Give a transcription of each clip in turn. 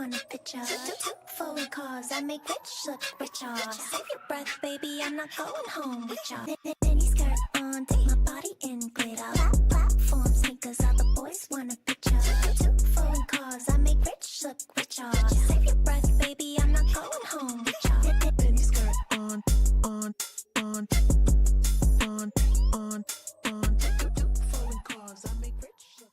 want a picture. Two foreign cars, I make rich look richer. Save your breath, baby, I'm not going home with ya. Mini skirt on, take my body in glitter. Platform sneakers, all the boys want a picture. Two foreign cars, I make rich look richer. Save your breath, baby, I'm not going home with ya. Mini skirt on. Two foreign cars, I make rich look.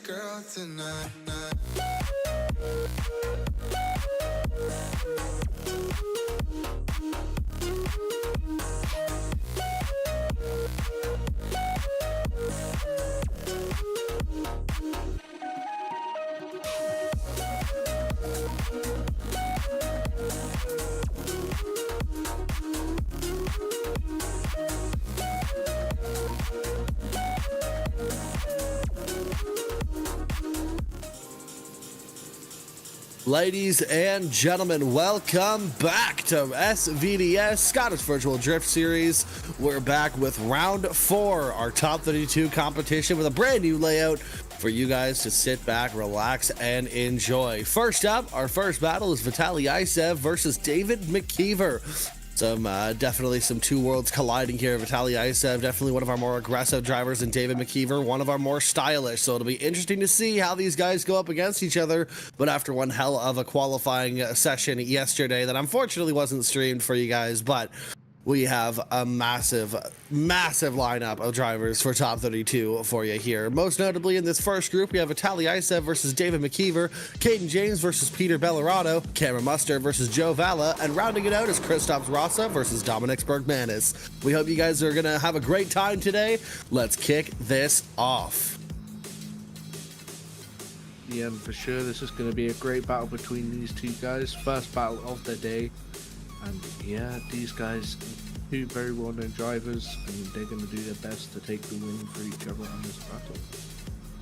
Girl tonight. Ladies and gentlemen, welcome back to SVDS, Scottish Virtual Drift Series. We're back with round 4, our top 32 competition with a brand new layout for you guys to sit back, relax, and enjoy. First up, our first battle is Vitaly Isev versus David McKeever. Definitely some two worlds colliding here. Vitaly Isev, definitely one of our more aggressive drivers, and David McKeever, one of our more stylish. So it'll be interesting to see how these guys go up against each other. But after one hell of a qualifying session yesterday that unfortunately wasn't streamed for you guys, but we have a massive lineup of drivers for top 32 for you here. Most notably in this first group, we have Vitaly Isev versus David McKeever, Caden James versus Peter Bellerato, Cameron Mustard versus Joe Vala, and rounding it out is Christoph's Rasa versus Dominic's Burgmanus. We hope you guys are going to have a great time today. Let's kick this off. Yeah, for sure, this is going to be a great battle between these two guys. First battle of the day. And yeah, these guys, two very well-known drivers, and they're going to do their best to take the win for each other on this battle.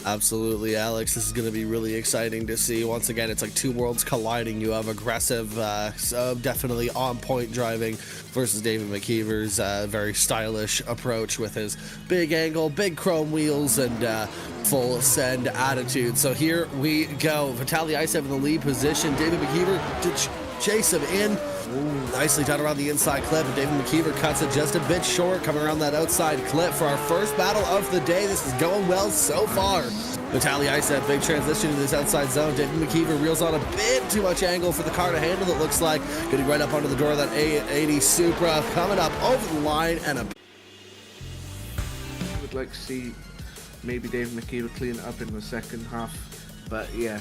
Absolutely, Alex. This is going to be really exciting to see. Once again, it's like two worlds colliding. You have aggressive, definitely on-point driving versus David McKeever's very stylish approach with his big angle, big chrome wheels, and full send attitude. So here we go. Vitaly Isev in the lead position. David McKeever chase him in. Ooh, nicely done around the inside clip, and David McKeever cuts it just a bit short, coming around that outside clip for our first battle of the day. This is going well so far. Vitaly Isev, big transition to this outside zone. David McKeever reels on a bit too much angle for the car to handle, it looks like. Getting right up under the door of that 80 Supra, coming up over the line, and a... I would like to see maybe David McKeever clean it up in the second half, but yeah,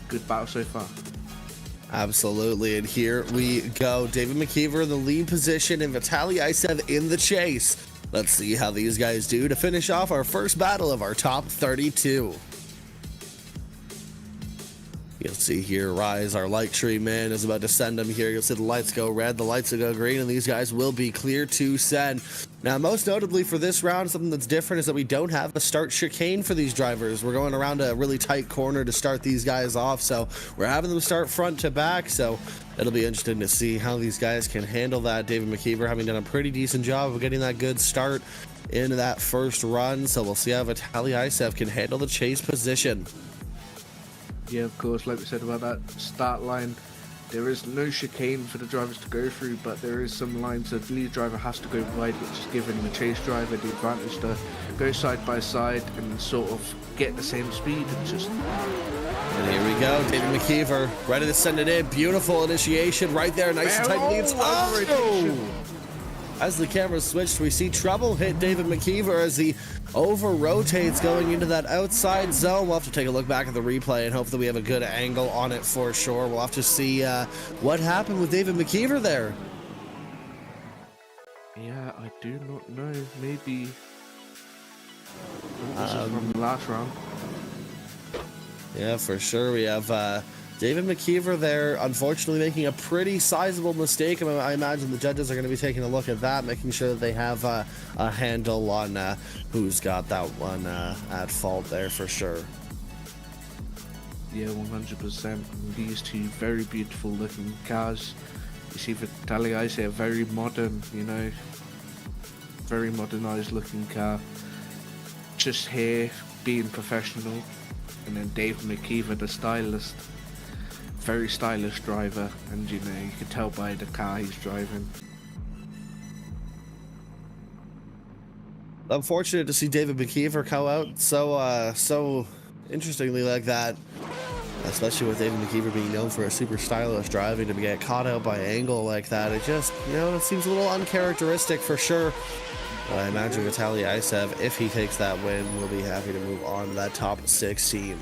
good battle so far. Absolutely, and here we go. David McKeever in the lead position and Vitaly Isev in the chase. Let's see how these guys do to finish off our first battle of our top 32. You'll see here, Rise, our light tree man, is about to send them here. You'll see the lights go red, the lights will go green, and these guys will be clear to send. Now, most notably for this round, something that's different is that we don't have a start chicane for these drivers. We're going around a really tight corner to start these guys off, so we're having them start front to back, so it'll be interesting to see how these guys can handle that. David McKeever having done a pretty decent job of getting that good start into that first run, so we'll see how Vitaly Isev can handle the chase position. Yeah, of course, like we said about that start line, there is no chicane for the drivers to go through, but there is some lines that the lead driver has to go wide, which is giving the chase driver the advantage to go side by side and sort of get the same speed. And just... And here we go, David McKeever ready to send it in. Beautiful initiation right there, nice and tight leads. Oh! As the camera switched, we see trouble hit David McKeever as he over-rotates going into that outside zone. We'll have to take a look back at the replay and hope that we have a good angle on it for sure. We'll have to see what happened with David McKeever there. Yeah, I do not know. Maybe... this is from the last round. Yeah, for sure. We have... David McKeever there, unfortunately making a pretty sizable mistake. I imagine the judges are going to be taking a look at that, making sure that they have a handle on who's got that one at fault there for sure. Yeah, 100%. These two very beautiful looking cars. You see Vitaly Isev, very modern, you know, very modernized looking car. Just here, being professional. And then David McKeever, the stylist. Very stylish driver, and you know, you can tell by the car he's driving. Unfortunate to see David McKeever come out so interestingly like that, especially with David McKeever being known for a super stylish driving, to get caught out by angle like that. It just, you know, it seems a little uncharacteristic for sure. But I imagine Vitaly Isev, if he takes that win, will be happy to move on to that top 16.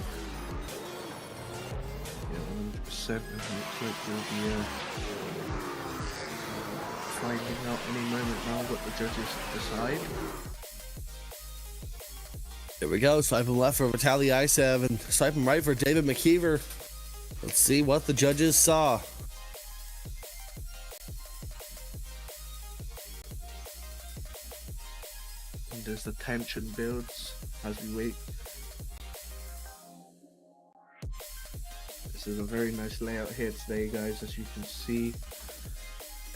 And it looks like we'll be finding out any moment now what the judges decide. There we go, swiping left for Vitaly Isev and swiping right for David McKeever. Let's see what the judges saw. And as the tension builds as we wait. This is a very nice layout here today, guys. As you can see,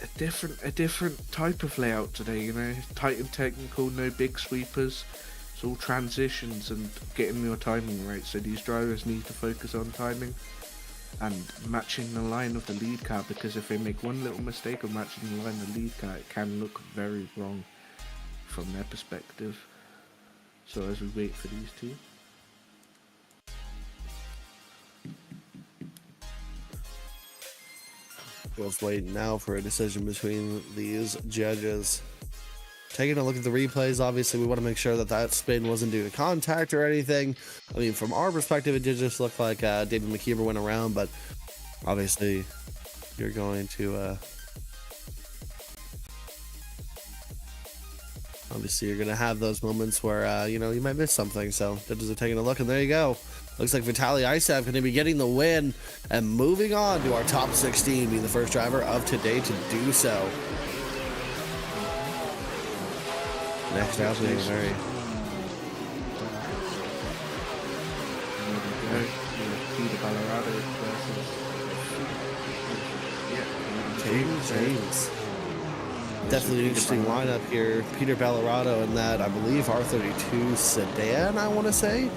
a different type of layout today. You know, tight and technical, no big sweepers. It's all transitions and getting your timing right. So these drivers need to focus on timing and matching the line of the lead car, because if they make one little mistake of matching the line of the lead car, it can look very wrong from their perspective. So as we wait for these two. Just waiting now for a decision between these judges. Taking a look at the replays, obviously we want to make sure that that spin wasn't due to contact or anything. I mean, from our perspective, it did just look like David McKeever went around, but obviously you're going to have those moments where you know, you might miss something. So judges are taking a look, and there you go. Looks like Vitaly Isev going to be getting the win and moving on to our top 16, being the first driver of today to do so. Next out, we have very... James. Definitely an interesting lineup here. Peter Bellerato in that, I believe, R32 sedan, I want to say. Yep.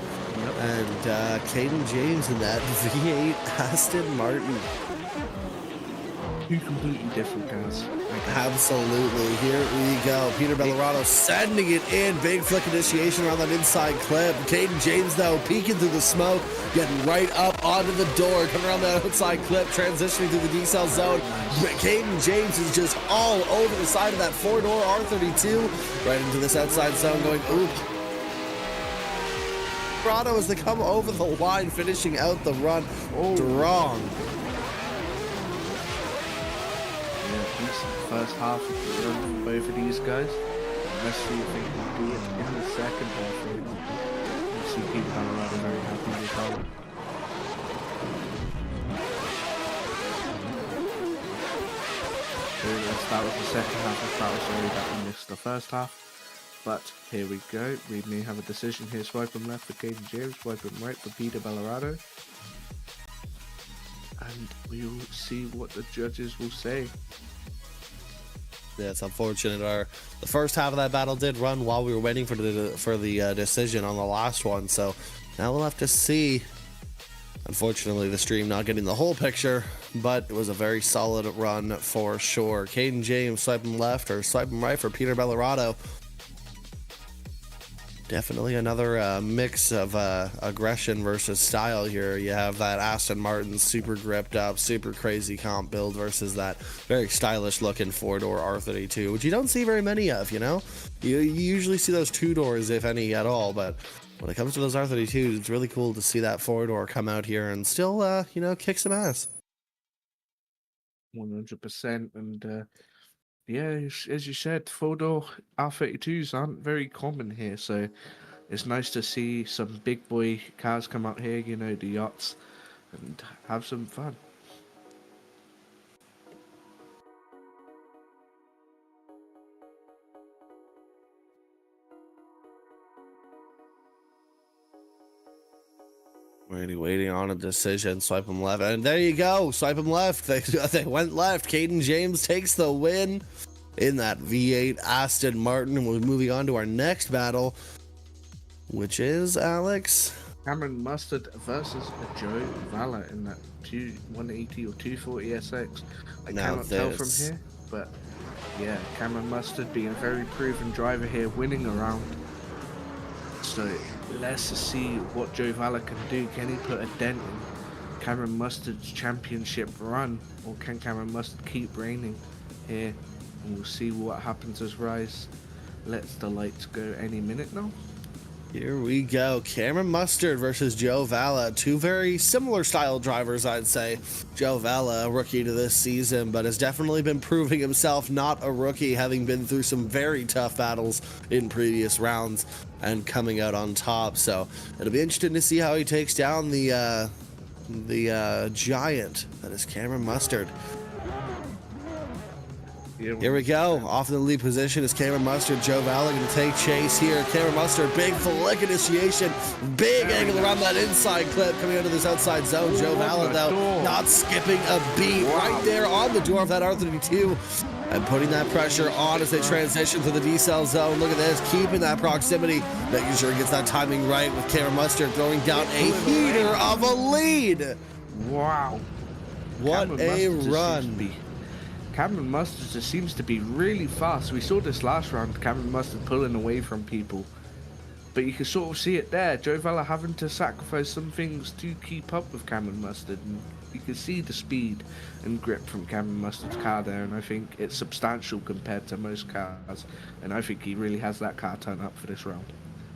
And Caden James in that V8 Aston Martin. two completely different cars. Absolutely. Here we go. Peter Bellerato sending it in. Big flick initiation around that inside clip. Caden James, though, peeking through the smoke, getting right up onto the door, coming around that outside clip, transitioning through the decel zone. Caden James is just all over the side of that four-door R32, right into this outside zone, going, oop. Bellerato as they come over the line, finishing out the run strong. First half of the run from both of these guys. Let's see if they can do it in the second half. We'll see Peter Bellerato very happy with Vala. So that was the second half. I felt sorry that we missed the first half. But here we go. We may have a decision here. Swipe him left for Caden James, swipe him right for Peter Bellerato. And we will see what the judges will say. Yeah, it's unfortunate. The first half of that battle did run while we were waiting for the decision on the last one. So now we'll have to see. Unfortunately, the stream not getting the whole picture, but it was a very solid run for sure. Caden James swiping left or swiping right for Peter Bellerato. Definitely another mix of aggression versus style here. You have that Aston Martin super gripped up, super crazy comp build versus that very stylish looking four-door R32, which you don't see very many of, you know? You usually see those two doors, if any at all, but when it comes to those R32s, it's really cool to see that four-door come out here and still, you know, kick some ass. 100%. And yeah, as you said, four-door R32s aren't very common here, so it's nice to see some big boy cars come out here, you know, the yachts, and have some fun. Waiting on a decision. Swipe him left, and there you go. Swipe him left. They went left. Caden James takes the win in that V8 Aston Martin. We're moving on to our next battle, which is Alex. Cameron Mustard versus Joe Vala in that 180 or 240 SX. I cannot tell from here, but yeah, Cameron Mustard being a very proven driver here, winning around. So let's see what Joe Vala can do. Can he put a dent in Cameron Mustard's championship run, or can Cameron Mustard keep reigning here? And we'll see what happens as Rise lets the lights go any minute now. Here we go. Cameron Mustard versus Joe Vala. Two very similar style drivers, I'd say. Joe Vala, a rookie to this season, but has definitely been proving himself not a rookie, having been through some very tough battles in previous rounds and coming out on top. So it'll be interesting to see how he takes down the giant that is Cameron Mustard. Here we go. Off in the lead position is Cameron Mustard. Joe Vala going to take chase here. Cameron Mustard, big flick initiation. Big angle around that inside clip coming into this outside zone. Joe Vala, though, not skipping a beat. Right there on the door of that R32. And putting that pressure on as they transition to the decel zone. Look at this, keeping that proximity, making sure he gets that timing right with Cameron Mustard throwing down a heater of a lead. Wow. What a run. Cameron Mustard just seems to be really fast. We saw this last round, Cameron Mustard pulling away from people. But you can sort of see it there. Joe Vala having to sacrifice some things to keep up with Cameron Mustard. And you can see the speed and grip from Cameron Mustard's car there. And I think it's substantial compared to most cars. And I think he really has that car turned up for this round.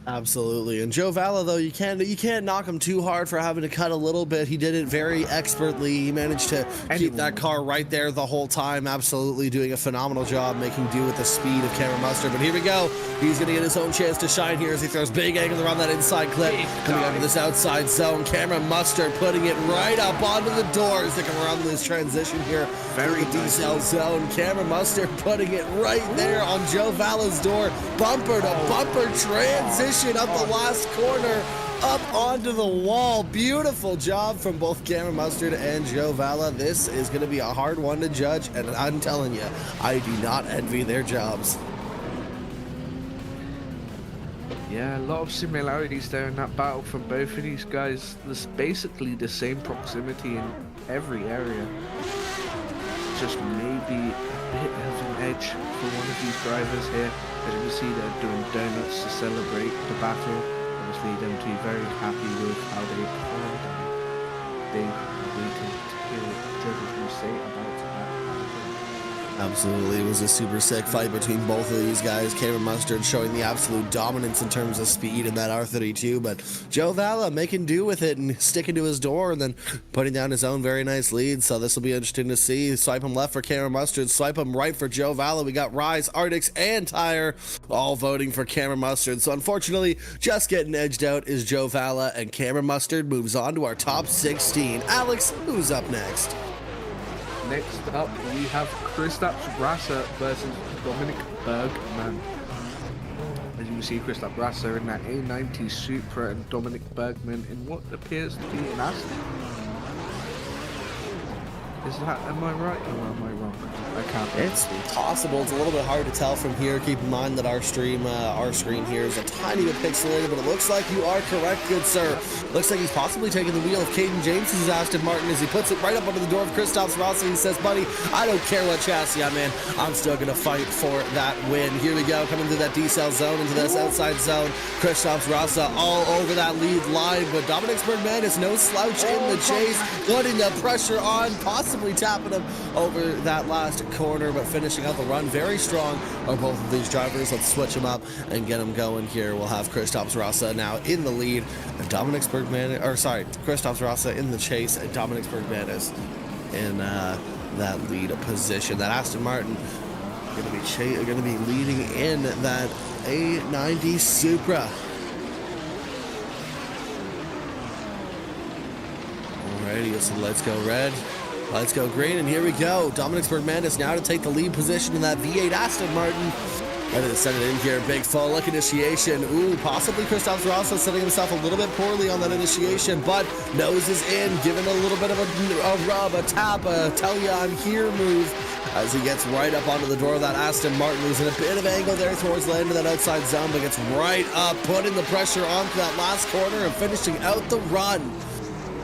Absolutely. And Joe Vala, though, you can't knock him too hard for having to cut a little bit. He did it very expertly. He managed to keep that car right there the whole time. Absolutely doing a phenomenal job making do with the speed of Cameron Mustard. But here we go. He's going to get his own chance to shine here as he throws big angle around that inside clip. Coming out of this outside zone. Cameron Mustard putting it right up onto the doors to come around this transition here. Very decel zone. Cameron Mustard putting it right there on Joe Vala's door. Bumper to bumper transition up the last corner, up onto the wall. Beautiful job from both Cameron Mustard and Joe Vala. This is going to be a hard one to judge, and I'm telling you, I do not envy their jobs. Yeah, a lot of similarities there in that battle from both of these guys. There's basically the same proximity in every area. just maybe a bit of an edge for one of these drivers here. As you can see, they're doing donuts to celebrate the battle. Obviously, them two very happy with how they performed. They are waiting to hear what the judges will say about that. Absolutely, it was a super sick fight between both of these guys. Cameron Mustard showing the absolute dominance in terms of speed in that R32, but Joe Vala making do with it and sticking to his door and then putting down his own very nice lead. So this will be interesting to see. Swipe him left for Cameron Mustard, swipe him right for Joe Vala. We got Rise, Arctics, and Tyre all voting for Cameron Mustard. So unfortunately, just getting edged out is Joe Vala, and Cameron Mustard moves on to our top 16. Alex, who's up next? Next up, we have Kristaps Rasa versus Dominic Burgman. As you can see, Kristaps Rasa in that A90 Supra and Dominic Burgman in what appears to be an Aston. Is that, am I right or am I wrong? I can't. It's possible. It's a little bit hard to tell from here. Keep in mind that our screen here is a tiny bit pixelated, but it looks like you are correct, good sir. Looks like he's possibly taking the wheel of Caden James's Aston Martin as he puts it right up under the door of Kristaps Rasa. He says, buddy, I don't care what chassis I'm in. I'm still going to fight for that win. Here we go, coming through that decel zone into this outside zone. Kristaps Rasa all over that lead line, but Dominic Burgman is no slouch in the chase, putting the pressure on, possibly tapping him over that last corner, but finishing out the run very strong are both of these drivers. Let's switch them up and get them going here. We'll have Kristaps Rasa now in the lead, and Kristaps Rasa in the chase, and Dominic Burgmanus in that lead position. That Aston Martin going to be leading in that A90 Supra. Alrighty, so let's go red. Let's go green, and here we go. Dominic Burgmanus now to take the lead position in that V8 Aston Martin. Ready to send it in here. Big full look initiation. Ooh, possibly Kristaps Rasa setting himself a little bit poorly on that initiation, but nose is in, giving a little bit of a rub, a tap, a tell ya I'm here move as he gets right up onto the door of that Aston Martin, losing a bit of angle there towards the end of that outside zone, but gets right up, putting the pressure onto that last corner and finishing out the run.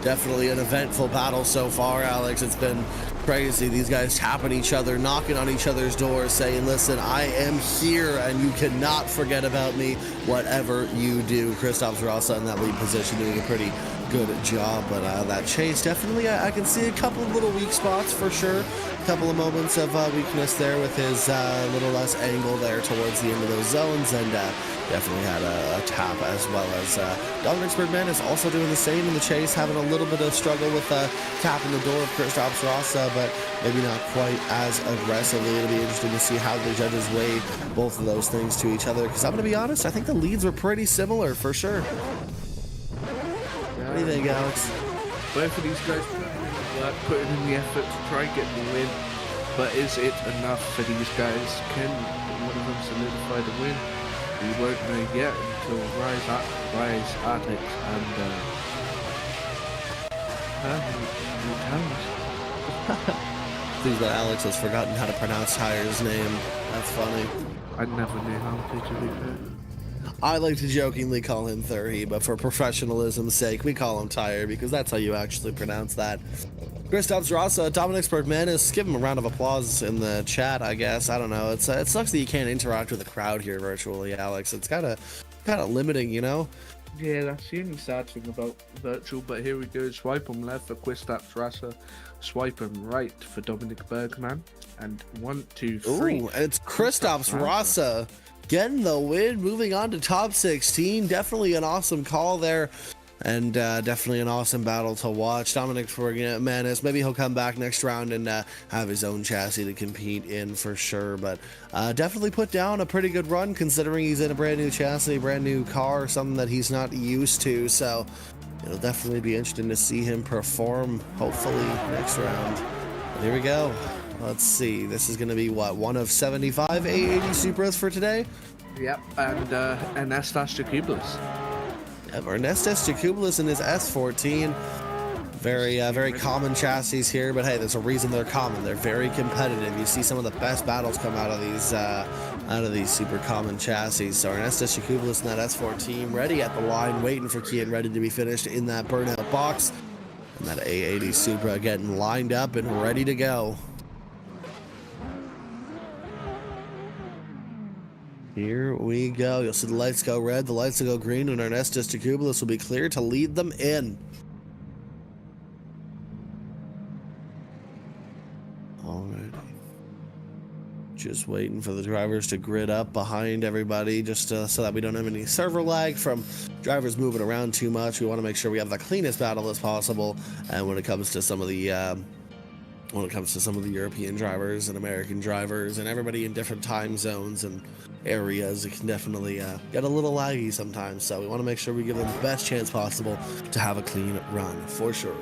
Definitely an eventful battle so far, Alex. It's been crazy. These guys tapping each other, knocking on each other's doors, saying, listen, I am here and you cannot forget about me, whatever you do. Kristaps Rasa in that lead position doing a pretty good job, but that chase definitely, I can see a couple of little weak spots for sure. A couple of moments of weakness there with his little less angle there towards the end of those zones, and definitely had a tap, as well as Dominic Burgman is also doing the same in the chase, having a little bit of struggle with tapping the door of Kristaps Rasa, but maybe not quite as aggressively. It'll be interesting to see how the judges weigh both of those things to each other, because I'm going to be honest, I think the leads were pretty similar for sure. What do you think, Alex? Both of these guys putting in the effort to try and get the win, but is it enough for these guys? Can one of them solidify the win? We won't know yet until Rise, Arctic, and Please, but Alex has forgotten how to pronounce Tyre's name. That's funny. I never knew how to be fair. I like to jokingly call him Thurhy, but for professionalism's sake, we call him Tyre because that's how you actually pronounce that. Kristaps Rasa, Dominic Burgmanus, give him a round of applause in the chat, I guess. I don't know. It sucks that you can't interact with the crowd here virtually, Alex. It's kind of limiting, you know? Yeah, that's the only sad thing about virtual, but here we go. Swipe him left for Kristaps Rasa, swipe him right for Dominic Burgman, and 1, 2, 3. Ooh, and it's Kristaps Rasa getting the win, moving on to top 16. Definitely an awesome call there, and definitely an awesome battle to watch. Dominic Burgmanus, maybe he'll come back next round and have his own chassis to compete in for sure, but definitely put down a pretty good run considering he's in a brand new chassis, brand new car, something that he's not used to, so it'll definitely be interesting to see him perform, hopefully next round. But here we go. Let's see, this is going to be what, one of 75 A80 Supras for today? Yep, and Anastas Kublas. Yep, Ernestus Kublas in his S14. Very common chassis here, but hey, there's a reason they're common. They're very competitive. You see some of the best battles come out of these super common chassis. So Ernestus Kublas in that S14, ready at the line, waiting for Key and ready to be finished in that burnout box. And that A80 Supra getting lined up and ready to go. Here we go. You'll see the lights go red, the lights will go green, and Ernestus Kublas will be clear to lead them in. Alrighty. Just waiting for the drivers to grid up behind everybody, just so that we don't have any server lag from drivers moving around too much. We want to make sure we have the cleanest battle as possible. And when it comes to some of the European drivers and American drivers and everybody in different time zones and areas, it can definitely get a little laggy sometimes. So we want to make sure we give them the best chance possible to have a clean run, for sure.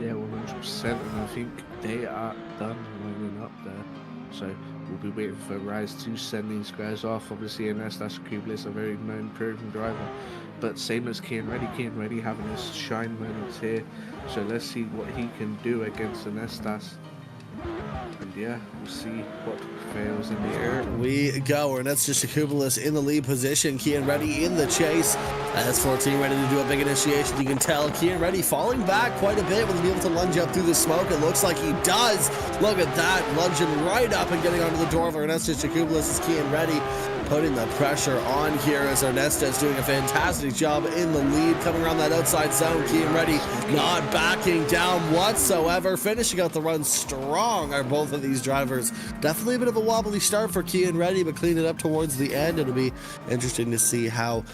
Yeah, 100%, and I think they are done lining up there. So we'll be waiting for Rise to send these guys off. Obviously, Ernestus Kublas, a very known proven driver, but same as Kian Reddy having his shine moments here. So let's see what he can do against Ernestus. And yeah, we'll see what fails in the air. Here we go, and that's just Kublas in the lead position. Kian Reddy in the chase. As 14 ready to do a big initiation. You can tell Kian Reddy falling back quite a bit. Will he be able to lunge up through the smoke? It looks like he does. Look at that, lunging right up and getting onto the door of Ernestus Kublas as Kian Reddy putting the pressure on here as Ernestus doing a fantastic job in the lead, coming around that outside zone. Kian Reddy not backing down whatsoever, finishing out the run strong are both of these drivers. Definitely a bit of a wobbly start for Kian Reddy, but clean it up towards the end. It'll be interesting to see how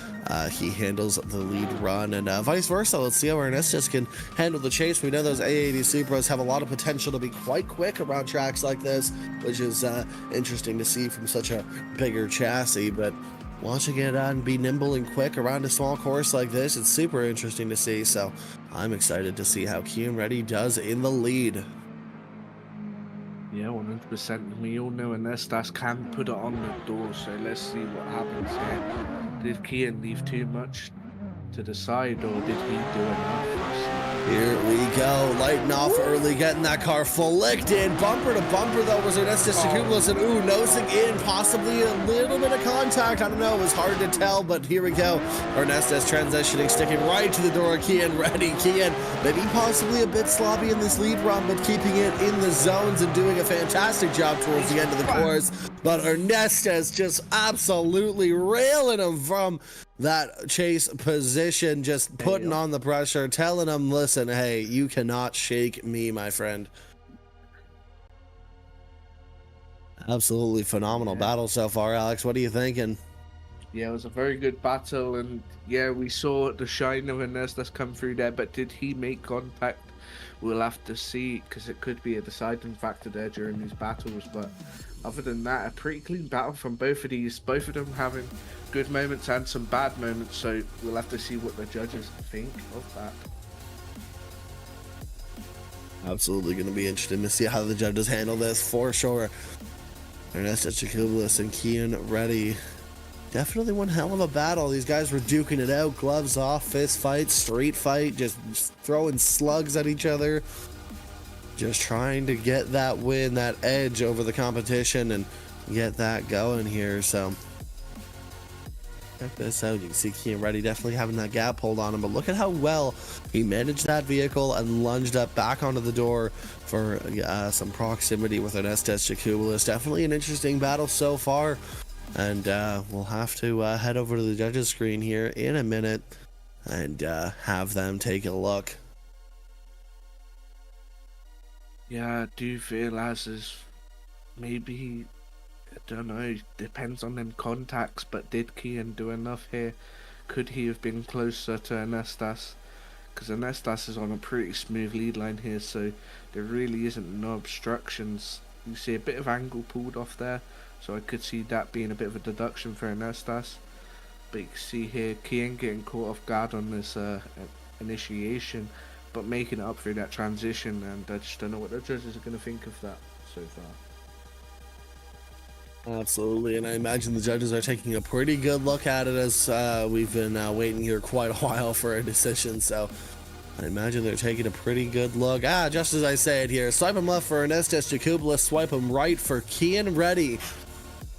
he handles the lead run, and vice versa. Let's see how Ernestus can handle the chase. We know those A80 Supras have a lot of potential to be quite quick around tracks like this, which is interesting to see from such a bigger chassis, but watching it and be nimble and quick around a small course like this, it's super interesting to see. So I'm excited to see how Kian Reddy does in the lead. Yeah, 100%. We all know Ernestus can put it on the door, so let's see what happens here. Did Kian leave too much to the side, or did he do enough? Here we go, lighting off early, getting that car flicked in. Bumper to bumper though was Ernestus Kublas, and nosing in, possibly a little bit of contact. I don't know, it was hard to tell, but here we go. Ernestus transitioning, sticking right to the door of Kian Reddy. Kian maybe possibly a bit sloppy in this lead run, but keeping it in the zones and doing a fantastic job towards the end of the course. But Ernestus just absolutely railing him from that chase position, just putting on the pressure, telling him, listen, hey, you cannot shake me, my friend. Absolutely phenomenal battle so far, Alex. What are you thinking? Yeah, it was a very good battle, and yeah, we saw the shine of Ernestus come through there, but did he make contact? We'll have to see, because it could be a deciding factor there during these battles. But other than that, a pretty clean battle from both of these, both of them having good moments and some bad moments, so we'll have to see what the judges think of that. Absolutely going to be interesting to see how the judges handle this, for sure. Ernestus Kublas and Kian Reddy, definitely one hell of a battle. These guys were duking it out, gloves off, fist fight, street fight, just throwing slugs at each other, just trying to get that win, that edge over the competition, and get that going here. So check this out. You can see Kian Reddy definitely having that gap hold on him, but look at how well he managed that vehicle and lunged up back onto the door for some proximity with Ernestus Kublas. Definitely an interesting battle so far, and we'll have to head over to the judges screen here in a minute and have them take a look. Yeah, I do feel as is maybe, I don't know, depends on them contacts, but did Kian do enough here? Could he have been closer to Ernestus? Because Ernestus is on a pretty smooth lead line here, so there really isn't no obstructions. You see a bit of angle pulled off there, so I could see that being a bit of a deduction for Ernestus. But you can see here Kian getting caught off guard on this initiation, but making it up through that transition, and I just don't know what the judges are going to think of that so far. Absolutely, and I imagine the judges are taking a pretty good look at it, as we've been waiting here quite a while for a decision, so I imagine they're taking a pretty good look. Just as I say it here, swipe him left for Ernestus Kublas, swipe him right for Kian Reddy.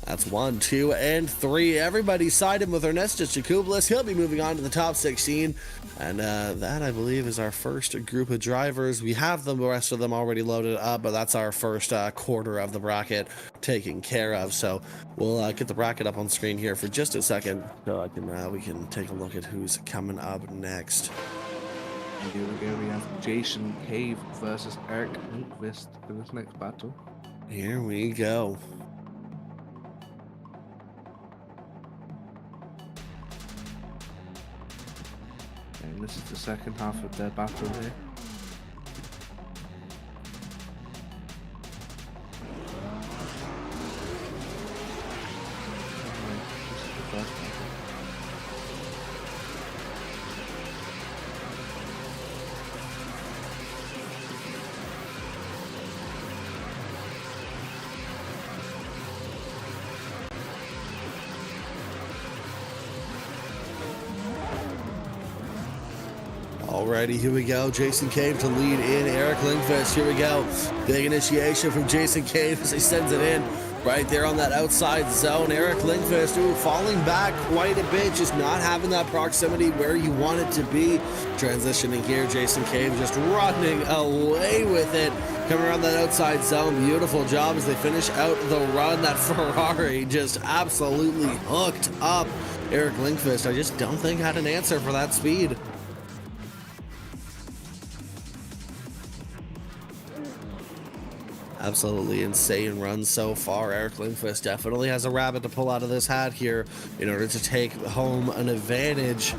That's 1, 2, and 3. Everybody sided with Ernestus Kublas. He'll be moving on to the top 16. And that, I believe, is our first group of drivers. We have the rest of them already loaded up, but that's our first quarter of the bracket taken care of. So we'll get the bracket up on screen here for just a second, so we can take a look at who's coming up next. And here we go. We have Jason Cave versus Eric Lindquist for this next battle. Here we go. And this is the second half of their battle here. This is the first battle. Alrighty, here we go. Jason Cave to lead in Eric Lindquist. Here we go. Big initiation from Jason Cave as he sends it in right there on that outside zone. Eric Lindquist, falling back quite a bit, just not having that proximity where you want it to be. Transitioning here, Jason Cave just running away with it. Coming around that outside zone. Beautiful job as they finish out the run. That Ferrari just absolutely hooked up Eric Lindquist. I just don't think had an answer for that speed. Absolutely insane run so far. Eric Lindquist definitely has a rabbit to pull out of this hat here in order to take home an advantage.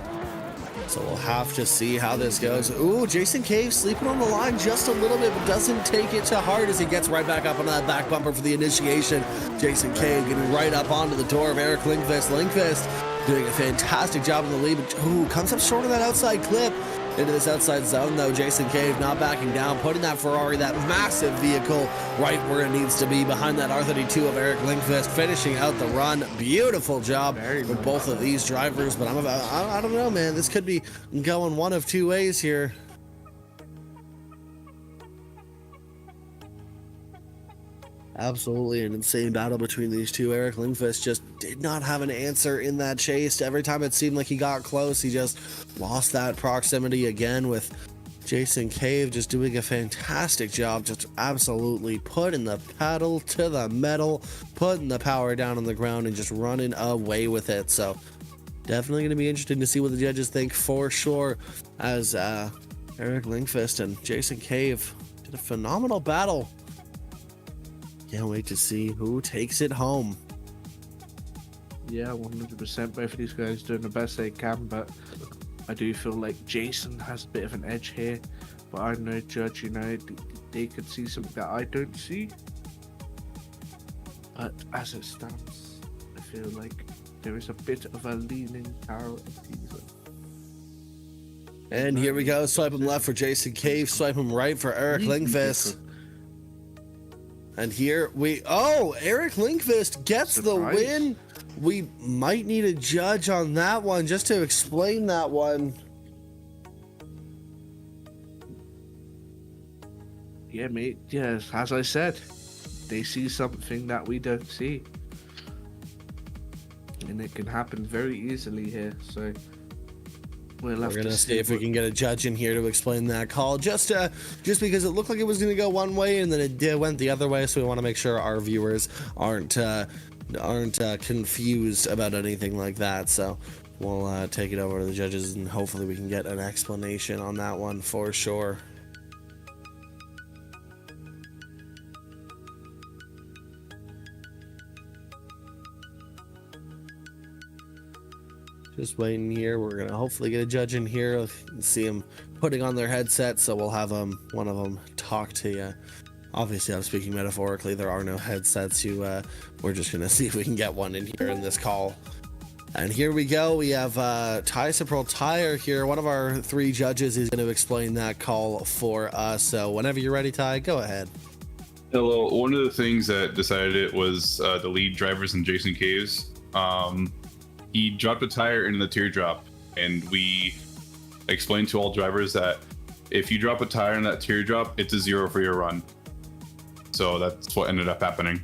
So we'll have to see how this goes. Ooh, Jason Cave sleeping on the line just a little bit, but doesn't take it to heart as he gets right back up on that back bumper for the initiation. Jason Cave getting right up onto the door of Eric Lindquist. Lindquist doing a fantastic job in the lead, but comes up short of that outside clip. Into this outside zone though, Jason Cave not backing down, putting that Ferrari, that massive vehicle, right where it needs to be, behind that R32 of Eric Lindquist, finishing out the run. Beautiful job with both of these drivers, but I don't know, man. This could be going one of two ways here. Absolutely an insane battle between these two. Eric Lindquist just did not have an answer in that chase. Every time it seemed like he got close, he just lost that proximity again, with Jason Cave just doing a fantastic job, just absolutely putting the pedal to the metal, putting the power down on the ground and just running away with it. So definitely going to be interesting to see what the judges think for sure, as Eric Lindquist and Jason Cave did a phenomenal battle. Can't wait to see who takes it home. Yeah, 100%. Both of these guys doing the best they can, but I do feel like Jason has a bit of an edge here. But I'm no judge, they could see something that I don't see. But as it stands, I feel like there is a bit of a leaning tower teaser. And here we go. Swipe him left for Jason Cave. Swipe him right for Eric Lindquist. And here Eric Lindquist gets the win. We might need a judge on that one just to explain that one. Yeah, mate. Yes, as I said, they see something that we don't see. And it can happen very easily here. So we're gonna see if we can get a judge in here to explain that call, just because it looked like it was gonna go one way and then it went the other way. So we want to make sure our viewers aren't confused about anything like that. So we'll take it over to the judges and hopefully we can get an explanation on that one for sure. Just waiting here. We're gonna hopefully get a judge in here and see them putting on their headset, so we'll have one of them talk to you. Obviously, I'm speaking metaphorically. There are no headsets. We're just gonna see if we can get one in here in this call. And here we go. We have Tyres Tire here. One of our three judges is going to explain that call for us. So whenever you're ready, Ty, go ahead. Hello. One of the things that decided it was the lead drivers and Jason Caves. He dropped a tire into the teardrop, and we explained to all drivers that if you drop a tire in that teardrop, it's a 0 for your run. So that's what ended up happening.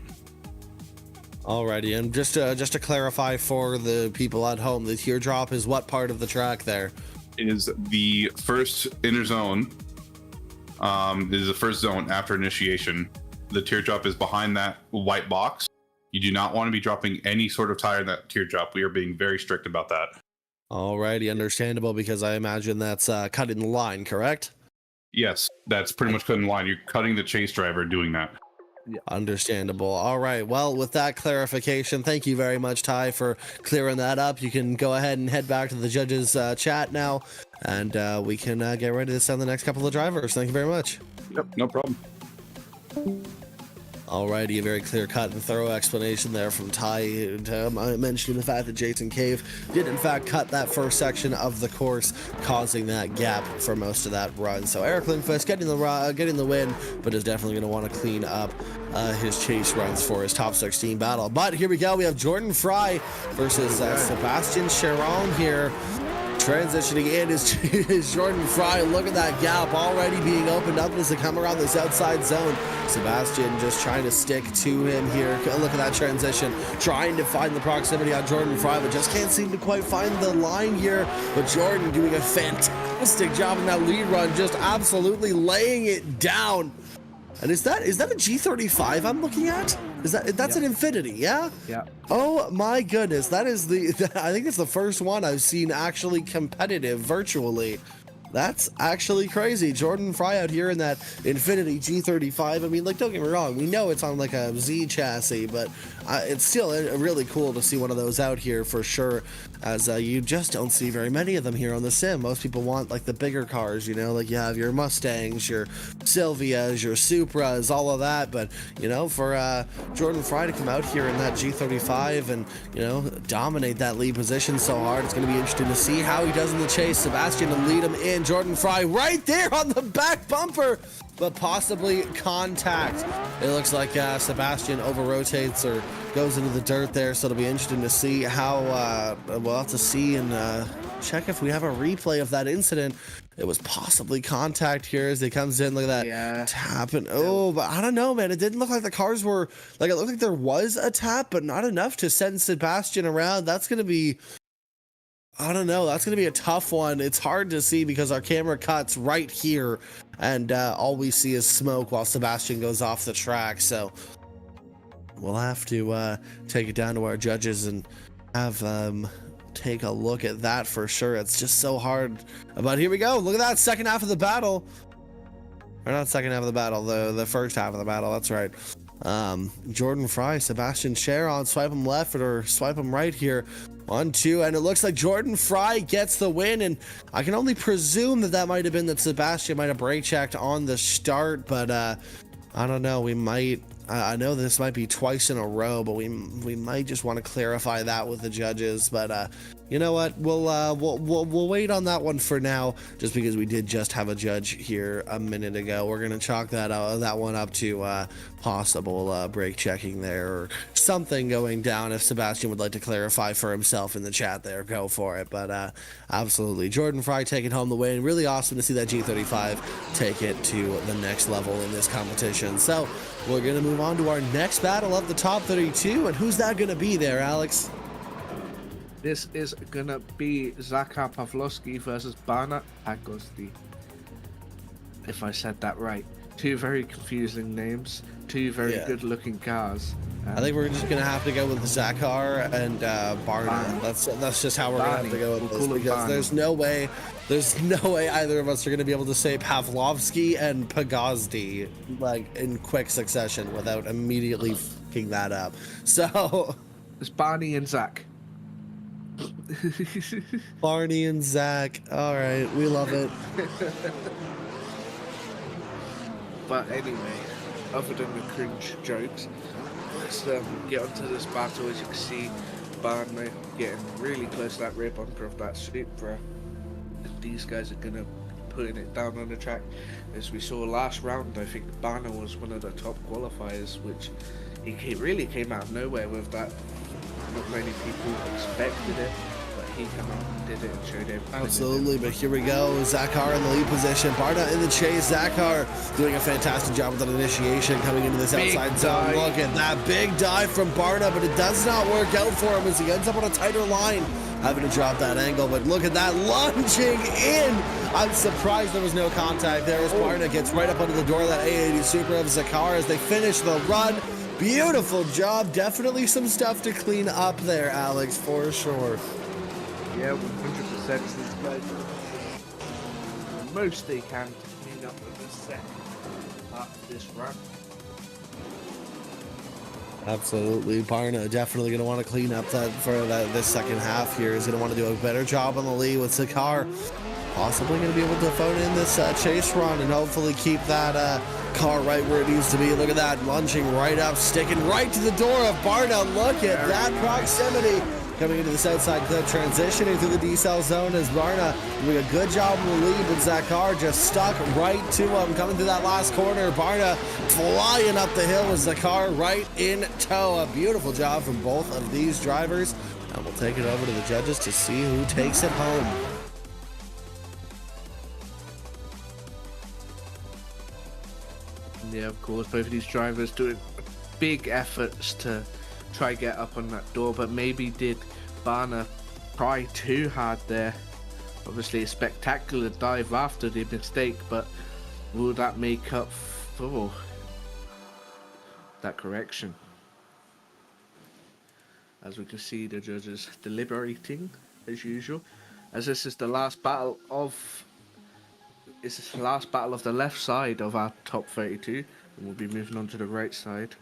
Alrighty, and just to clarify for the people at home, the teardrop is what part of the track there? It is the first inner zone. It is the first zone after initiation. The teardrop is behind that white box. You do not want to be dropping any sort of tire in that teardrop. We are being very strict about that. Alrighty, understandable, because I imagine that's cutting the line, correct? Yes, that's pretty much cutting the line. You're cutting the chase driver doing that. Yeah. Understandable. All right. Well, with that clarification, thank you very much, Ty, for clearing that up. You can go ahead and head back to the judges' chat now, and we can get ready to send the next couple of drivers. Thank you very much. Yep, no problem. Alrighty, a very clear cut and thorough explanation there from Ty, mentioning the fact that Jason Cave did in fact cut that first section of the course, causing that gap for most of that run. So Eric Lindquist getting the win, but is definitely going to want to clean up his chase runs for his top 16 battle. But here we go, we have Jordan Frye versus Sebastian Chiron here. Transitioning in is Jordan Frye. Look at that gap already being opened up as they come around this outside zone. Sebastian just trying to stick to him here. Look at that transition. Trying to find the proximity on Jordan Frye, but just can't seem to quite find the line here. But Jordan doing a fantastic job in that lead run, just absolutely laying it down. And is that a G35 I'm looking at? That's an Infinity, yeah? Yeah. Oh my goodness, that is I think it's the first one I've seen actually competitive virtually. That's actually crazy. Jordan Frye out here in that Infinity G35. I mean, like, don't get me wrong, we know it's on like a Z chassis, but it's still really cool to see one of those out here for sure, as you just don't see very many of them here on the sim. Most people want like the bigger cars, you know, like you have your Mustangs, your Silvias, your Supras, all of that. But you know, for Jordan Frye to come out here in that G35 and, you know, dominate that lead position so hard, it's going to be interesting to see how he does in the chase. Sebastian to lead him in. Jordan Frye right there on the back bumper, but possibly contact. It looks like Sebastian over-rotates or goes into the dirt there, so it'll be interesting to see how, we'll have to see and check if we have a replay of that incident. It was possibly contact here as he comes in. Look at that tap. And oh, but I don't know, man. It didn't look like the cars were, like, it looked like there was a tap, but not enough to send Sebastian around. That's going to be, I don't know. That's going to be a tough one. It's hard to see because our camera cuts right here and all we see is smoke while Sebastian goes off the track. So we'll have to take it down to our judges and have them take a look at that for sure. It's just so hard. But here we go. Look at that second half of the battle. Or not second half of the battle, the first half of the battle. That's right. Jordan Frye, Sebastian Chiron, swipe him left or swipe him right here. 1-2, and it looks like Jordan Frye gets the win, and I can only presume that might have been that Sebastian might have brake checked on the start, but I don't know. We might, I know this might be twice in a row, but we might just want to clarify that with the judges. But you know what? We'll wait on that one for now, just because we did just have a judge here a minute ago. We're gonna chalk that one up to possible brake checking there or something going down. If Sebastian would like to clarify for himself in the chat there, go for it. But absolutely, Jordan Frye taking home the win. Really awesome to see that G35 take it to the next level in this competition. So we're gonna move on to our next battle of the top 32, and who's that gonna be there, Alex? This is gonna be Zakar Pavlovski versus Bana Pagasdi. If I said that right. Two very confusing names, two very good-looking cars. I think we're just gonna have to go with Zakar and Barna. That's just how we're gonna have to go with this, because there's no way either of us are gonna be able to say Pavlovski and Pagasdi like in quick succession without immediately fucking that up. So it's Barney and Zach. Barney and Zach. All right, we love it. But anyway, other than the cringe jokes, let's get onto this battle. As you can see, Barney getting really close to that rear bumper of that Supra. And these guys are gonna putting it down on the track. As we saw last round, I think Barney was one of the top qualifiers, which he really came out of nowhere with that. Not many people expected it, but he came out and did it and showed everything. Absolutely, but here we go. Zakar in the lead position. Barna in the chase. Zakar doing a fantastic job with that initiation coming into this Big outside zone. dive. Look at that big dive from Barna, but it does not work out for him as he ends up on a tighter line, having to drop that angle. But look at that, lunging in. I'm surprised there was no contact there as Barna gets right up under the door of that A80 Supra of Zakar as they finish the run. Beautiful job. Definitely some stuff to clean up there, Alex, for sure. Yeah, 100%. These guys do the most they can to clean up with the second part of this run. Absolutely. Barna definitely going to want to clean up that for this second half here. He's going to want to do a better job on the lead with Zakar. Possibly going to be able to phone in this chase run and hopefully keep that car right where it needs to be. Look at that, lunging right up, sticking right to the door of Barna. Look at that proximity. Coming into this outside clip, transitioning through the decel zone as Barna doing a good job in the lead, but Zakar just stuck right to him. Coming through that last corner, Barna flying up the hill with Zakar right in tow. A beautiful job from both of these drivers. And we'll take it over to the judges to see who takes it home. Yeah, of course, both of these drivers doing big efforts to try get up on that door, but maybe did Barna try too hard there. Obviously a spectacular dive after the mistake, but will that make up for that correction? As we can see, the judges deliberating as usual, as this is the last battle of the left side of our top 32, and we'll be moving on to the right side.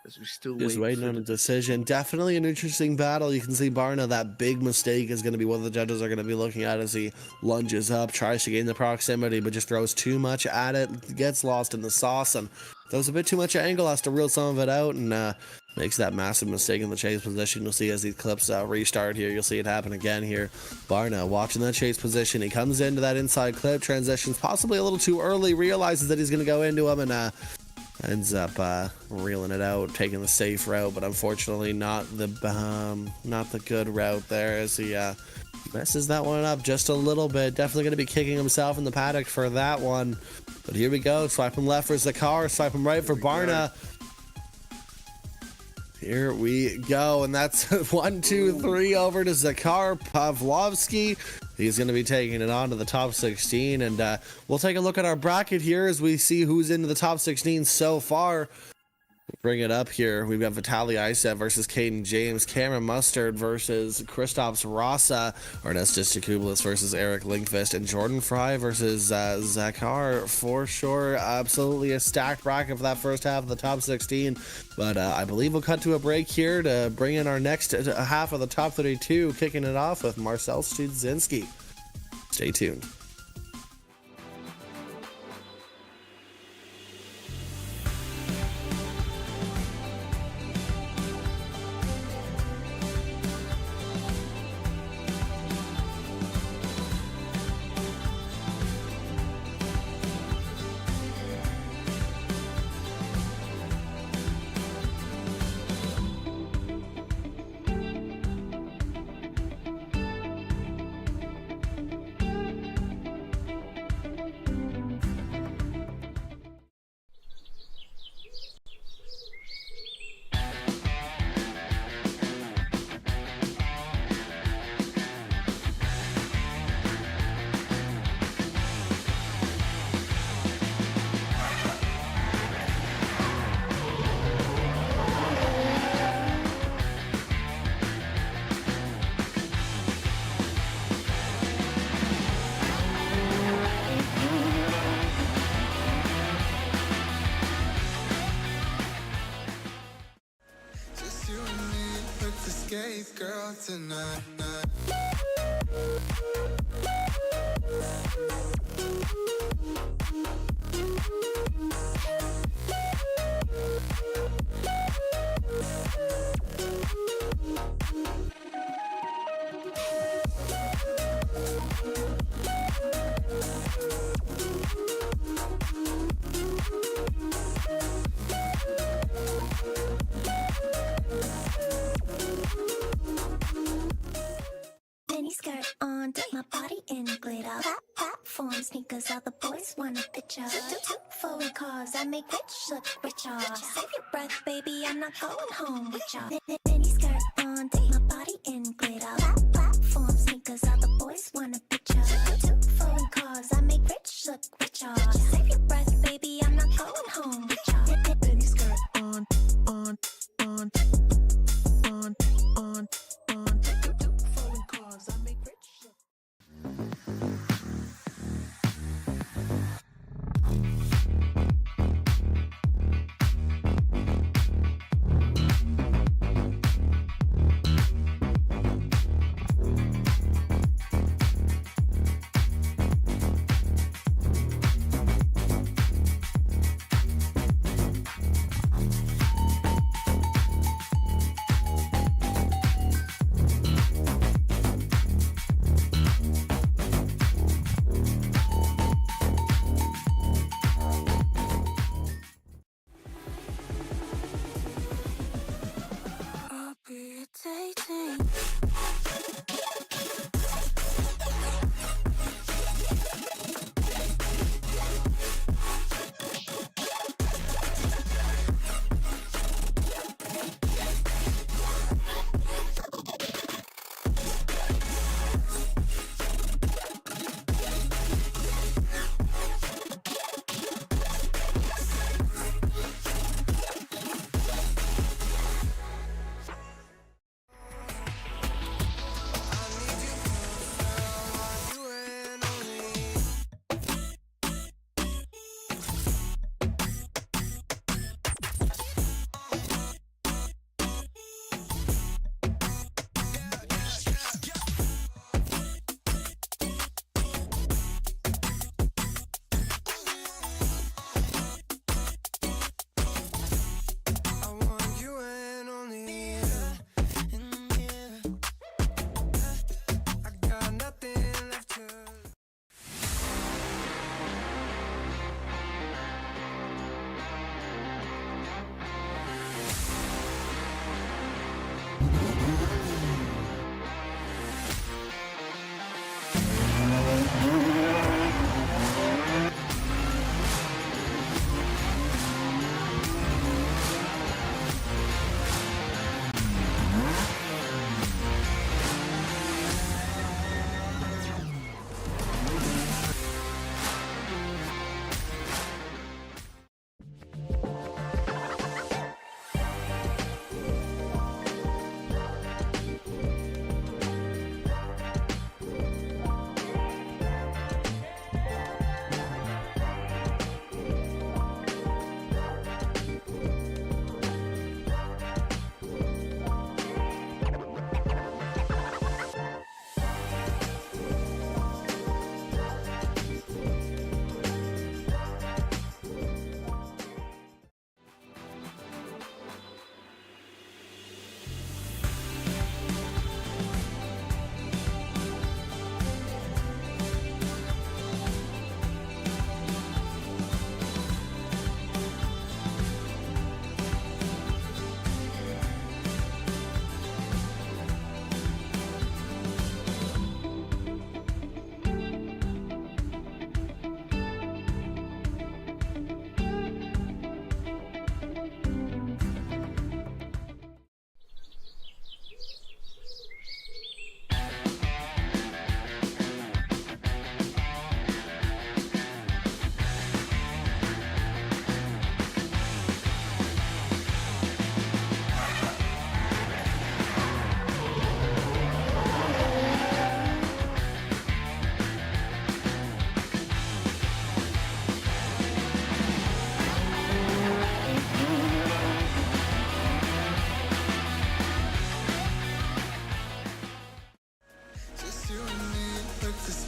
As we still Just waiting on a decision. Definitely an interesting battle. You can see Barna, that big mistake is going to be what the judges are going to be looking at as he lunges up, tries to gain the proximity, but just throws too much at it, gets lost in the sauce, and throws a bit too much angle, has to reel some of it out, and makes that massive mistake in the chase position. You'll see as these clips restart here, you'll see it happen again here. Barna watching that chase position. He comes into that inside clip, transitions possibly a little too early, realizes that he's going to go into him, and ends up reeling it out, taking the safe route, but unfortunately not the good route there as he messes that one up just a little bit. Definitely going to be kicking himself in the paddock for that one. But here we go. Swipe him left for Zakar, swipe him right for Barna. Here we go, and that's 1, 2, 3 over to Zakar Pavlovski. He's going to be taking it on to the top 16, and we'll take a look at our bracket here as we see who's into the top 16 so far. Bring it up here. We've got Vitaly Isev versus Caden James, Cameron Mustard versus Kristaps Rasa, Ernestus Kublas versus Eric Lindquist, and Jordan Frye versus Zakar. For sure, absolutely a stacked bracket for that first half of the top 16. But I believe we'll cut to a break here to bring in our next half of the top 32, kicking it off with Marcel Studzinski. Stay tuned. Just you and me, let's escape, girl, tonight. sneakers, all the boys want a picture. Two foreign cars, I make rich look richer. Save your breath, baby, I'm not going home with ya. Mini skirt on, take my body in glitter. Platform sneakers, all the boys want a picture. Two foreign cars, I make rich look richer. Save your breath, baby, I'm not going home with ya. Mini skirt on. Two foreign cars, I make rich look.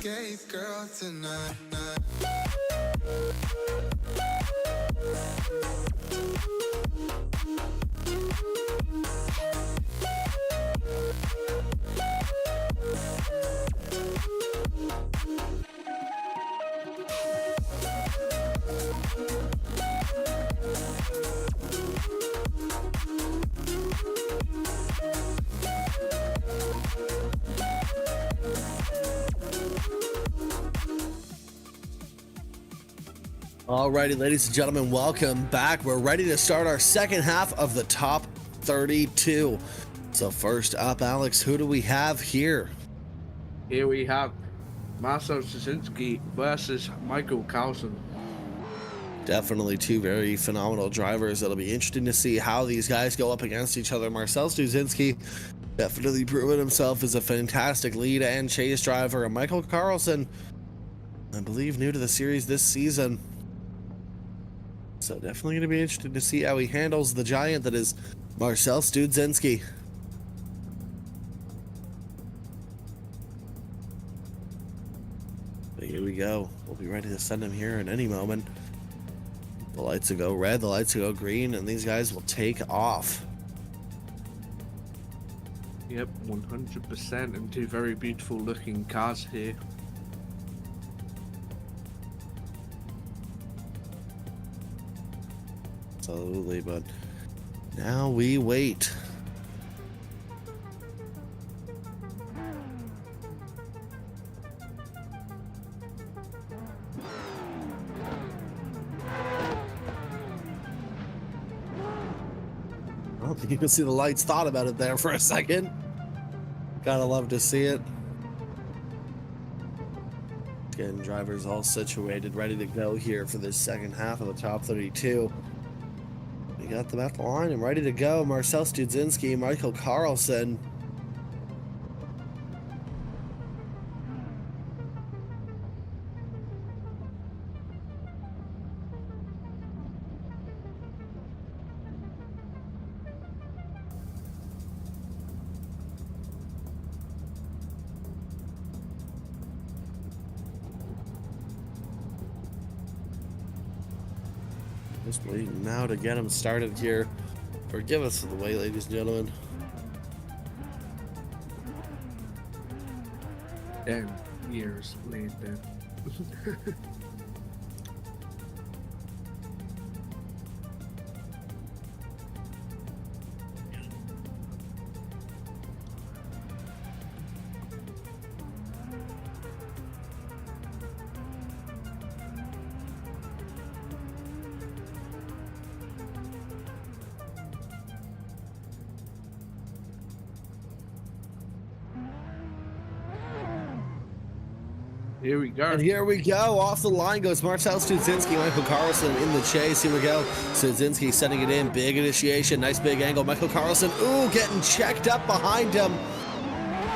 escape, girl, tonight. Alrighty, ladies and gentlemen, welcome back. We're ready to start our second half of the top 32. So first up, Alex, who do we have here? Here we have Marcel Studzinski versus Michael Carlson. Definitely two very phenomenal drivers. It'll be interesting to see how these guys go up against each other. Marcel Studzinski definitely proven himself as a fantastic lead and chase driver. And Michael Carlson, I believe, new to the series this season. So definitely going to be interesting to see how he handles the giant that is Marcel Studzinski. But here we go. We'll be ready to send him here in any moment. The lights will go red, the lights will go green, and these guys will take off. Yep, 100%, and two very beautiful looking cars here. Absolutely, but now we wait. I don't think you can see the lights thought about it there for a second. Gotta love to see it. Getting drivers all situated, ready to go here for this second half of the top 32. We got them at the line and ready to go. Marcel Studzinski, Michael Carlson. Just waiting now to get them started here. Forgive us for the wait, ladies and gentlemen. 10 years later. Here we go. And here we go. Off the line goes Marcel Studzinski, Michael Carlson in the chase. Here we go. Studzinski setting it in. Big initiation. Nice big angle. Michael Carlson, ooh, getting checked up behind him.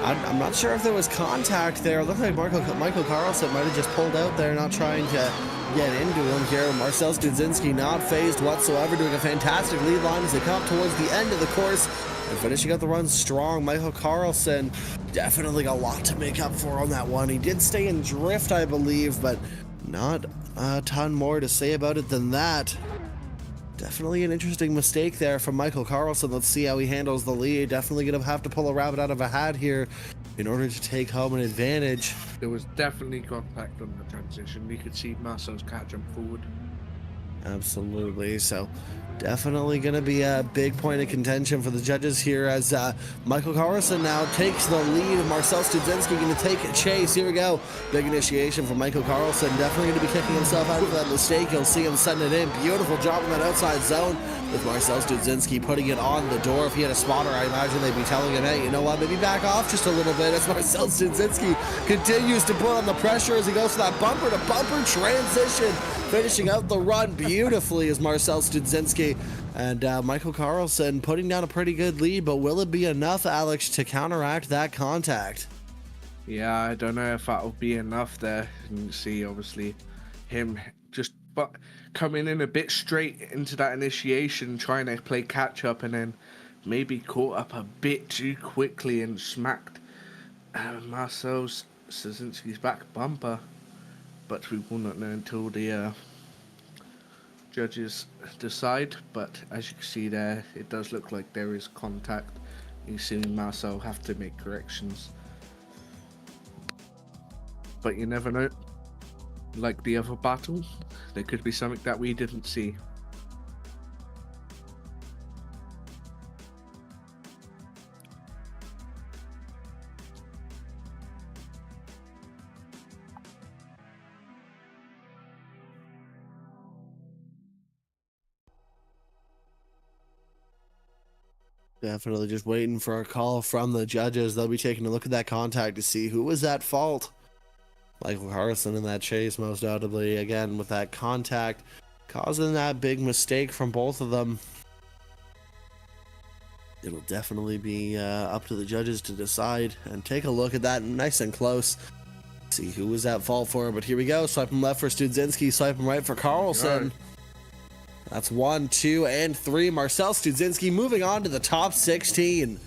I'm not sure if there was contact there. It looked like Michael Carlson might have just pulled out there, not trying to get into him here. Marcel Studzinski not phased whatsoever, doing a fantastic lead line as they come up towards the end of the course and finishing out the run strong. Michael Carlson definitely got a lot to make up for on that one. He did stay in drift, I believe, but not a ton more to say about it than that. Definitely an interesting mistake there from Michael Carlson. Let's see how he handles the lead. Definitely going to have to pull a rabbit out of a hat here in order to take home an advantage. There was definitely contact on the transition. You could see Marcel's car jump forward. Absolutely. So definitely going to be a big point of contention for the judges here as Michael Carlson now takes the lead. Marcel Studzinski going to take a chase. Here we go. Big initiation from Michael Carlson. Definitely going to be kicking himself out of that mistake. You'll see him setting it in. Beautiful job in that outside zone with Marcel Studzinski putting it on the door. If he had a spotter, I imagine they'd be telling him, hey, you know what, maybe back off just a little bit. As Marcel Studzinski continues to put on the pressure as he goes for that bumper-to-bumper transition. Finishing out the run beautifully is Marcel Studzinski. And Michael Carlson putting down a pretty good lead, but will it be enough, Alex, to counteract that contact? Yeah, I don't know if that'll be enough there. You can see, obviously, him just coming in a bit straight into that initiation, trying to play catch-up, and then maybe caught up a bit too quickly and smacked Marcel Studzinski's back bumper. But we will not know until the judges decide. But as you can see there, it does look like there is contact. You see Marcel have to make corrections. But you never know. Like the other battle, there could be something that we didn't see. Definitely just waiting for a call from the judges. They'll be taking a look at that contact to see who was at fault. Michael Carlson in that chase, most notably, again, with that contact, causing that big mistake from both of them. It'll definitely be up to the judges to decide and take a look at that nice and close. See who was at fault for it. But here we go. Swiping left for Studzinski, swiping right for Carlson. That's 1, 2, and 3. Marcel Studzinski moving on to the top 16.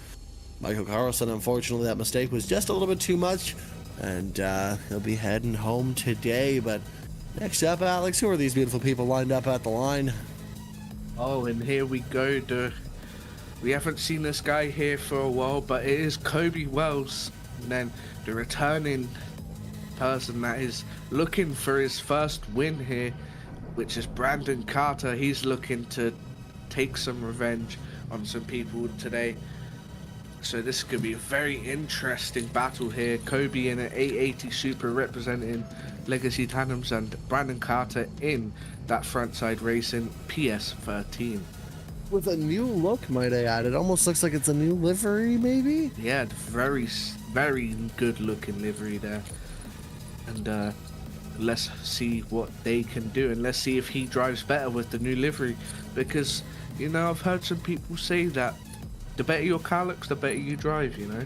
Michael Carlson, unfortunately, that mistake was just a little bit too much. And he'll be heading home today. But next up, Alex, who are these beautiful people lined up at the line? Oh, and here we go. We haven't seen this guy here for a while, but it is Kobe Wells. And then the returning person that is looking for his first win here, which is Brandon Carter. He's looking to take some revenge on some people today. So this could be a very interesting battle here. Kobe in an 880 Super representing Legacy Tandems, and Brandon Carter in that Frontside Racing PS13. With a new look, might I add. It almost looks like it's a new livery, maybe? Yeah, very, very good looking livery there. And let's see what they can do, and let's see if he drives better with the new livery, because, you know, I've heard some people say that the better your car looks, the better you drive, you know.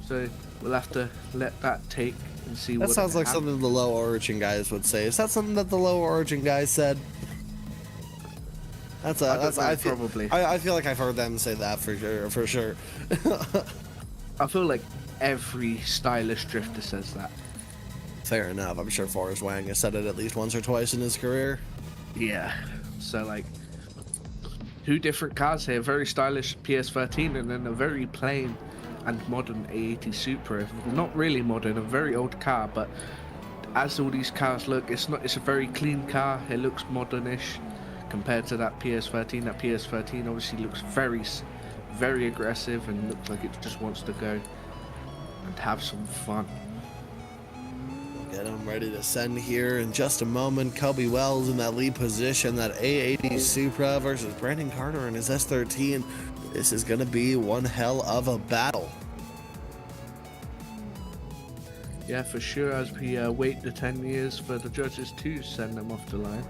So we'll have to let that take and see what. That sounds like happens. something the low origin guys would say. Is that something that the low origin guys said? I feel, probably. I feel like I've heard them say that for sure. I feel like every stylish drifter says that. Fair enough. I'm sure Forrest Wang has said it at least once or twice in his career. Yeah. So like, two different cars here. Very stylish PS13, and then a very plain and modern A80 Supra. Not really modern, a very old car, but as all these cars look, it's a very clean car. It looks modernish compared to that PS13. That PS13 obviously looks very, very aggressive and looks like it just wants to go and have some fun. Get him ready to send here in just a moment. Kobe Wells in that lead position, that A80 Supra versus Brandon Carter and his S13. This is going to be one hell of a battle. Yeah, for sure, as we wait the 10 years for the judges to send them off the line.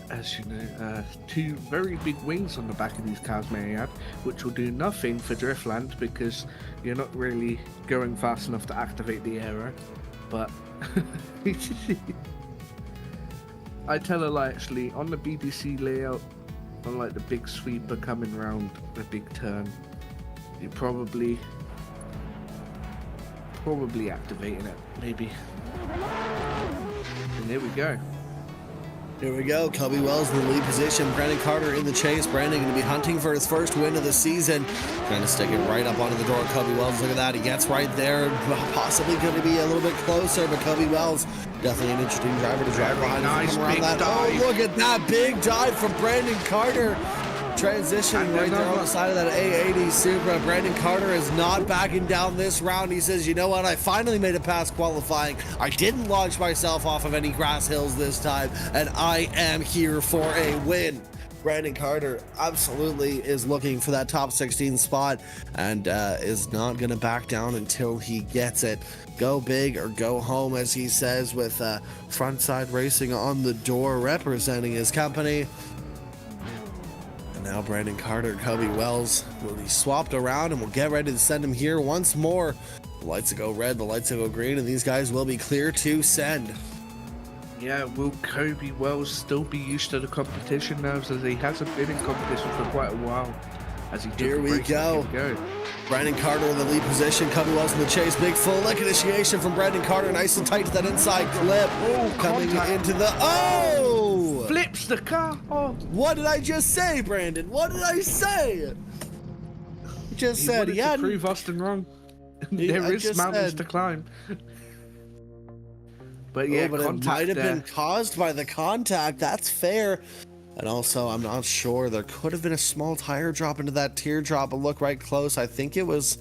As you know, two very big wings on the back of these cars, may I add, which will do nothing for Driftland because you're not really going fast enough to activate the aero. But I tell a lie, actually, on the BBC layout, on like the big sweeper coming round the big turn, you're probably activating it, maybe. And there we go. Here we go. Kobe Wells in the lead position. Brandon Carter in the chase. Brandon going to be hunting for his first win of the season. Trying to stick it right up onto the door. Kobe Wells, look at that. He gets right there. Possibly going to be a little bit closer, but Kobe Wells, definitely an interesting driver to drive behind. Nice big that. dive. Oh, look at that big dive from Brandon Carter. Transitioning right there on the side of that A80 Supra. Brandon Carter is not backing down this round. He says, you know what, I finally made it past qualifying. I didn't launch myself off of any grass hills this time, and I am here for a win. Brandon Carter absolutely is looking for that top 16 spot and is not going to back down until he gets it. Go big or go home, as he says, with Frontside Racing on the door representing his company. And now Brandon Carter and Kobe Wells will be swapped around, and we'll get ready to send him here once more. The lights will go red, the lights will go green, and these guys will be clear to send. Yeah, will Kobe Wells still be used to the competition now, as he hasn't been in competition for quite a while? As he Here we go. Brandon Carter in the lead position, Kobe Wells in the chase. Big full leg initiation from Brandon Carter, nice and tight to that inside clip. Coming into the flips the car. Oh, what did I just say, Brandon? What did I say? Just said he had to prove Austin wrong. There is mountains to climb. But yeah, but it might have been caused by the contact. That's fair. And also, I'm not sure. There could have been a small tire drop into that teardrop, but look right close. I think it was,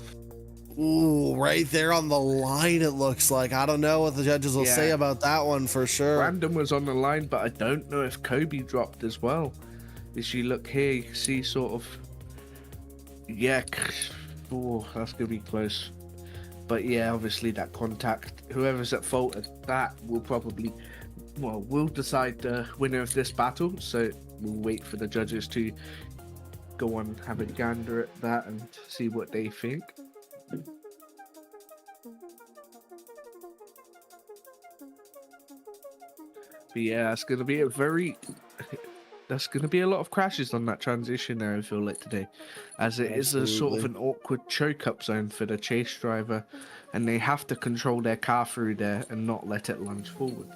right there on the line, it looks like. I don't know what the judges will say about that one for sure. Brandon was on the line, but I don't know if Kobe dropped as well. As you look here, you can see sort of Yeah, oh, that's gonna be close. But yeah, obviously that contact, whoever's at fault at that will probably, well, we'll decide the winner of this battle. So we'll wait for the judges to go on, have a gander at that and see what they think. But yeah, it's gonna be a very there's going to be a lot of crashes on that transition there, I feel like, today, as it is a sort of an awkward choke-up zone for the chase driver, and they have to control their car through there and not let it lunge forward.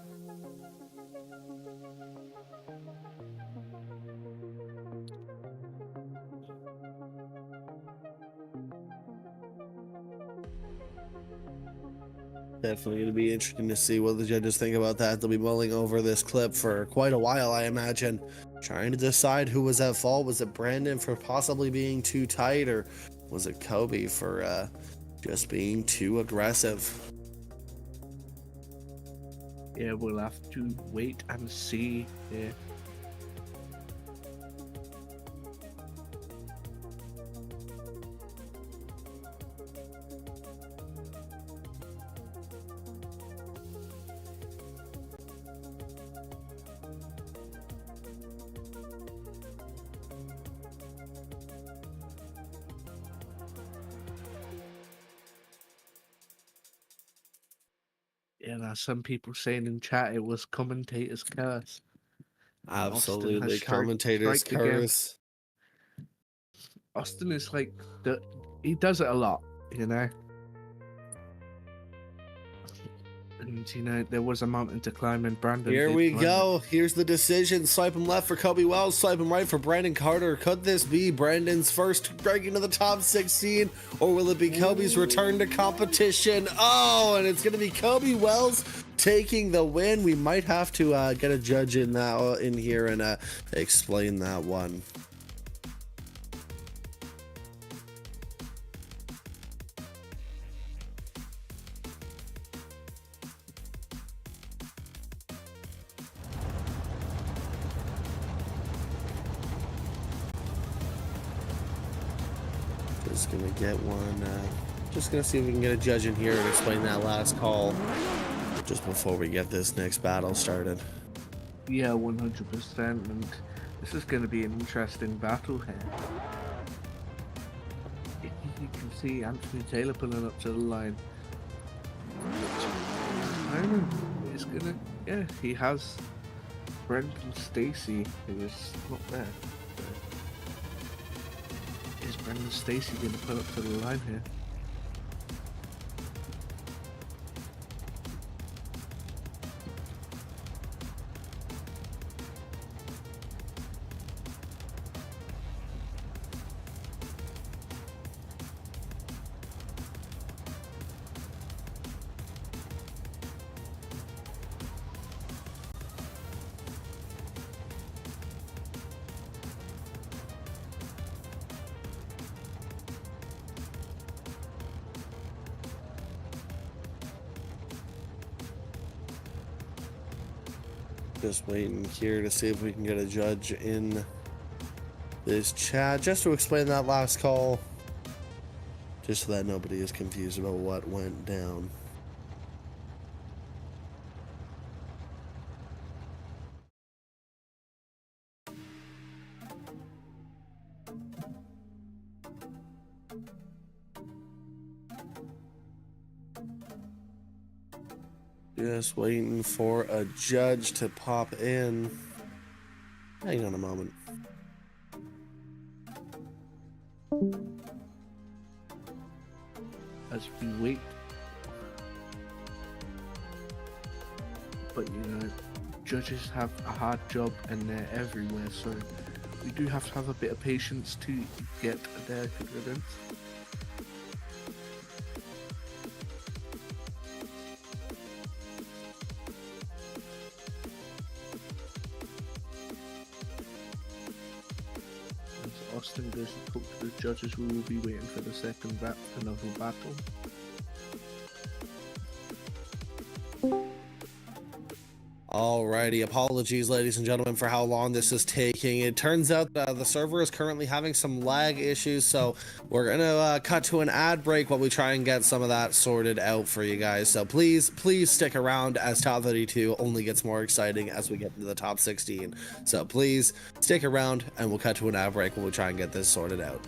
Definitely going to be interesting to see what the judges think about that. They'll be mulling over this clip for quite a while, I imagine, trying to decide who was at fault. Was it Brandon for possibly being too tight, or was it Kobe for just being too aggressive? Yeah, we'll have to wait and see. Yeah. Yeah, now some people saying in chat it was commentators' curse. Absolutely, commentators' curse. Austin is like he does it a lot, you know. And you know, there was a mountain to climb, and Brandon. Here we go. Here's the decision. Swipe him left for Kobe Wells. Swipe him right for Brandon Carter. Could this be Brandon's first break into the top 16, or will it be Kobe's return to competition? Oh, and it's going to be Kobe Wells taking the win. We might have to get a judge in here and explain that one. Just gonna get one. Just gonna see if we can get a judge in here and explain that last call just before we get this next battle started. Yeah, 100%, and this is going to be an interesting battle here. You can see Anthony Taylor pulling up to the line. Simon is gonna, yeah, he has Brent and Stacy, who is not there. Is Brendan Stacy going to pull up to the line here? Just waiting here to see if we can get a judge in this chat just to explain that last call, just so that nobody is confused about what went down. Just waiting for a judge to pop in. Hang on a moment. As we wait. But you know, judges have a hard job and they're everywhere, so we do have to have a bit of patience to get their credence. Austin goes to talk to the judges. We will be waiting for the second another battle. Alrighty, apologies, ladies and gentlemen, for how long this is taking. It turns out the server is currently having some lag issues, so we're gonna cut to an ad break while we try and get some of that sorted out for you guys. So please stick around, as Top 32 only gets more exciting as we get into the top 16. So please stick around, and we'll cut to an ad break while we try and get this sorted out.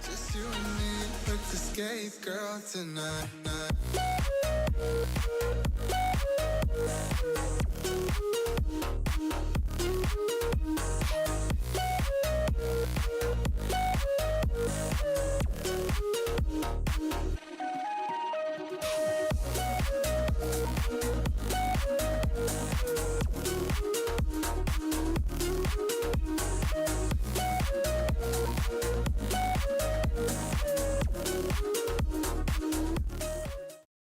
Just you and me, let's escape, girl, tonight.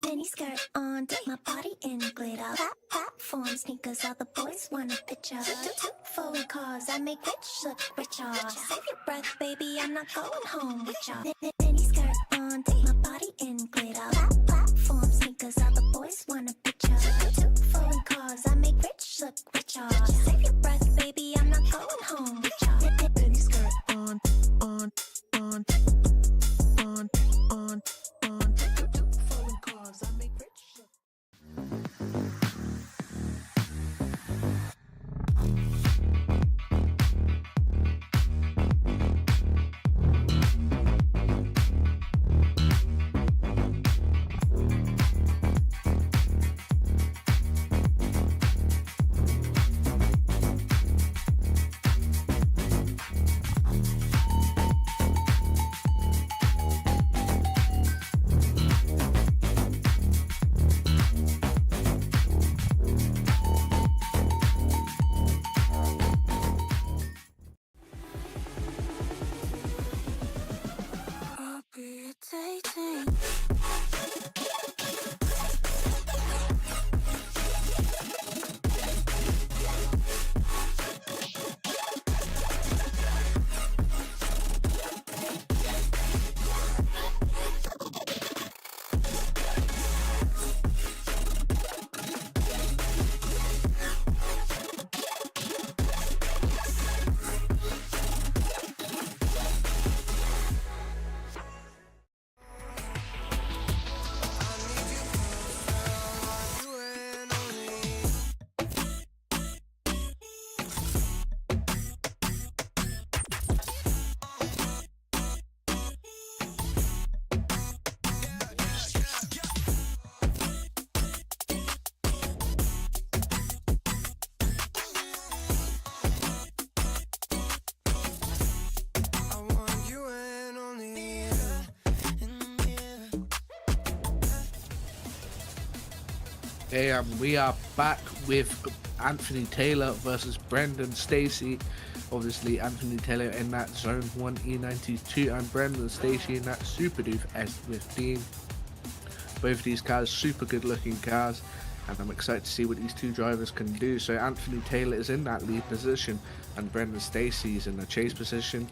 Mini skirt on, take my body in glitter. Platform sneakers, all the boys want a picture. Two foreign cars, I make rich look richer. Save your breath, baby, I'm not going home with ya. Mini skirt on, take my body in glitter. Platform sneakers, all the boys want a picture. Two foreign cars, I make rich look richer. Save your breath, baby, I'm not going home with ya. Mini skirt on. Two foreign cars, I make rich look. I'll be dating. I want you and only you. Hey, we are back with Anthony Taylor versus Brendan Stacy. Obviously, Anthony Taylor in that Zone 1 E92 and Brendan Stacy in that Super Doof S15. Both of these cars, super good looking cars, and I'm excited to see what these two drivers can do. So Anthony Taylor is in that lead position and Brendan Stacy is in the chase position.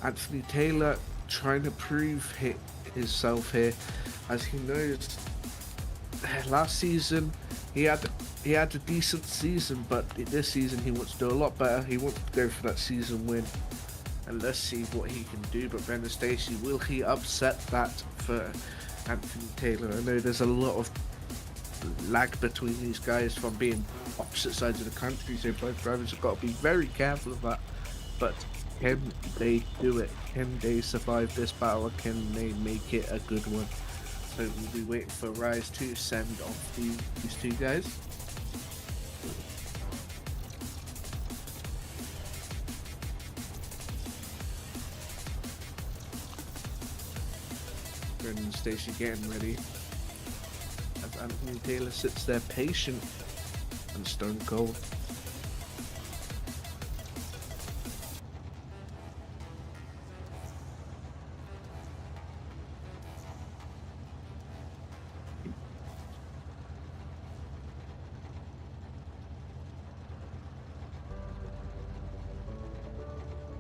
Anthony Taylor trying to prove himself here, as he knows last season he had a decent season, but this season he wants to do a lot better. He wants to go for that season win, and let's see what he can do. But Brendan Stacy, will he upset that for Anthony Taylor? I know there's a lot of lag between these guys from being opposite sides of the country, so both drivers have got to be very careful of that. But can they do it? Can they survive this battle? Can they make it a good one? So we'll be waiting for Rise to send off these two guys. Brendan and Stacy getting ready as Anthony Taylor sits there patient and stone cold.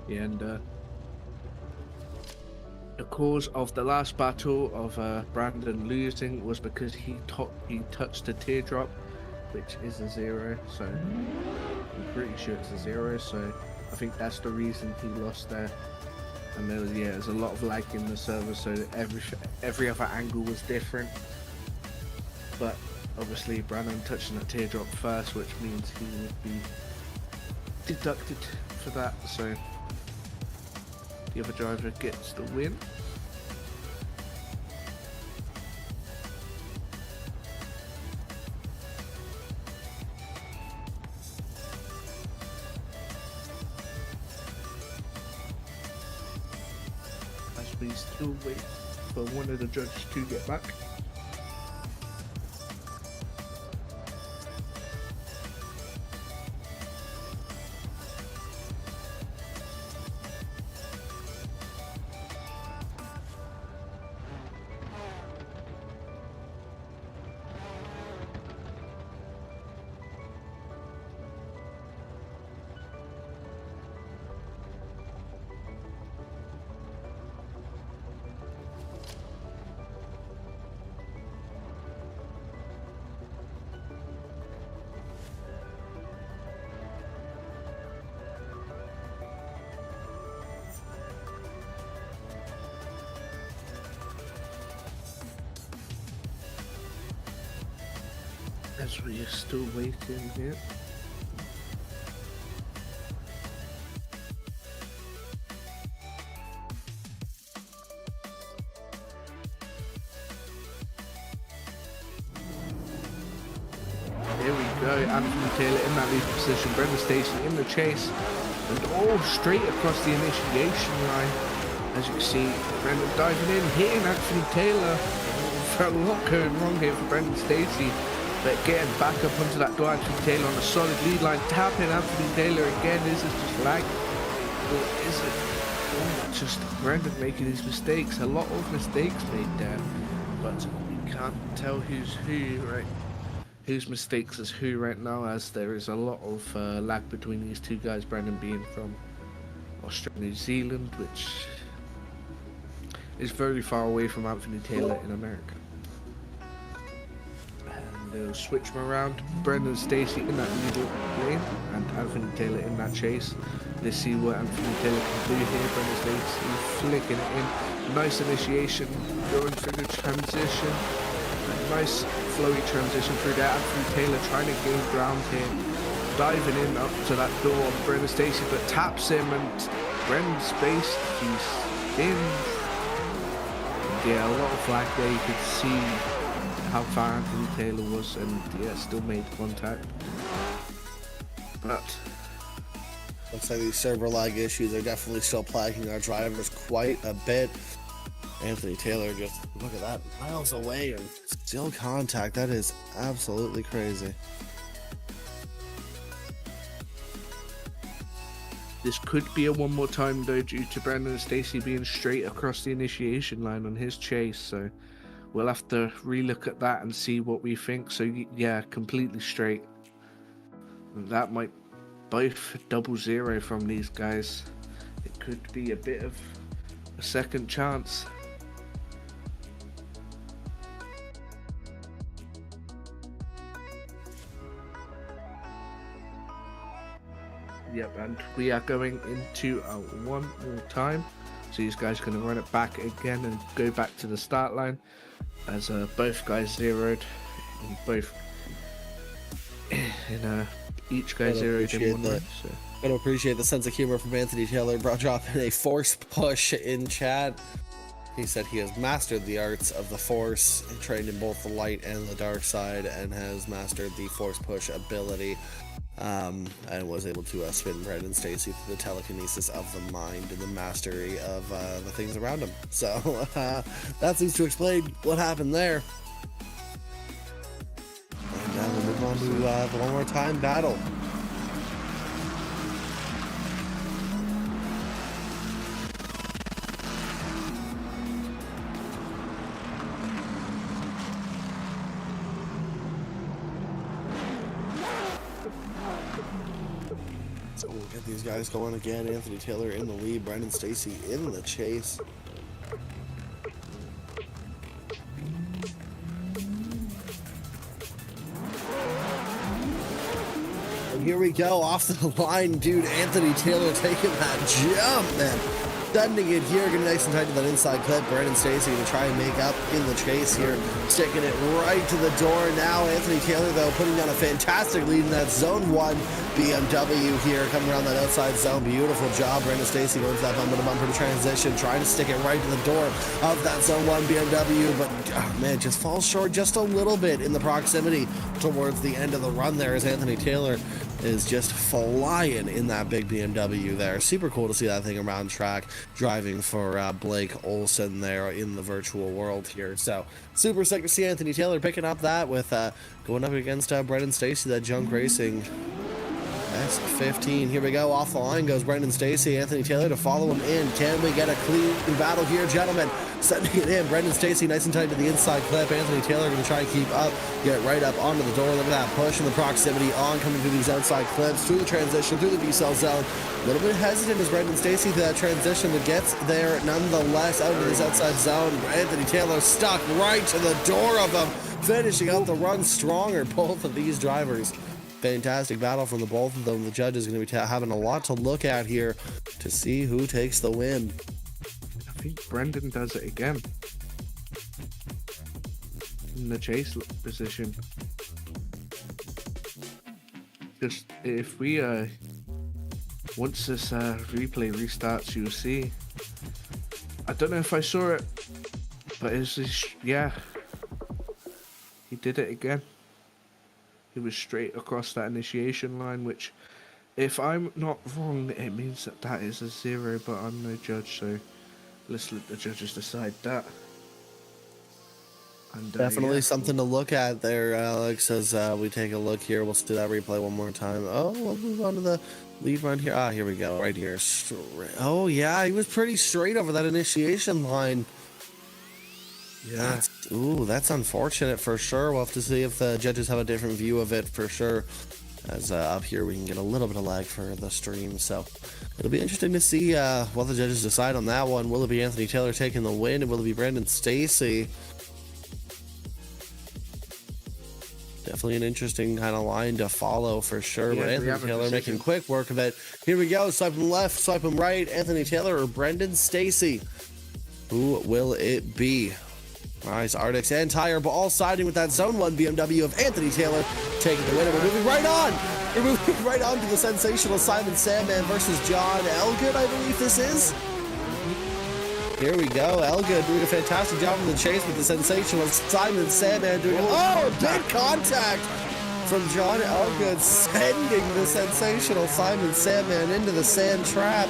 And the cause of the last battle of Brandon losing was because he touched a teardrop, which is a 0. So I'm pretty sure it's a 0. So I think that's the reason he lost there. And there's a lot of lag in the server, so every other angle was different. But obviously Brandon touching that teardrop first, which means he would be deducted for that. So the other driver gets the win. As we still wait for one of the judges to get back. As we are still waiting here. There we go, Anthony Taylor in that lead position, Brendan Stacy in the chase, and all straight across the initiation line. As you can see, Brendan diving in, hitting Anthony Taylor. A lot going wrong here for Brendan Stacy. But getting back up onto that door, Anthony Taylor on a solid lead line, tapping Anthony Taylor again. Is this just lag? Or is it just Brendan making these mistakes? A lot of mistakes made there, but we can't tell who's who, right? Whose mistakes is who right now, as there is a lot of lag between these two guys. Brendan being from Australia, New Zealand, which is very far away from Anthony Taylor in America. They'll switch them around. Brendan and Stacy in that middle lane and Anthony Taylor in that chase. Let's see what Anthony Taylor can do here. Brendan Stacy flicking it in. Nice initiation, going through the transition. A nice flowy transition through there. Anthony Taylor trying to gain ground here. Diving in up to that door. Brendan Stacy but taps him, and Brendan Stacy, he's in. Yeah, a lot of flag there. You could see how far Anthony Taylor was, and yeah, still made contact. But looks like these server lag issues are definitely still plaguing our drivers quite a bit. Anthony Taylor, just look at that, miles away and still contact. That is absolutely crazy. this could be a one more time though, due to Brendan and Stacy being straight across the initiation line on his chase. So we'll have to relook at that and see what we think. So yeah, completely straight. That might both 0-0 from these guys. It could be a bit of a second chance. Yep, and we are going into one more time. So these guys are going to run it back again and go back to the start line as both guys zeroed. And both each guy zeroed in one line. So. I appreciate the sense of humor from Anthony Taylor, dropping a force push in chat. He said he has mastered the arts of the force, trained in both the light and the dark side, and has mastered the force push ability, and was able to spin Brandon Stacy through the telekinesis of the mind and the mastery of the things around him. So that seems to explain what happened there. And now we'll move on to the one more time battle. So we'll get these guys going again. Anthony Taylor in the lead, Brandon Stacy in the chase. And here we go, off the line, dude. Anthony Taylor taking that jump, man. Sending it here, getting nice and tight to that inside clip. Brandon Stacy to try and make up in the chase here, sticking it right to the door. Now Anthony Taylor, though, putting down a fantastic lead in that zone 1 BMW here, coming around that outside zone. Beautiful job, Brandon Stacy going for that bumper-to-bumper transition, trying to stick it right to the door of that zone 1 BMW, but man, just falls short just a little bit in the proximity towards the end of the run there, as Anthony Taylor is just flying in that big BMW there. Super cool to see that thing around track, driving for Blake Olson there in the virtual world here. So super sick to see Anthony Taylor picking up that with going up against Brendan Stacy, that Junk Racing S15. Here we go, off the line goes Brendan Stacy. Anthony Taylor to follow him in. Can we get a clean battle here, gentlemen? Sending it in. Brendan Stacy nice and tight to the inside clip. Anthony Taylor going to try and keep up, get right up onto the door. Look at that push in the proximity on, coming through these outside clips, through the transition, through the V-cell zone. A little bit hesitant as Brendan Stacy through that transition, but gets there nonetheless out of this outside zone. Anthony Taylor stuck right to the door of him, finishing out the run stronger, both of these drivers. Fantastic battle from the both of them. The judge is going to be having a lot to look at here to see who takes the win. I think Brendan does it again in the chase position. Just if we once this replay restarts, you'll see. I don't know if I saw it, but it's just, yeah, he did it again. He was straight across that initiation line, which, if I'm not wrong, it means that that is a 0, but I'm no judge, so let's let the judges decide that. And, Definitely yeah. something to look at there, Alex, as we take a look here. We'll do that replay one more time. Oh, we'll move on to the lead run here. Ah, here we go, right here. Oh, yeah, he was pretty straight over that initiation line. Yeah. That's unfortunate for sure. We'll have to see if the judges have a different view of it for sure. As up here we can get a little bit of lag for the stream. So it'll be interesting to see what the judges decide on that one. Will it be Anthony Taylor taking the win? And will it be Brandon Stacy? Definitely an interesting kind of line to follow for sure. Yeah, but Anthony Taylor making quick work of it. Here we go. Swipe him left, swipe him right. Anthony Taylor or Brendan Stacy? Who will it be? Nice, Arctics and Tire, but all siding with that Zone 1 BMW of Anthony Taylor taking the win. And we're moving right on. We're moving right on to the sensational Simon Sandman versus John Elga, I believe this is. Here we go. Elga doing a fantastic job in the chase with the sensational Simon Sandman doing big contact from John Elga, sending the sensational Simon Sandman into the sand trap.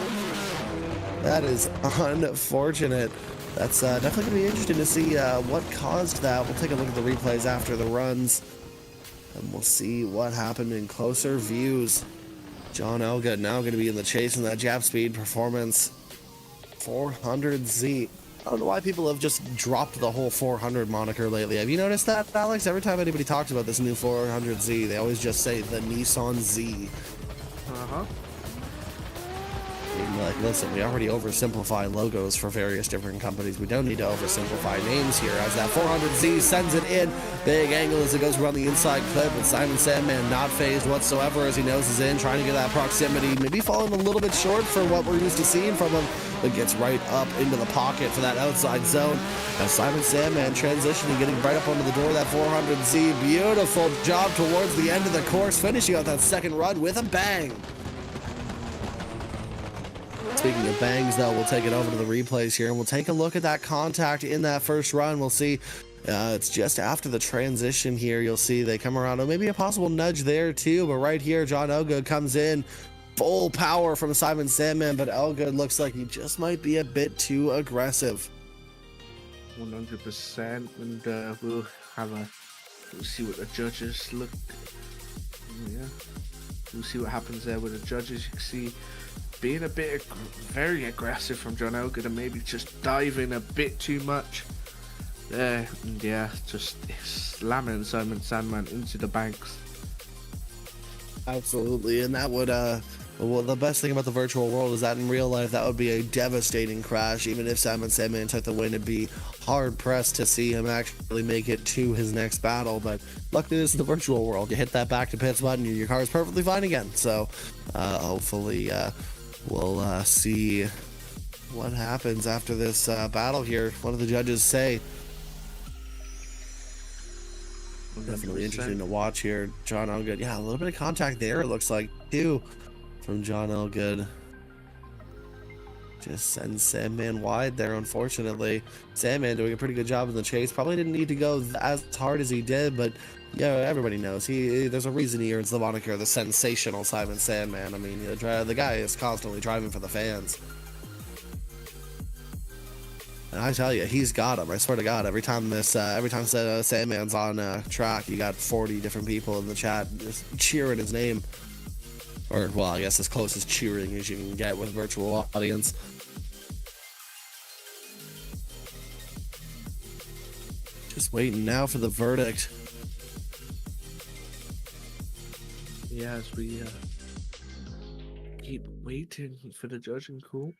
That is unfortunate. That's definitely going to be interesting to see what caused that. We'll take a look at the replays after the runs, and we'll see what happened in closer views. John Elga now going to be in the chase in that Jap Speed Performance 400Z. I don't know why people have just dropped the whole 400 moniker lately. Have you noticed that, Alex? Every time anybody talks about this new 400Z, they always just say the Nissan Z. Uh-huh. like, listen, we already oversimplify logos for various different companies. We don't need to oversimplify names here. As that 400Z sends it in, big angle as it goes around the inside clip, but Simon Sandman not phased whatsoever as he noses in, trying to get that proximity, maybe falling a little bit short for what we're used to seeing from him, but gets right up into the pocket for that outside zone. As Simon Sandman transitioning, getting right up onto the door of that 400Z. Beautiful job towards the end of the course, finishing out that second run with a bang. Speaking of bangs, though, we'll take it over to the replays here, and we'll take a look at that contact in that first run. We'll see it's just after the transition here. You'll see they come around. Oh, maybe a possible nudge there, too, but right here, John Elga comes in. Full power from Simon Sandman, but Elga looks like he just might be a bit too aggressive. 100%, and we'll see what the judges look. Yeah, we'll see what happens there with the judges. You can see being a bit very aggressive from John Elga and maybe just diving a bit too much there, and yeah, just slamming Simon Sandman into the banks. Absolutely, and that would well, the best thing about the virtual world is that in real life that would be a devastating crash. Even if Simon Sandman took the win, it'd be hard pressed to see him actually make it to his next battle. But luckily this is the virtual world. You hit that back to pits button, your car is perfectly fine again. So hopefully we'll see what happens after this battle here. What do the judges say? Definitely interesting to watch here. John Elgood, yeah, a little bit of contact there, it looks like, too, from John Elgood. Just sends Sandman wide there, unfortunately. Sandman doing a pretty good job in the chase. Probably didn't need to go as hard as he did, but yeah, everybody knows. There's a reason he earns the moniker, the sensational Simon Sandman. I mean, the guy is constantly driving for the fans. And I tell you, he's got him. I swear to God, every time Sandman's on track, you got 40 different people in the chat just cheering his name. Or, well, I guess as close as cheering as you can get with virtual audience. Just waiting now for the verdict. Yeah, as we keep waiting for the judging call.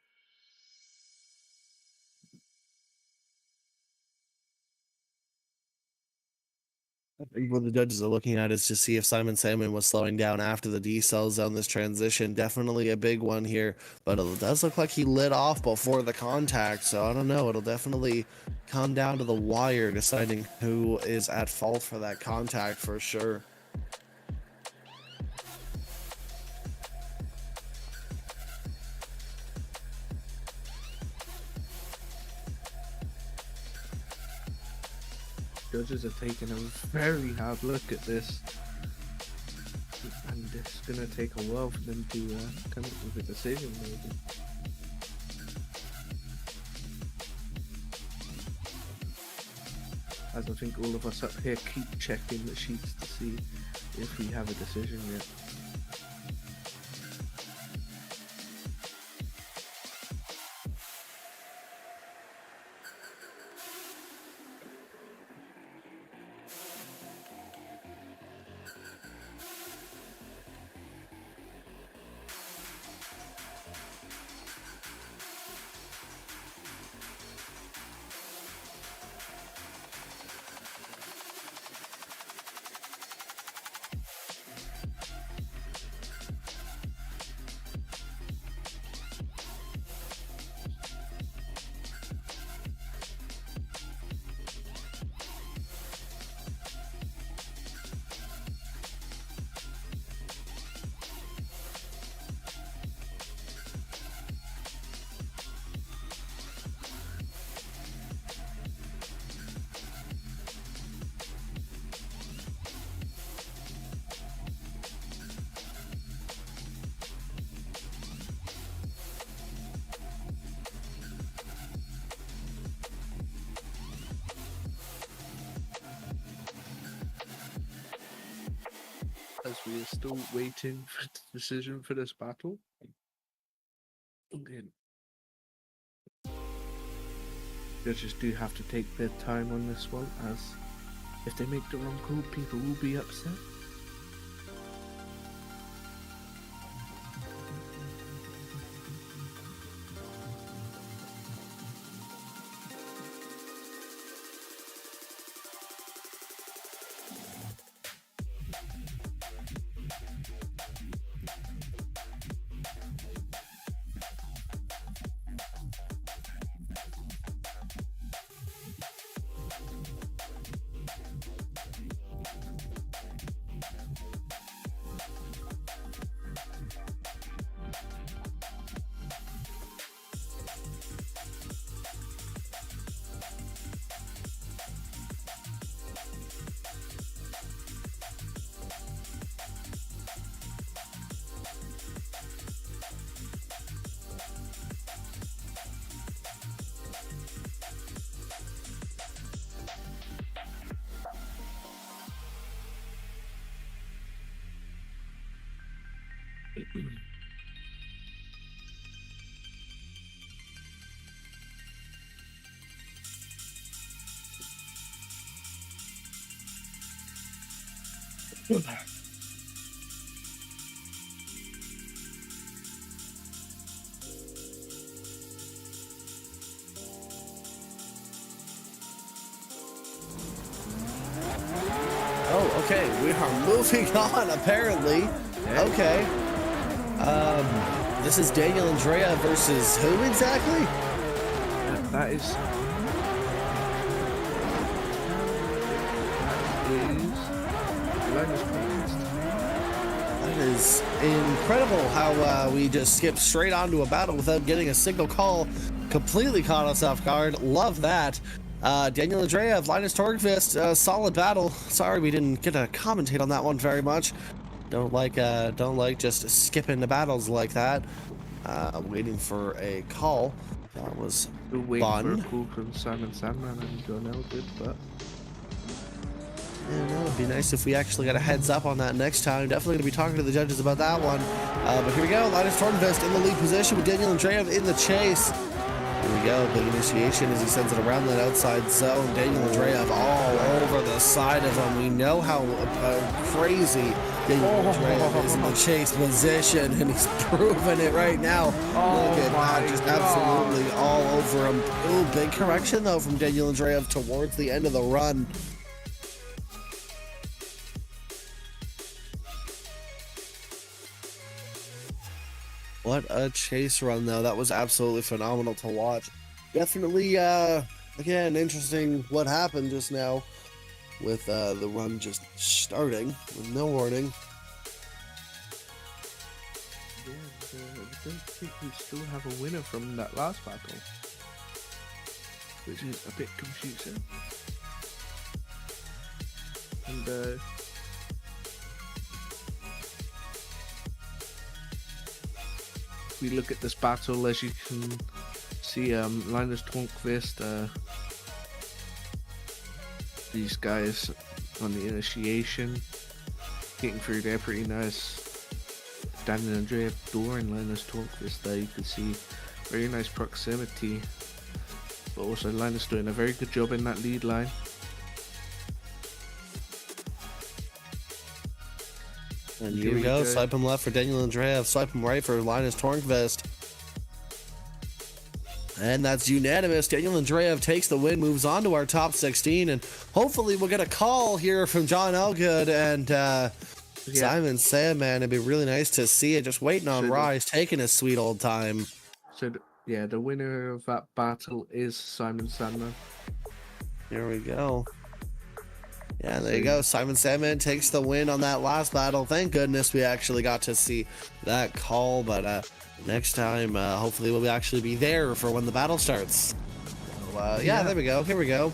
I think what the judges are looking at is to see if Simon Sandman was slowing down after the decel zone. This transition, definitely a big one here, but it does look like he lit off before the contact, so I don't know. It'll definitely come down to the wire deciding who is at fault for that contact for sure. Judges are taking a very hard look at this, and it's gonna take a while for them to come up with a decision, maybe. As I think all of us up here keep checking the sheets to see if we have a decision yet. As we are still waiting for the decision for this battle. Again, judges do have to take their time on this one, as if they make the wrong call, people will be upset. Oh, okay. We are moving on, apparently. Okay. This is Daniel Andrea versus who exactly? That is That is incredible how we just skipped straight onto a battle without getting a single call. Completely caught us off guard. Love that. Daniel Andrea of Linus Torgfist, solid battle. Sorry we didn't get to commentate on that one very much. Don't like just skipping the battles like that. Waiting for a call. That was fun. For a call from Sandman and John Elga, but yeah, it'd be nice if we actually got a heads up on that next time. Definitely going to be talking to the judges about that one. But here we go. Linus Torgfist in the lead position with Daniel Andrea in the chase. Here we go, big initiation as he sends it around that outside zone. Daniel Andreev all over the side of him. We know how crazy Daniel Andreev is in the chase position, and he's proving it right now. Look at that, just absolutely all over him. Ooh, big correction though from Daniel Andreev towards the end of the run. What a chase run, though. That was absolutely phenomenal to watch. Definitely, again, interesting what happened just now with the run just starting with no warning. yeah, I don't think we still have a winner from that last battle, which is a bit confusing. And we look at this battle, as you can see, Linus Torgfist, these guys on the initiation, getting through there pretty nice. Daniel Andrea door and Linus Torgfist there, you can see very nice proximity, but also Linus doing a very good job in that lead line. And here we go. Swipe him left for Daniel Andreev. Swipe him right for Linus Torgfist. And that's unanimous. Daniel Andreev takes the win, moves on to our top 16, and hopefully we'll get a call here from John Elgood and Simon Sandman. It'd be really nice to see it. Just waiting on Rise, taking his sweet old time. So, the winner of that battle is Simon Sandman. Here we go. Yeah, there you go. Simon Sandman takes the win on that last battle. Thank goodness we actually got to see that call, but next time, hopefully we'll actually be there for when the battle starts. So, yeah, there we go. Here we go.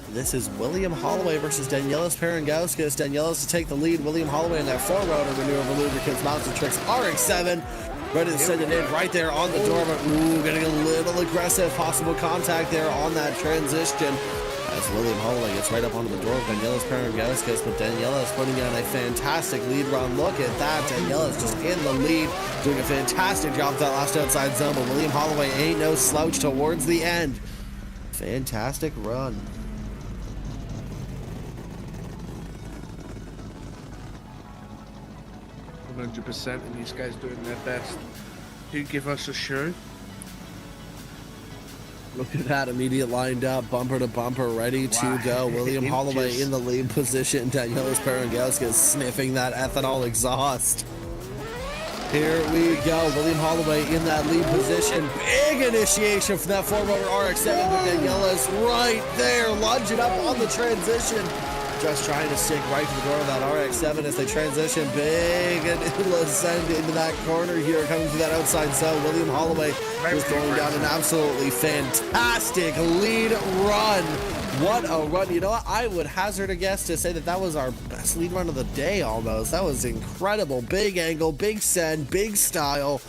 This is William Holloway versus Danielis Perungauskas. Danielis to take the lead. William Holloway in that four-rotor maneuver, lubricants, mounts and tricks, RX-7. Ready to send it in right there on the door, but getting a little aggressive. Possible contact there on that transition. As William Holloway gets right up onto the door of Danielis Perungauskas, but Danielis putting in a fantastic lead run. Look at that. Danielis just in the lead, doing a fantastic job with that last outside zone, but William Holloway ain't no slouch towards the end. Fantastic run. %, and these guys doing their best to give us a show. Look at that, immediate lined up, bumper to bumper, ready to go. William Holloway in the lead position. Danielis Perungauskas sniffing that ethanol exhaust. Here we go. William Holloway in that lead position. Big initiation from that four-rotor RX-7, but Danielis right there, lunging up on the transition. Just trying to stick right to the door of that RX-7 as they transition. Big and ascend into that corner here, coming through that outside zone. William Holloway just throwing down an absolutely fantastic lead run. What a run. You know what? I would hazard a guess to say that that was our best lead run of the day almost. That was incredible. Big angle, big send, big style.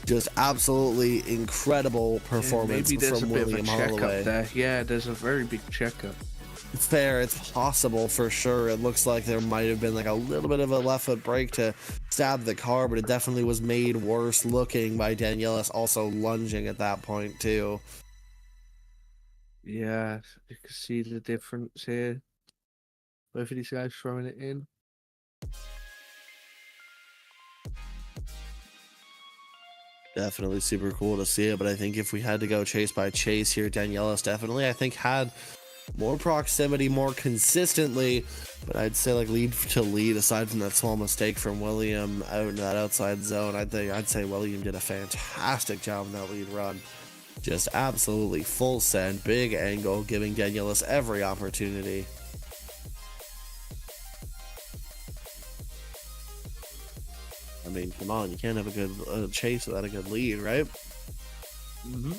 Just absolutely incredible performance from William Holloway. There. Yeah, there's a very big checkup. fair. It's possible for sure. It looks like there might have been like a little bit of a left foot brake to stab the car, but it definitely was made worse looking by Danielis also lunging at that point too. Yeah, you can see the difference here. Both of these guys throwing it in. Definitely super cool to see it, but I think if we had to go chase by chase here, Danielis definitely, I think, had more proximity more consistently, but I'd say like lead to lead, aside from that small mistake from William out in that outside zone, I'd say William did a fantastic job in that lead run. Just absolutely full send, big angle, giving Danielis every opportunity. I mean, come on, you can't have a good chase without a good lead, right? Mm-hmm.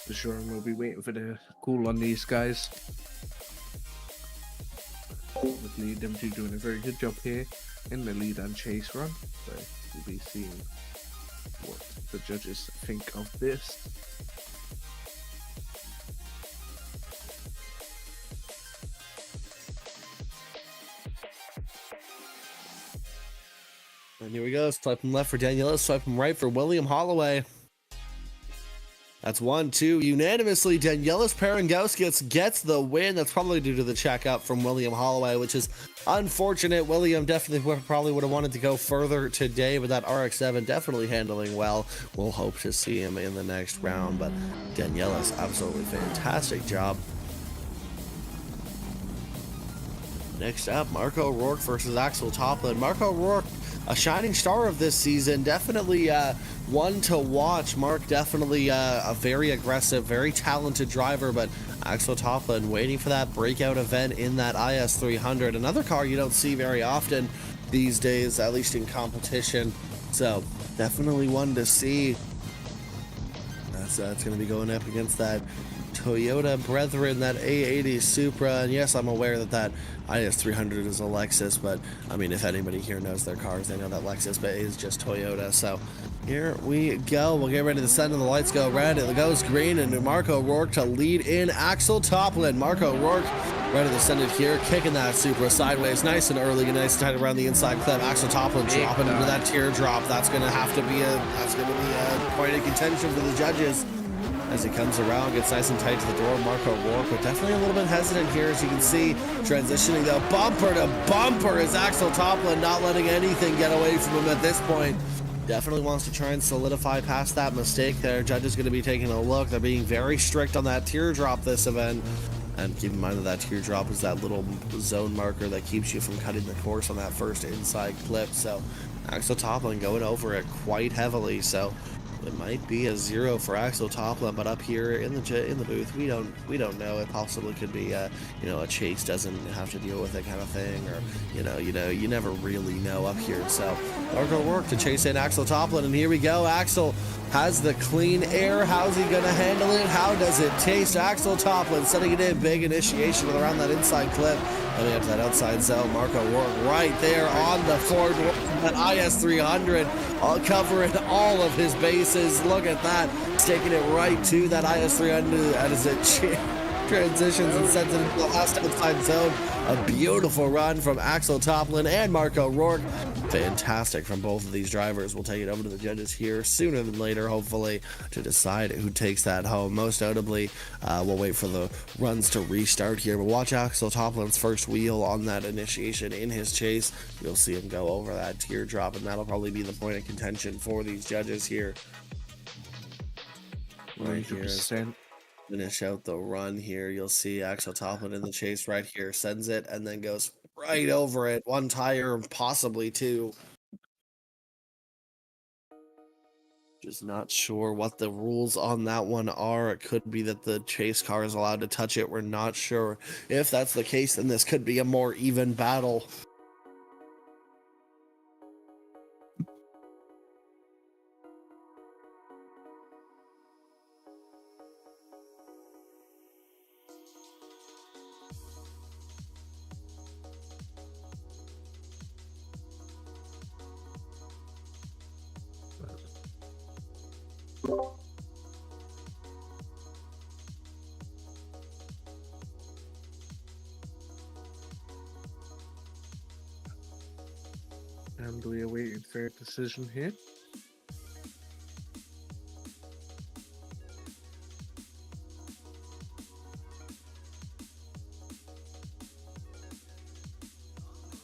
For sure, and we'll be waiting for the call on these guys. With lead, them two doing a very good job here in the lead and chase run. So we'll be seeing what the judges think of this. And here we go. Swiping left for Danielis, swiping right for William Holloway. That's 1-2 unanimously. Danielis Perungauskas gets the win. That's probably due to the checkup from William Holloway, which is unfortunate. William definitely probably would have wanted to go further today, but that RX-7 definitely handling well. We'll hope to see him in the next round, but Danielis, absolutely fantastic job. Next up, Marco Rourke versus Axel Toplan. Marco Rourke, a shining star of this season, definitely one to watch. Mark definitely a very aggressive, very talented driver, but Axel Toplan waiting for that breakout event in that IS300, another car you don't see very often these days, at least in competition. So definitely one to see. That's going to be going up against that Toyota brethren, that A80 Supra, and yes, I'm aware that that IS300 is a Lexus, but I mean, if anybody here knows their cars, they know that Lexus but is just Toyota. So here we go. We'll get ready to send, and the lights go red, it goes green, and Marco Rourke to lead in Axel Toplan. Marco Rourke ready to send it here, kicking that Supra sideways, nice and early, and nice and tight around the inside clip. Axel Toplan dropping into that teardrop. That's going to have to be a point of contention for the judges. As he comes around, gets nice and tight to the door, Marco Rourke, but definitely a little bit hesitant here, as you can see, transitioning the bumper to bumper is Axel Toplan, not letting anything get away from him at this point. Definitely wants to try and solidify past that mistake there. Judge is going to be taking a look. They're being very strict on that teardrop this event. And keep in mind that that teardrop is that little zone marker that keeps you from cutting the course on that first inside clip. So Axel Toplan going over it quite heavily. So it might be a 0 for Axel Toplan, but up here in the booth, we don't know. It possibly could be a chase doesn't have to deal with it kind of thing, or you never really know up here. So Marco Rourke to chase in Axel Toplan, and here we go. Axel has the clean air. How's he gonna handle it? How does it taste? Axel Toplan setting it in, big initiation around that inside clip. Coming up to that outside zone, Marco Rourke right there on the Ford, that IS300, covering all of his bases. Look at that, taking it right to that IS300 as it transitions and sends it into the last outside zone. A beautiful run from Axel Toplan and Marco Rourke. Fantastic from both of these drivers. We'll take it over to the judges here sooner than later, hopefully, to decide who takes that home. Most notably, we'll wait for the runs to restart here, but watch Axel Toplan's first wheel on that initiation in his chase. You'll see him go over that teardrop, and that'll probably be the point of contention for these judges here. Right here, finish out the run here. You'll see Axel Toplan in the chase right here, sends it, and then goes right over it. One tire, possibly two. Just not sure what the rules on that one are. It could be that the chase car is allowed to touch it. We're not sure. If that's the case, then this could be a more even battle. And we are waiting for a decision here.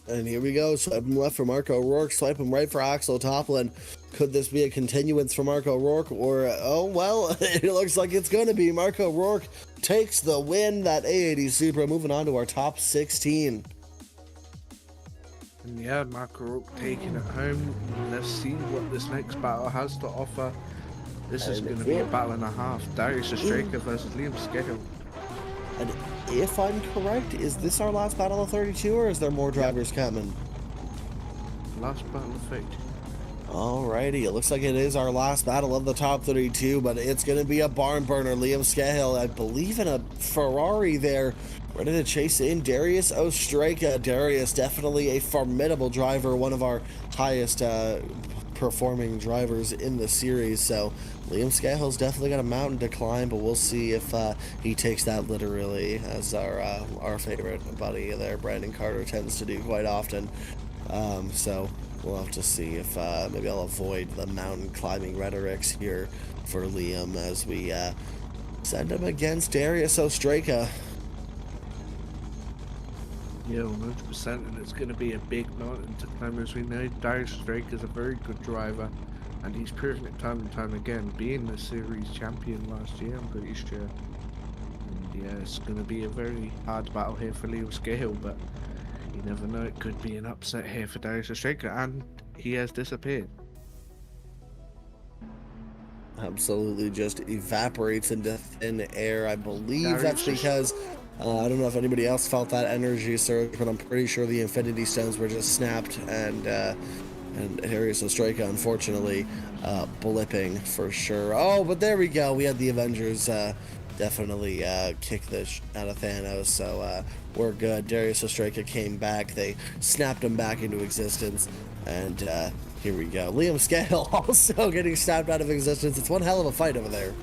And here we go. Swipe him left for Marco Rourke. Swipe him right for Axel Toplan. Could this be a continuance for Marco Rourke? Or, oh, well, it looks like it's going to be. Marco Rourke takes the win. That A80 Supra moving on to our top 16. And yeah, Marco Rourke taking it home. Let's see what this next battle has to offer. This is going to be a battle and a half. Darius Ostraka versus Liam Skahill. And if I'm correct, is this our last battle of 32, or is there more drivers coming? Last battle of 32. Alrighty, it looks like it is our last battle of the top 32, but it's going to be a barn burner. Liam Skahill, I believe, in a Ferrari there, ready to chase in Darius Ostraka. Darius, definitely a formidable driver, one of our highest performing drivers in the series, so Liam Skahill's definitely got a mountain to climb, but we'll see if he takes that literally, as our favorite buddy there, Brandon Carter, tends to do quite often. So we'll have to see if maybe I'll avoid the mountain climbing rhetorics here for Liam as we send him against Darius Ostraka. Yeah, 100%, and it's going to be a big mountain to climb. As we know, Darius Ostraka is a very good driver, and he's proven it time and time again, being the series champion last year, I'm pretty sure. And yeah, it's going to be a very hard battle here for Liam Skahill, but you never know, it could be an upset here for Darius Ostraka, and he has disappeared. Absolutely just evaporates into thin air. I believe that's because I don't know if anybody else felt that energy surge, but I'm pretty sure the Infinity Stones were just snapped, and Darius Ostraka, unfortunately, blipping for sure. Oh, but there we go. We had the Avengers definitely kick this out of Thanos, so we're good. Darius Ostraka came back. They snapped him back into existence, and here we go. Liam Skahill also getting snapped out of existence. It's one hell of a fight over there.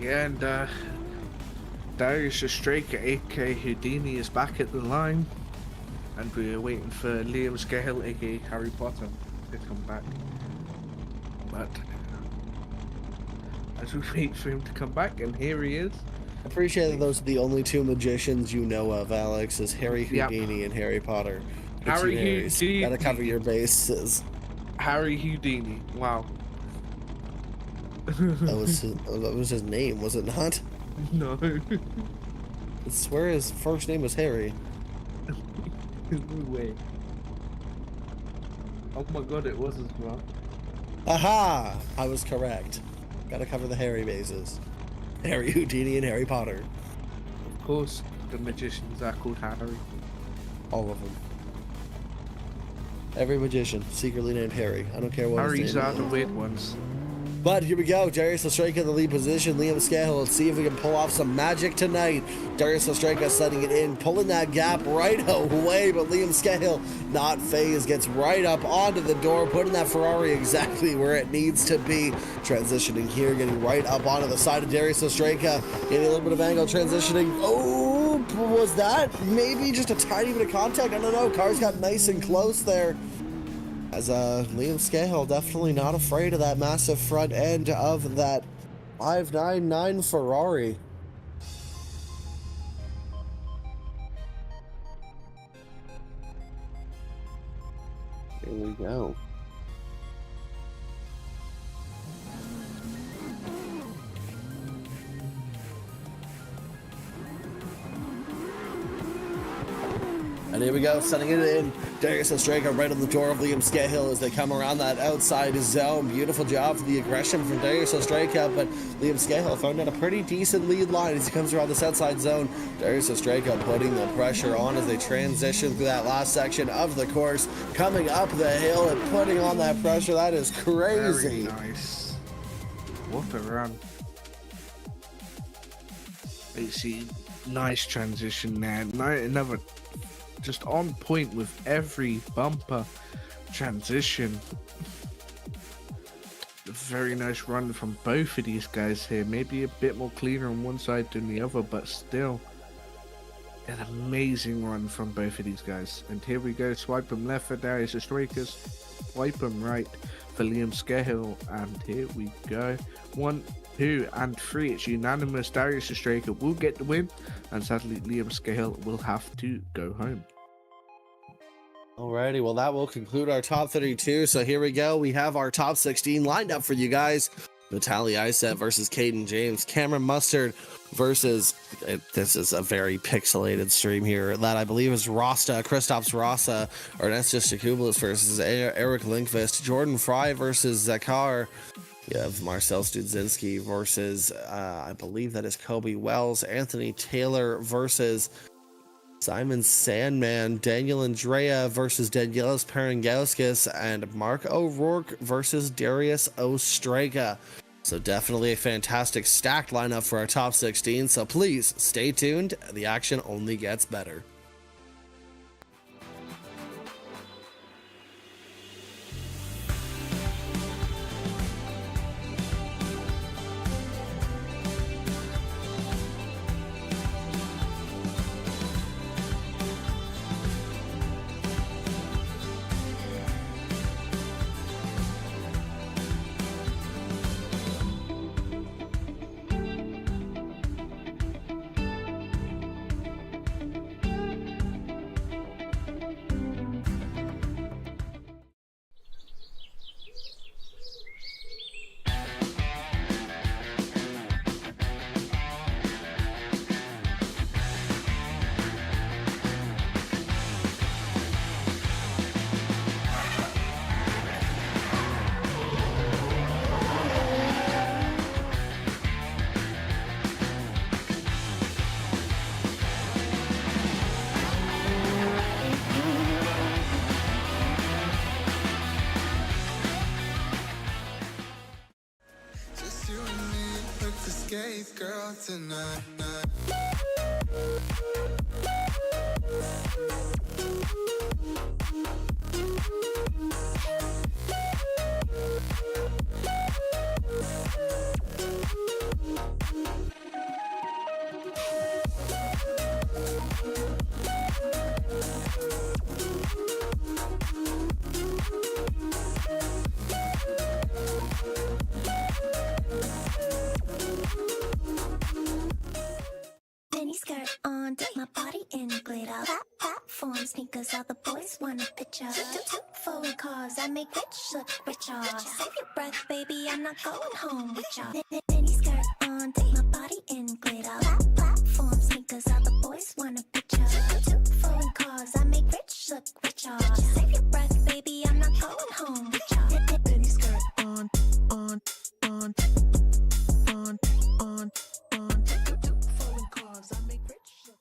Yeah, and Darius Ostraka, aka Houdini, is back at the line, and we're waiting for Liam Skahill, aka Harry Potter, to come back. But as we wait for him to come back, and here he is. I appreciate that those are the only two magicians you know of, Alex, is Harry Houdini and Harry Potter. Harry Houdini. Gotta cover your bases. Harry Houdini. Wow. That was his name, was it not? No. I swear his first name was Harry. No way. Oh my god, it was as well. Aha! I was correct. Gotta cover the Harry bases. Harry Houdini and Harry Potter. Of course, the magicians are called Harry. All of them. Every magician secretly named Harry. I don't care what Harry's his name are is. the weird ones. But here we go. Darius Ostraka in the lead position. Liam Skahill. Let's see if we can pull off some magic tonight. Darius Ostraka setting it in, pulling that gap right away. But Liam Skahill, not phased, gets right up onto the door, putting that Ferrari exactly where it needs to be. Transitioning here, getting right up onto the side of Darius Ostraka. Getting a little bit of angle, transitioning. Oh, was that maybe just a tiny bit of contact? I don't know. Cars got nice and close there. As Liam Skahill definitely not afraid of that massive front end of that 599 Ferrari. Here we go. And here we go, setting it in. Darius Ostraka right on the door of Liam Skahill as they come around that outside zone. Beautiful job for the aggression from Darius Ostraka, but Liam Skahill found out a pretty decent lead line as he comes around this outside zone. Darius Ostraka putting the pressure on as they transition through that last section of the course, coming up the hill and putting on that pressure. That is crazy. Very nice. What a run. You see, nice transition there. Another just on point with every bumper transition. A very nice run from both of these guys here. Maybe a bit more cleaner on one side than the other, but still an amazing run from both of these guys. And here we go, swipe them left for Darius Strikers, swipe them right for Liam Skahill, and here we go. 1, 2, and 3. It's unanimous. Darius Straker will get the win, and sadly Liam Skahill will have to go home. Alrighty, well that will conclude our top 32. So here we go. We have our top 16 lined up for you guys. Vitaly Iset versus Caden James. Cameron Mustard versus, this is a very pixelated stream here, that I believe is Rasta, Kristaps Rasa, Ernestus Kublas versus Eric Lindquist. Jordan Frye versus Zakar. You have Marcel Studzinski versus, I believe that is Kobe Wells. Anthony Taylor versus Simon Sandman. Daniel Andrea versus Danielis Perungauskas. And Mark O'Rourke versus Darius Ostrega. So definitely a fantastic stacked lineup for our top 16. So please stay tuned. The action only gets better. Just you and me, let's escape, girl, tonight. Mini skirt on, dip my body in glitter. Platform sneakers, all the boys want a picture. Two foreign cars, I make rich look richer. Save your breath, baby, I'm not going home with ya. Mini skirt on, dip my body in glitter. Platform sneakers, all the boys want a picture. Two foreign cars, I make rich look richer. Save your breath, baby, I'm not going home with ya. Mini skirt on. Two foreign cars, I make rich look.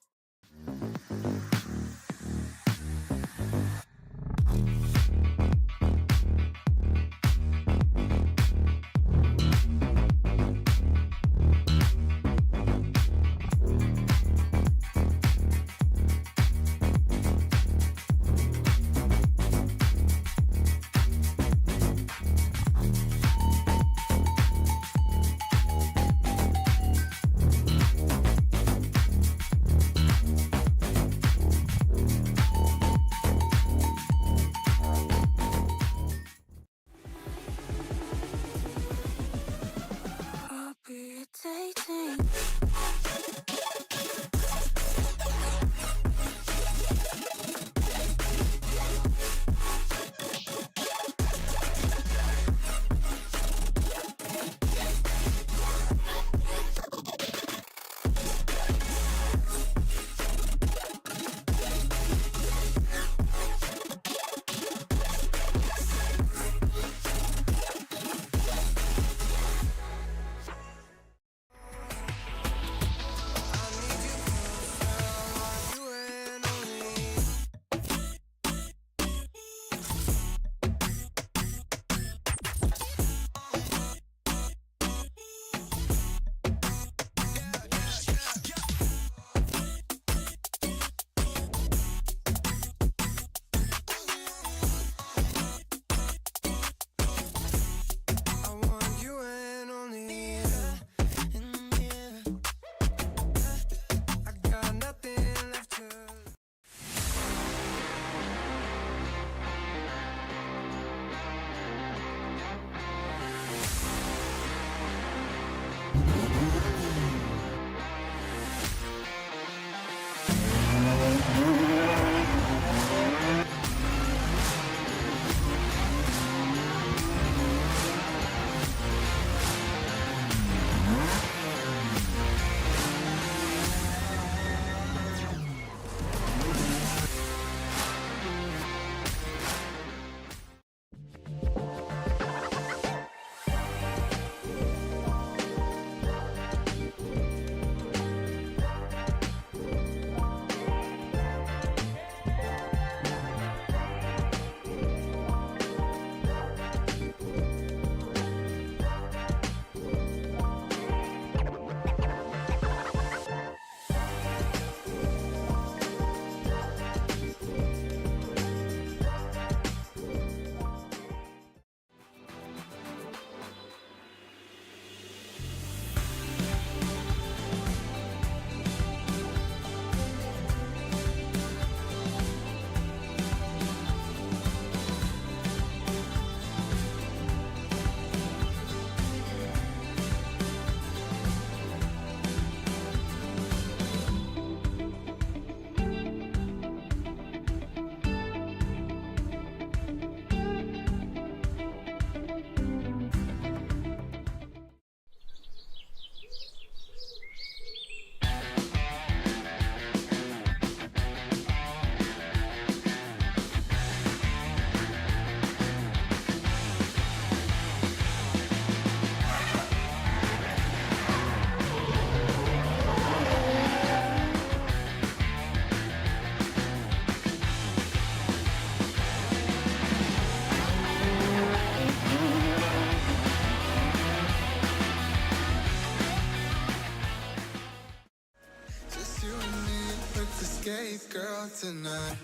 escape, girl, tonight.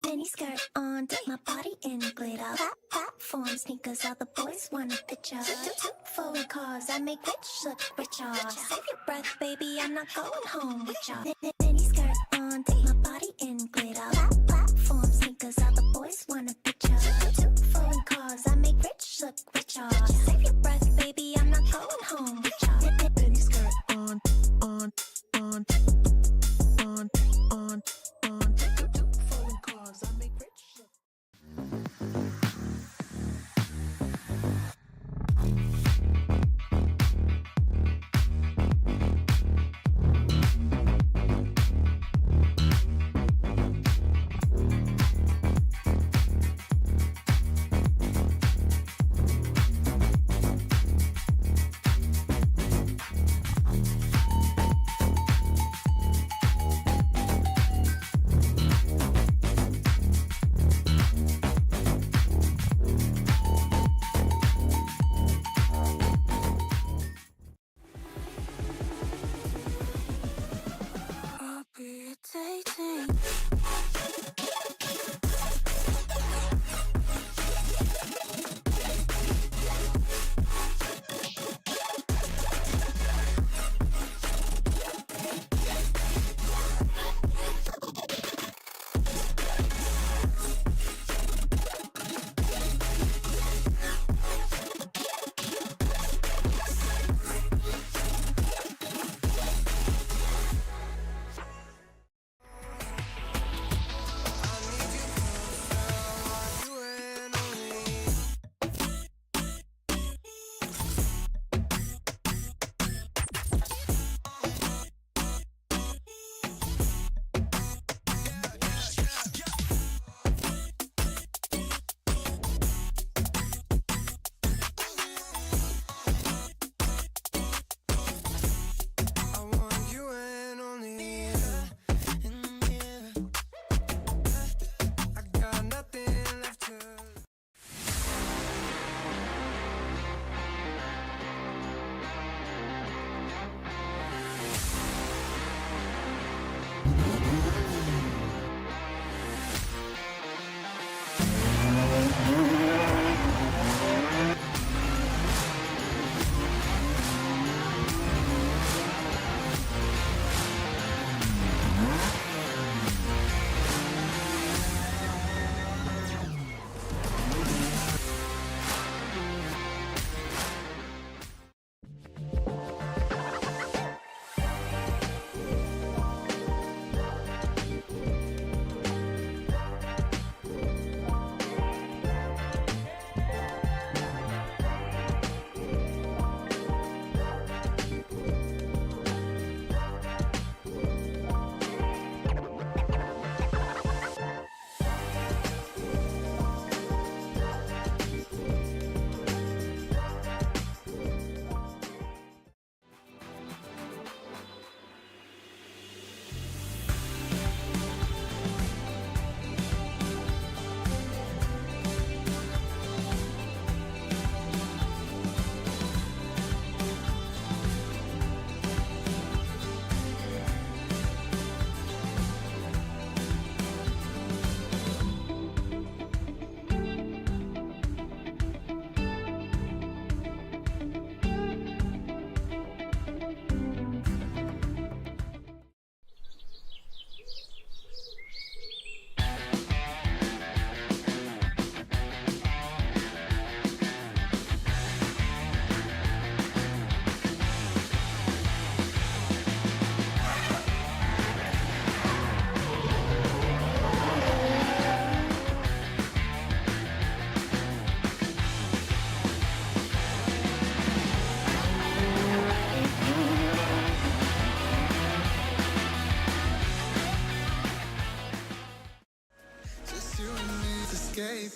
Mini skirt on, dip my body in glitter. Platform sneakers, all the boys want a picture. Two foreign cars, I make rich look richer. Save your breath, baby, I'm not going home with ya. Mini skirt on, dip my body in glitter. Platform sneakers, all the boys want a picture. Two foreign cars, I make rich look richer. Save your breath, baby, I'm not going home with ya. Mini skirt on. Two foreign cars, I make rich look.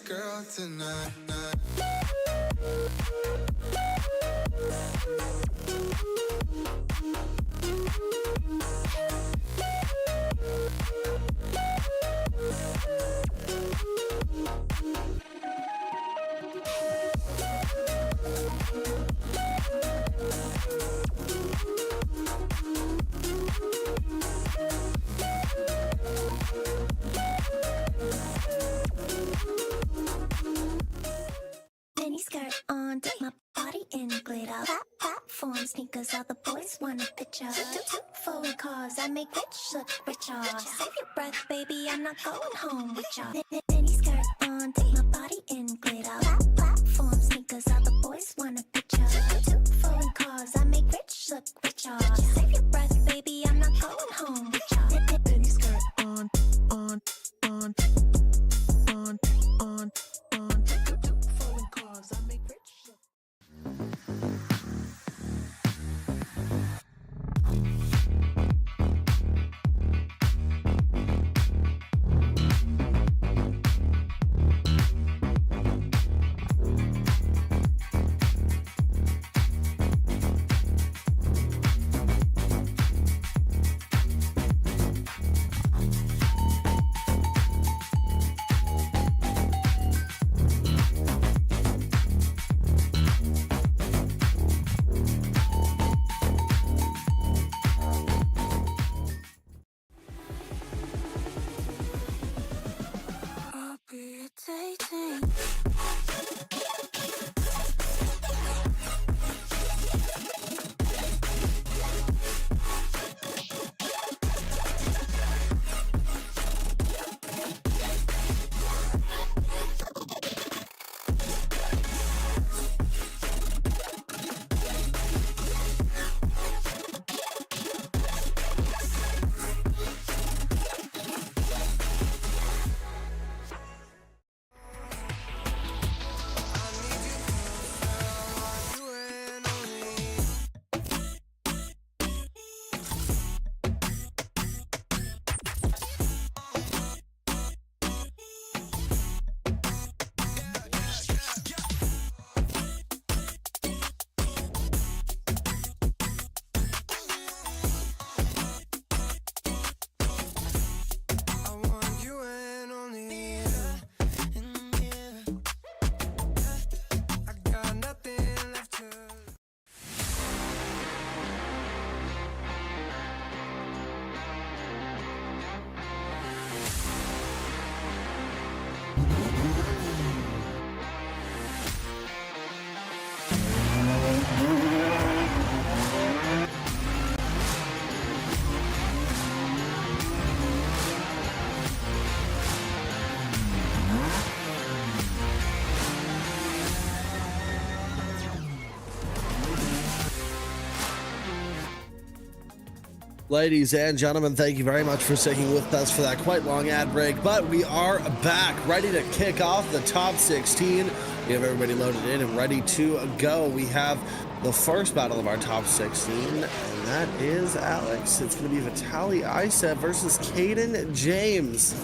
escape, girl, tonight. Mini skirt on, take my body in glitter. Platform sneakers, all the boys want a picture. Two forward cars, I make rich look richer. Save your breath, baby, I'm not going home with ya. Mini skirt on, take my body in glitter. Platform sneakers, all the boys want a picture. Two forward cars, I make rich look richer. Save your breath, baby, I'm not going home with ya. Mini skirt on. Two forward cars, I make rich look. I'll be dating. I want you and only you in here. I got nothing left to. Ladies and gentlemen, thank you very much for sticking with us for that quite long ad break, but we are back, ready to kick off the top 16. We have everybody loaded in and ready to go. We have the first battle of our top 16, and that is Alex. It's going to be Vitaly Isev versus Caden James.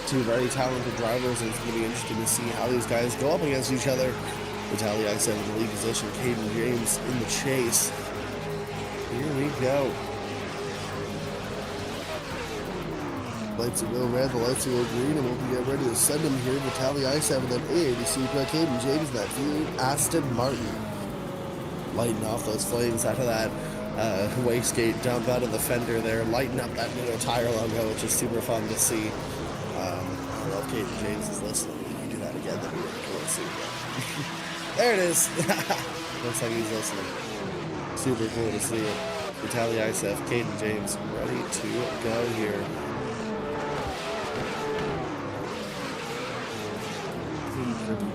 Two very talented drivers, and it's going to be interesting to see how these guys go up against each other. Vitaly Isev in the lead position, Caden James in the chase. Here we go. Lights will go red, the lights will go green, and we'll get ready to send them here. Vitaly Isev and then AADC Caden James, that view, Aston Martin. Lighting off those flames after that wastegate dump out of the fender there, lighting up that new tire logo, which is super fun to see. I love Caden James is listening. If you do that again, that'd be really cool to see again. There it is. Looks like he's listening. Super cool to see it. Vitaly Isev, Caden James, ready to go here.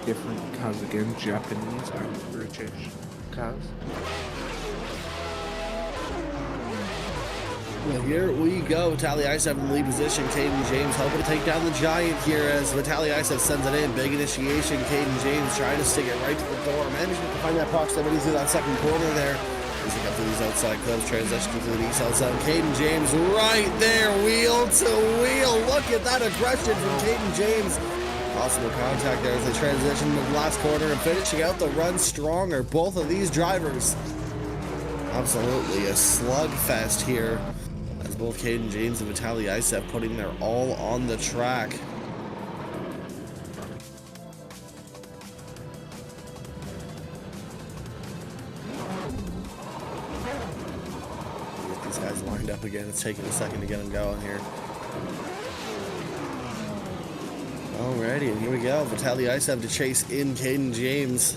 Different cars again, Japanese and British cars. Well, here we go. Vitaly Isev in the lead position. Caden James hoping to take down the Giant here as Vitaly Isev sends it in. Big initiation. Caden James trying to stick it right to the door. Managing to find that proximity through that second corner there. As he got through these outside clubs, transition through the east outside. Caden James right there, wheel to wheel. Look at that aggression from Caden James. Possible contact there as they transition to the last corner and finishing out the run stronger. Both of these drivers, absolutely a slugfest here, as both Caden James and Vitaly Isev putting their all on the track. Get these guys lined up again. It's taking a second to get them going here. Alrighty, and here we go. Vitaly Isev to chase in Caden James.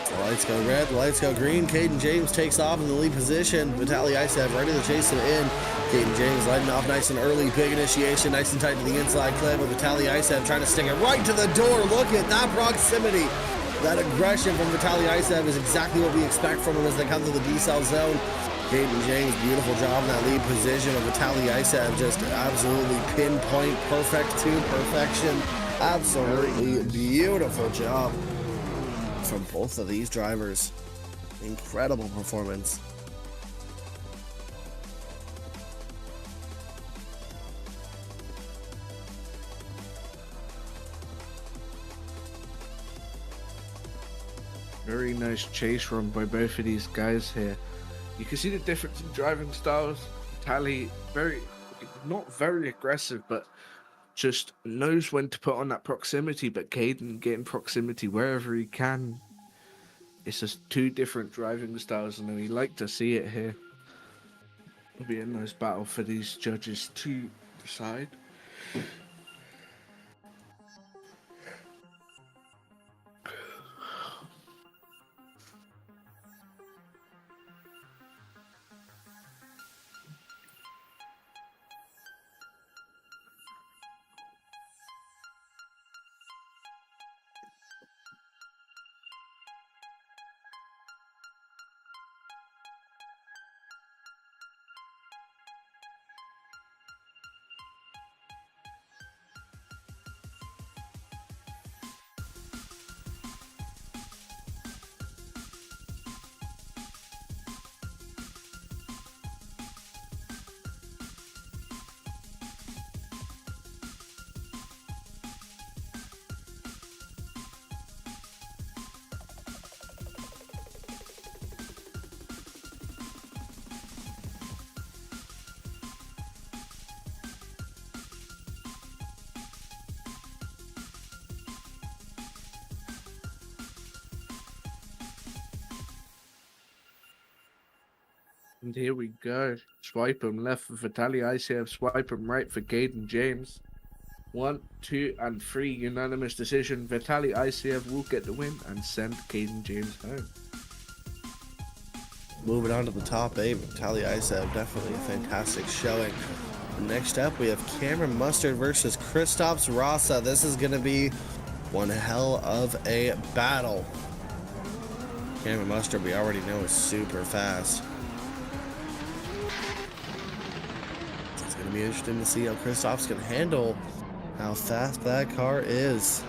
The lights go red, the lights go green. Caden James takes off in the lead position. Vitaly Isev ready to chase him in. Caden James lighting off nice and early. Big initiation, nice and tight to the inside clip. With Vitaly Isev trying to stick it right to the door. Look at that proximity. That aggression from Vitaly Isev is exactly what we expect from him as they come to the decel zone. Caden James, beautiful job in that lead position of Vitaly Isev, just absolutely pinpoint, perfect to perfection. Absolutely beautiful job from both of these drivers. Incredible performance. Very nice chase run by both of these guys here. You can see the difference in driving styles. Vitaly, not very aggressive, but just knows when to put on that proximity. But Caden getting proximity wherever he can. It's just two different driving styles, and we like to see it here. It'll be a nice battle for these judges to decide. And here we go. Swipe him left for Vitaly Isev. Swipe him right for Caden James. 1, 2, and 3 unanimous decision. Vitaly Isev will get the win and send Caden James home. Moving on to the top 8, Vitaly Isev, definitely a fantastic showing. Next up, we have Cameron Mustard versus Kristaps Rasa. This is going to be one hell of a battle. Cameron Mustard, we already know, is super fast. It's going to be interesting to see how Kristaps can handle how fast that car is.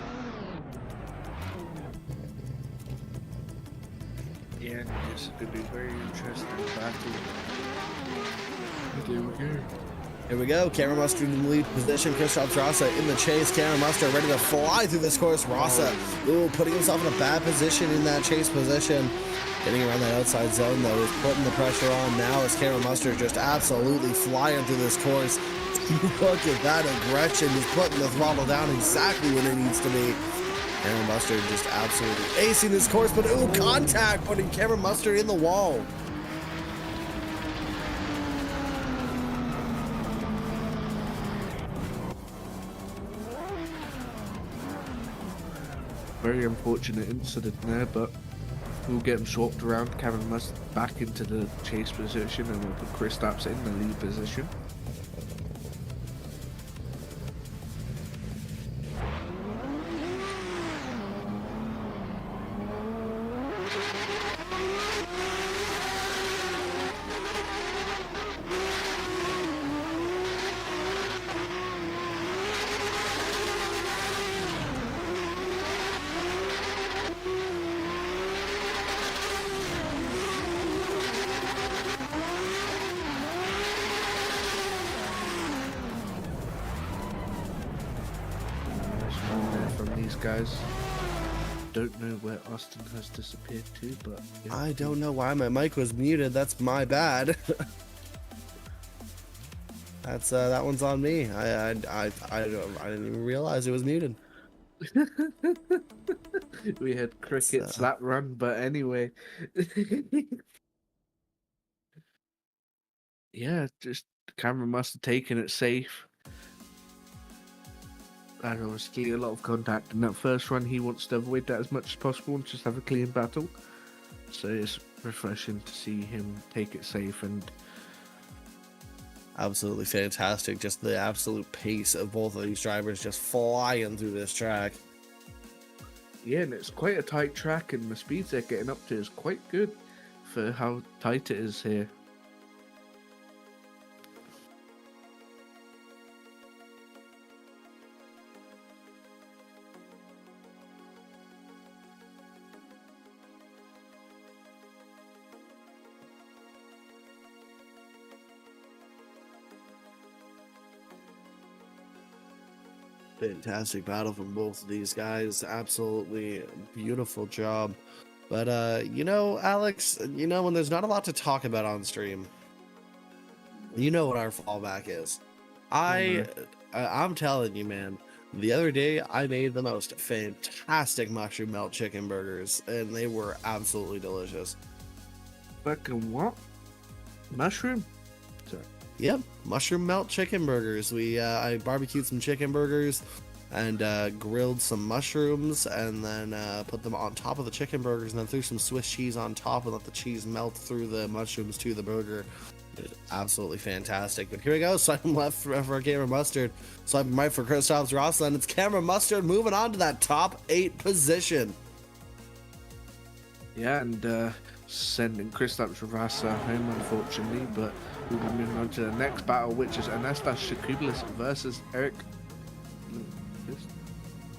Yeah, this is going to be very interesting battle. Here we go. Here we go. Cameron Mustard in the lead position. Kristaps Rasa in the chase. Cameron Mustard ready to fly through this course. Rasa, putting himself in a bad position in that chase position. Getting around that outside zone, though, is putting the pressure on now as Cameron Mustard just absolutely flying through this course. Look at that aggression. He's putting the throttle down exactly when it needs to be. Cameron Mustard just absolutely acing this course, but contact, putting Cameron Mustard in the wall. Very unfortunate incident there, but we'll get him swapped around. Cameron Mustard back into the chase position, and we'll put Kristaps in the lead position. guys. Don't know where Austin has disappeared to, but yeah. I don't know why my mic was muted. That's my bad. That's that one's on me. I didn't even realize it was muted. We had crickets that run, but anyway. Yeah, just the camera must have taken it safe. I was getting a lot of contact in that first run. He wants to avoid that as much as possible and just have a clean battle. So it's refreshing to see him take it safe and absolutely fantastic. Just the absolute pace of both of these drivers just flying through this track. yeah, and it's quite a tight track, and the speeds they're getting up to is quite good for how tight it is here. Fantastic battle from both of these guys. Absolutely beautiful job. But you know, Alex, you know, when there's not a lot to talk about on stream, you know what our fallback is. I'm telling you, man, the other day I made the most fantastic mushroom melt chicken burgers, and they were absolutely delicious. Fucking what? Mushroom? Sorry. Yep, mushroom melt chicken burgers. I barbecued some chicken burgers and grilled some mushrooms, and then put them on top of the chicken burgers, and then threw some Swiss cheese on top and let the cheese melt through the mushrooms to the burger. It was absolutely fantastic. But here we go. Swipe left for Camera Mustard. Swipe right for Kristaps Rasa, and it's Camera Mustard moving on to that top 8 position. Yeah, and sending Kristaps Rasa home, unfortunately, but we'll be moving on to the next battle, which is Anastas Kublas versus Eric Lindquist.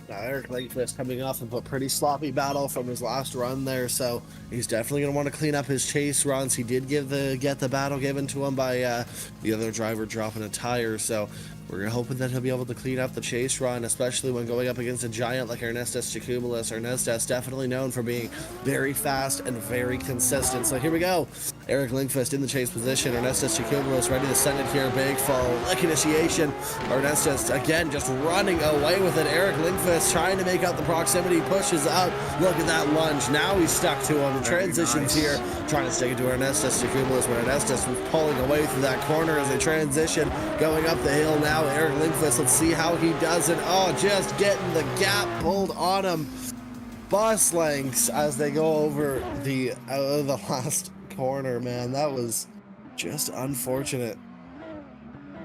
Now, Eric Lindquist coming off of a pretty sloppy battle from his last run there, so he's definitely going to want to clean up his chase runs. He did get the battle given to him by the other driver dropping a tire, so we're hoping that he'll be able to clean up the chase run, especially when going up against a giant like Ernestas Kublas. Ernestas definitely known for being very fast and very consistent. So here we go. Eric Lindquist in the chase position. Ernestas Kublas ready to send it here. Big full lick initiation. Ernestas again just running away with it. Eric Lindquist trying to make out the proximity, pushes up. Look at that lunge. Now he's stuck to him. The transitions here, trying to stick it to Ernestas Kublas, when Ernestas was pulling away through that corner as they transition, going up the hill now. Eric Lindquist, let's see how he does it. Oh, just getting the gap pulled on him. Bus lengths as they go over the last corner, man. That was just unfortunate.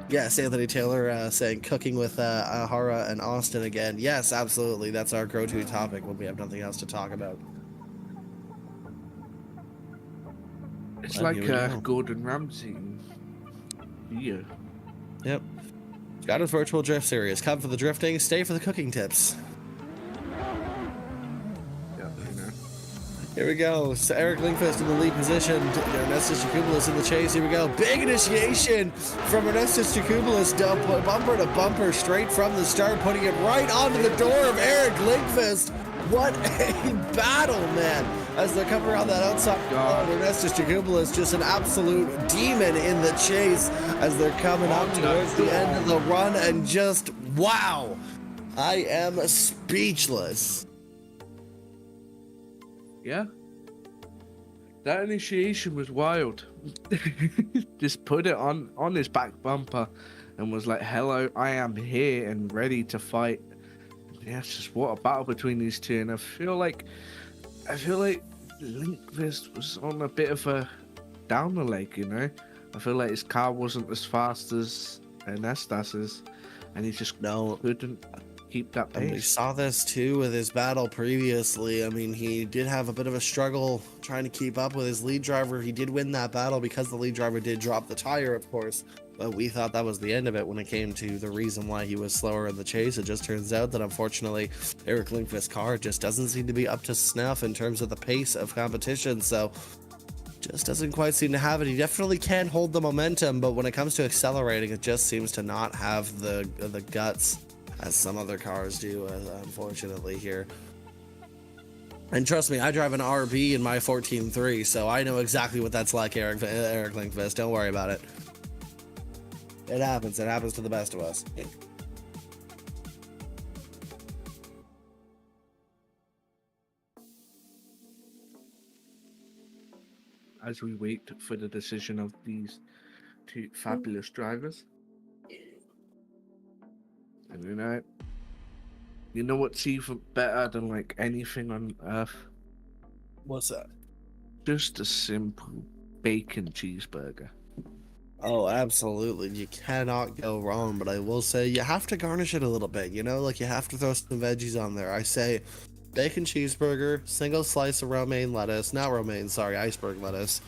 Yes, Anthony Taylor saying cooking with Hara and Austin again. Yes, absolutely. That's our go-to topic when we have nothing else to talk about. It's But like Gordon Ramsay. Yeah. Yep. Got his virtual drift series. Come for the drifting, stay for the cooking tips. Yeah, you know. Here we go. So Eric Lindquist in the lead position. Ernestas Kublas in the chase. Here we go. Big initiation from Ernestas Kublas. Bumper to bumper straight from the start, putting it right onto the door of Eric Lindquist. What a battle, man. As they come around that outside, Ernestas Kublas just an absolute demon in the chase as they're coming up towards the end of the run, and just wow. I am speechless. Yeah. That initiation was wild. Just put it on his back bumper and was like, hello, I am here and ready to fight. Yeah, it's just what a battle between these two, and I feel like Lindquist was on a bit of a downer leg, you know. I feel like his car wasn't as fast as Anastas's, and he just couldn't keep that pace. And we saw this too with his battle previously. I mean, he did have a bit of a struggle trying to keep up with his lead driver. He did win that battle because the lead driver did drop the tire, of course. But we thought that was the end of it when it came to the reason why he was slower in the chase. It just turns out that unfortunately Eric Lindquist's car just doesn't seem to be up to snuff in terms of the pace of competition. So just doesn't quite seem to have it. He definitely can hold the momentum, but when it comes to accelerating, it just seems to not have the guts as some other cars do, unfortunately here. And trust me, I drive an RB in my 14.3, so I know exactly what that's like, Eric Lindquist. Don't worry about it. It happens. It happens to the best of us. As we wait for the decision of these two fabulous drivers. And you know what's even better than like anything on earth? What's that? Just a simple bacon cheeseburger. Oh, absolutely. You cannot go wrong, but I will say you have to garnish it a little bit, you know? Like, you have to throw some veggies on there. I say bacon cheeseburger, single slice of romaine lettuce, not romaine, sorry, iceberg lettuce.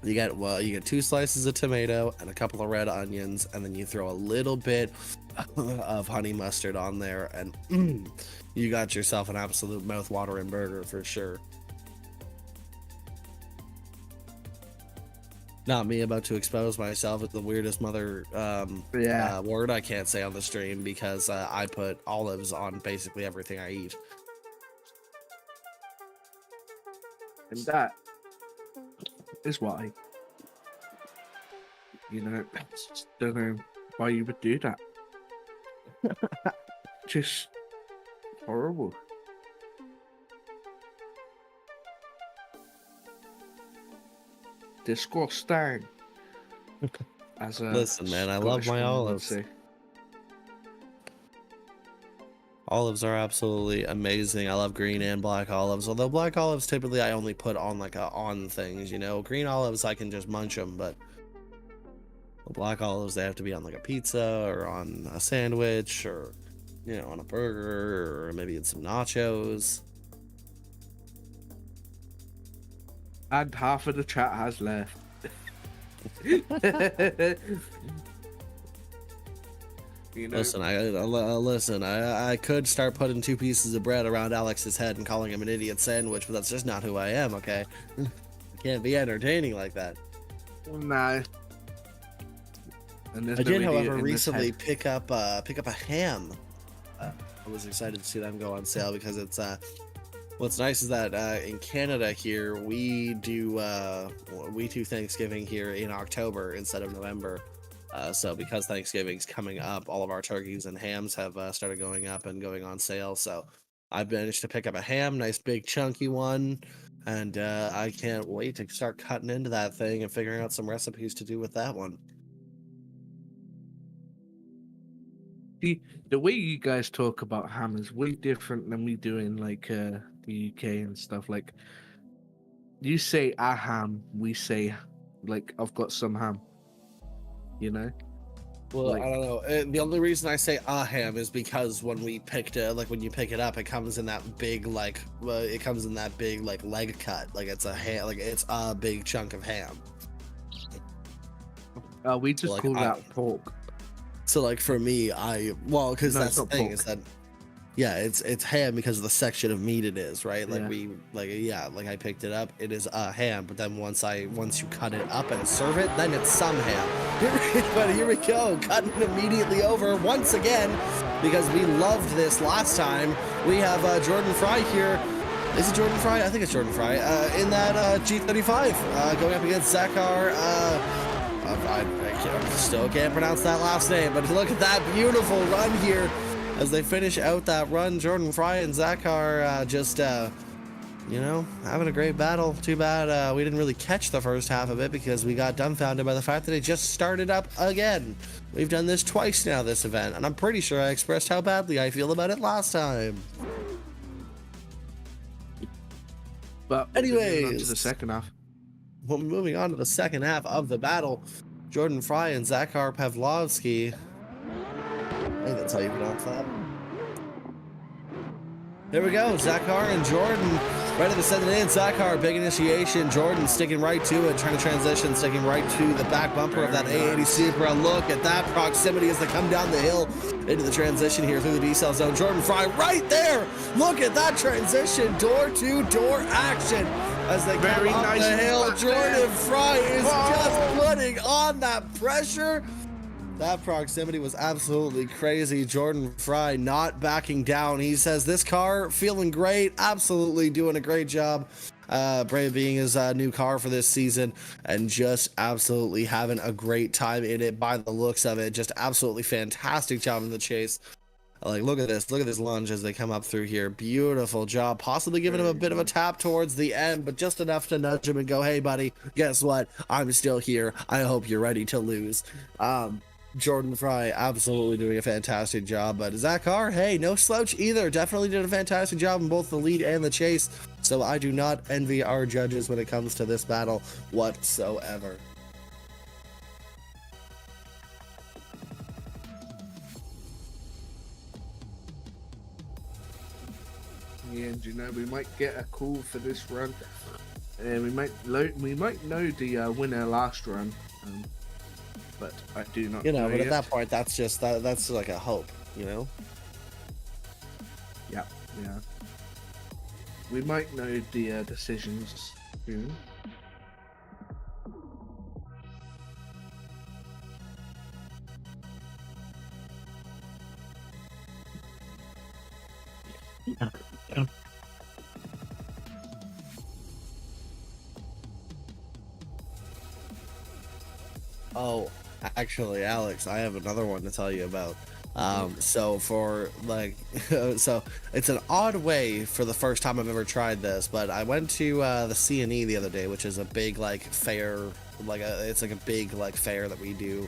You get 2 slices of tomato and a couple of red onions, and then you throw a little bit of honey mustard on there, and you got yourself an absolute mouth-watering burger for sure. Not me about to expose myself as the weirdest mother word I can't say on the stream, because I put olives on basically everything I eat. And that is why, don't know why you would do that. Just horrible. Disgusting. Listen, man, I love my olives. Olives are absolutely amazing. I love green and black olives. Although black olives typically I only put on like on things, you know. Green olives I can just munch them, but the black olives they have to be on like a pizza or on a sandwich or on a burger or maybe in some nachos. And half of the chat has left. Listen, I could start putting 2 pieces of bread around Alex's head and calling him an idiot sandwich, but that's just not who I am, okay? I can't be entertaining like that. No. I did, however, recently pick up a ham. I was excited to see them go on sale because it's what's nice is that in Canada here we do Thanksgiving here in October instead of November. So because Thanksgiving's coming up, all of our turkeys and hams have started going up and going on sale. So I've managed to pick up a ham, nice big chunky one, and I can't wait to start cutting into that thing and figuring out some recipes to do with that one. The way you guys talk about ham is way different than we do in like the UK and stuff. Like, you say a ham, we say like I've got some ham. Well, like, I don't know. The only reason I say a ham is because when we picked it, like when you pick it up, it comes in that big leg cut. Like it's a ham, like it's a big chunk of ham. We just call that pork. So like for me, because that's the thing pork. Is that it's ham because of the section of meat it is, right? Like I picked it up, it is a ham, but then once you cut it up and serve it, then it's some ham. But here we go, cutting it immediately over once again, because we loved this last time. We have Jordan Frye here. Is it Jordan Frye? I think it's Jordan Frye. In that G35, going up against Zakhar. I still can't pronounce that last name, but look at that beautiful run here. As they finish out that run, Jordan Frye and Zakhar just, having a great battle. Too bad we didn't really catch the first half of it because we got dumbfounded by the fact that it just started up again. We've done this twice now, this event, and I'm pretty sure I expressed how badly I feel about it last time. But anyways, to the second half. Well, moving on to the second half of the battle, Jordan Frye and Zakhar Pavlovski. I think that's how you pronounce that. There we go, Zakhar and Jordan ready to send it in. Zakhar, big initiation. Jordan sticking right to it, trying to transition, sticking right to the back bumper of that A80 Supra. Look at that proximity as they come down the hill into the transition here through the decel zone. Jordan Frye right there. Look at that transition, door-to-door action as they come up the hill. Jordan Frye is just putting on that pressure. That proximity was absolutely crazy. Jordan Frye not backing down. He says, this car feeling great, absolutely doing a great job. Brave being his new car for this season and just absolutely having a great time in it by the looks of it. Just absolutely fantastic job in the chase. Like, look at this lunge as they come up through here. Beautiful job. Possibly giving him a bit of a tap towards the end, but just enough to nudge him and go, hey buddy, guess what? I'm still here. I hope you're ready to lose. Jordan Frye absolutely doing a fantastic job, but Zach Carr, hey, no slouch either. Definitely did a fantastic job in both the lead and the chase. So I do not envy our judges when it comes to this battle whatsoever. And you know, we might get a call for this run, and we might know the winner last run, but I do not. You know, but yet. at that point, that's just that's like a hope, you know. Yeah. We might know the decisions soon. Oh, actually, Alex, I have another one to tell you about. So for like, so it's an odd way for the first time I've ever tried this, but I went to the CNE the other day, which is a big like fair, it's like a big like fair that we do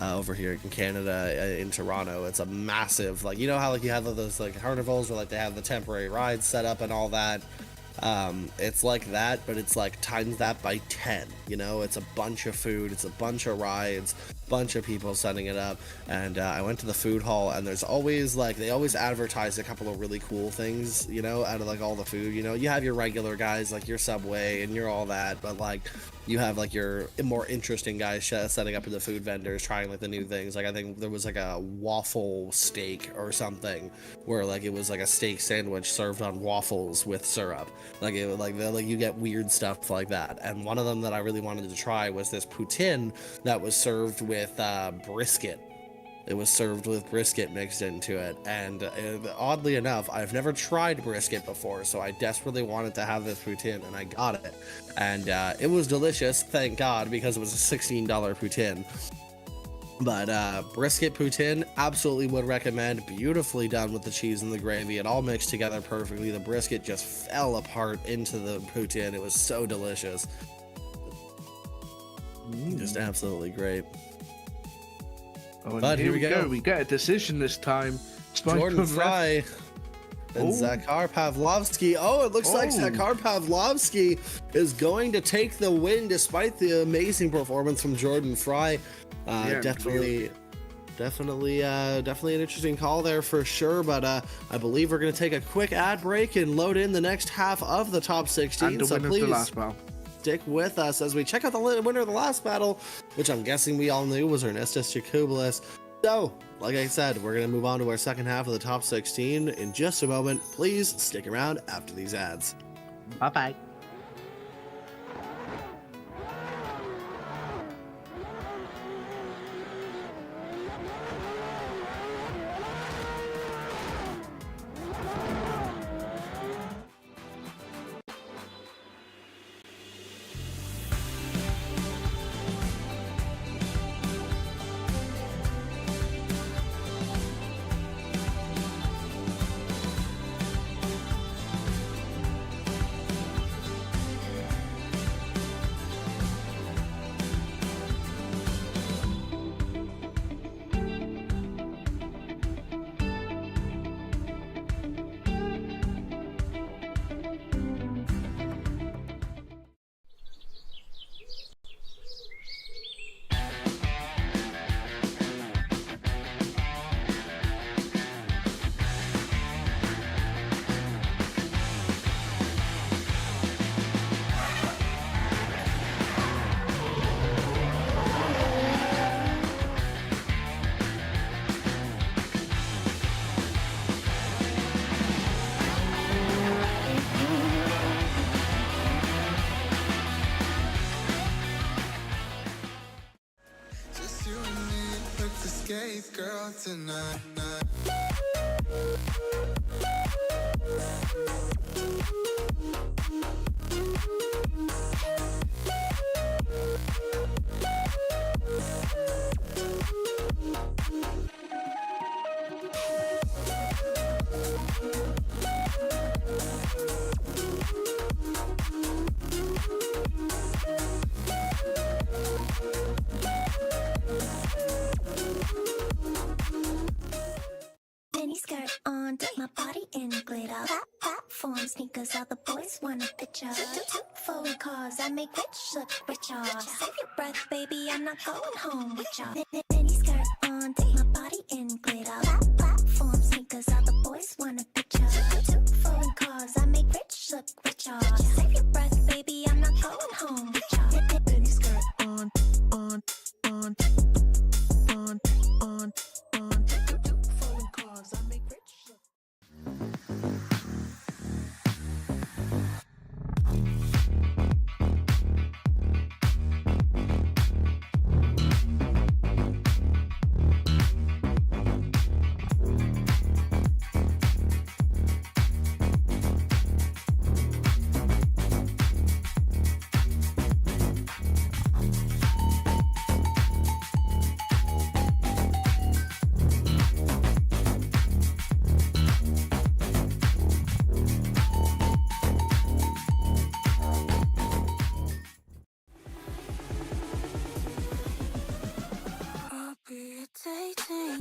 over here in Canada, in Toronto. It's a massive, like, you know how like you have those like carnivals where like they have the temporary rides set up and all that. It's like that, but it's like times that by 10, you know. It's a bunch of food, it's a bunch of rides, bunch of people setting it up. And I went to the food hall, and there's always like, they always advertise a couple of really cool things, you know, out of like all the food. You know, you have your regular guys like your Subway and your all that, but like you have like your more interesting guys setting up in the food vendors, trying like the new things. Like I think there was like a waffle steak or something where like it was like a steak sandwich served on waffles with syrup. Like it like you get weird stuff like that. And one of them that I really wanted to try was this poutine that was served with brisket. It was served with brisket mixed into it, and oddly enough, I've never tried brisket before, so I desperately wanted to have this poutine, and I got it. And it was delicious, thank God, because it was a $16 poutine. But brisket poutine, absolutely would recommend. Beautifully done with the cheese and the gravy. It all mixed together perfectly. The brisket just fell apart into the poutine. It was so delicious. Just absolutely great. Oh, but here we go. We get a decision this time. Jordan Frye and Zakhar Pavlovski. Oh, it looks like Zakhar Pavlovski is going to take the win despite the amazing performance from Jordan Frye. Definitely an interesting call there for sure. But I believe we're going to take a quick ad break and load in the next half of the top 16. And the winner of the last battle. Stick with us as we check out the winner of the last battle, which I'm guessing we all knew was Ernestus Kublas. So, like I said, we're going to move on to our second half of the top 16 in just a moment. Please stick around after these ads. Bye-bye. escape, girl, tonight. Mini skirt on, dip my body in glitter. Platform sneakers, all the boys want a picture. Two forward cars, I make rich look richer. Save your breath, baby, I'm not going home with ya. Mini skirt on, dip my body in glitter. Platform sneakers, all the boys want a picture. Two forward cars, I make rich look richer. Save your breath, baby, I'm not going home with ya. Mini skirt on, on, on, on, on, on. Two forward cars, I make rich look. I'll be dating.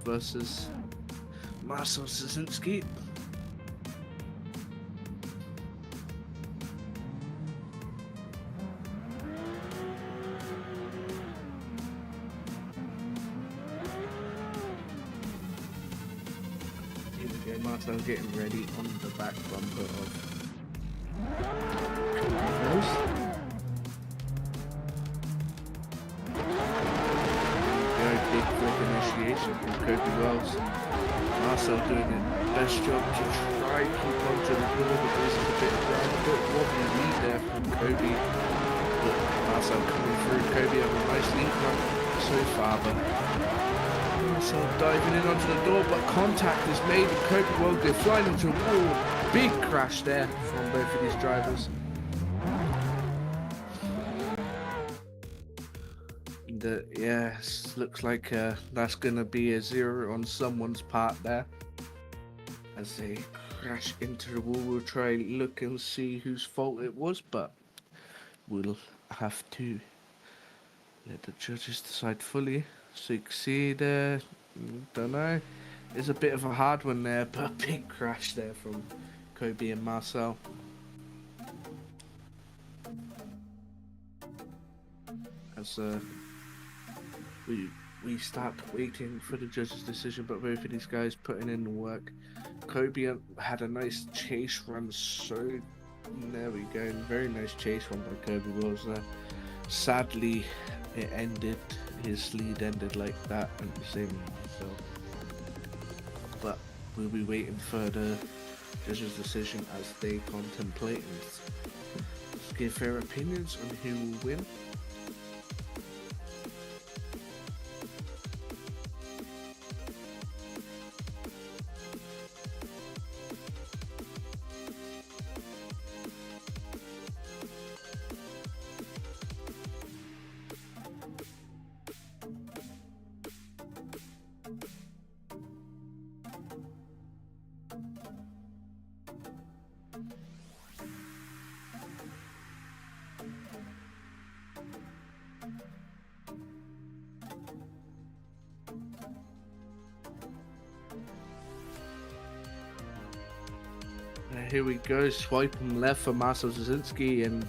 versus Studzinski. Here we go, Marcel getting ready on the back bumper of big quick initiation from Kobe Wells. Marcel doing the best job to try and keep onto the ball, but there's a bit of ground, a bit wobbly lead there from Kobe. But Marcel coming through, Kobe have a nice lead run so far, but Marcel diving in onto the door, but contact is made and Kobe Wells go flying into a wall. Big crash there from both of these drivers. Yes, looks like that's gonna be a 0 on someone's part there as they crash into the wall. We'll try look and see whose fault it was, but we'll have to let the judges decide fully. So you can see there, don't know, it's a bit of a hard one there, but a big crash there from Kobe and Marcel. As we start waiting for the judge's decision, but both of these guys putting in the work. Kobe had a nice chase run, so there we go, very nice chase run by Kobe Wells there. Sadly, it ended, his lead ended like that and the same, so. But we'll be waiting for the judge's decision as they contemplate and give their opinions on who will win. here we go. Swiping left for Marcel Studzinski and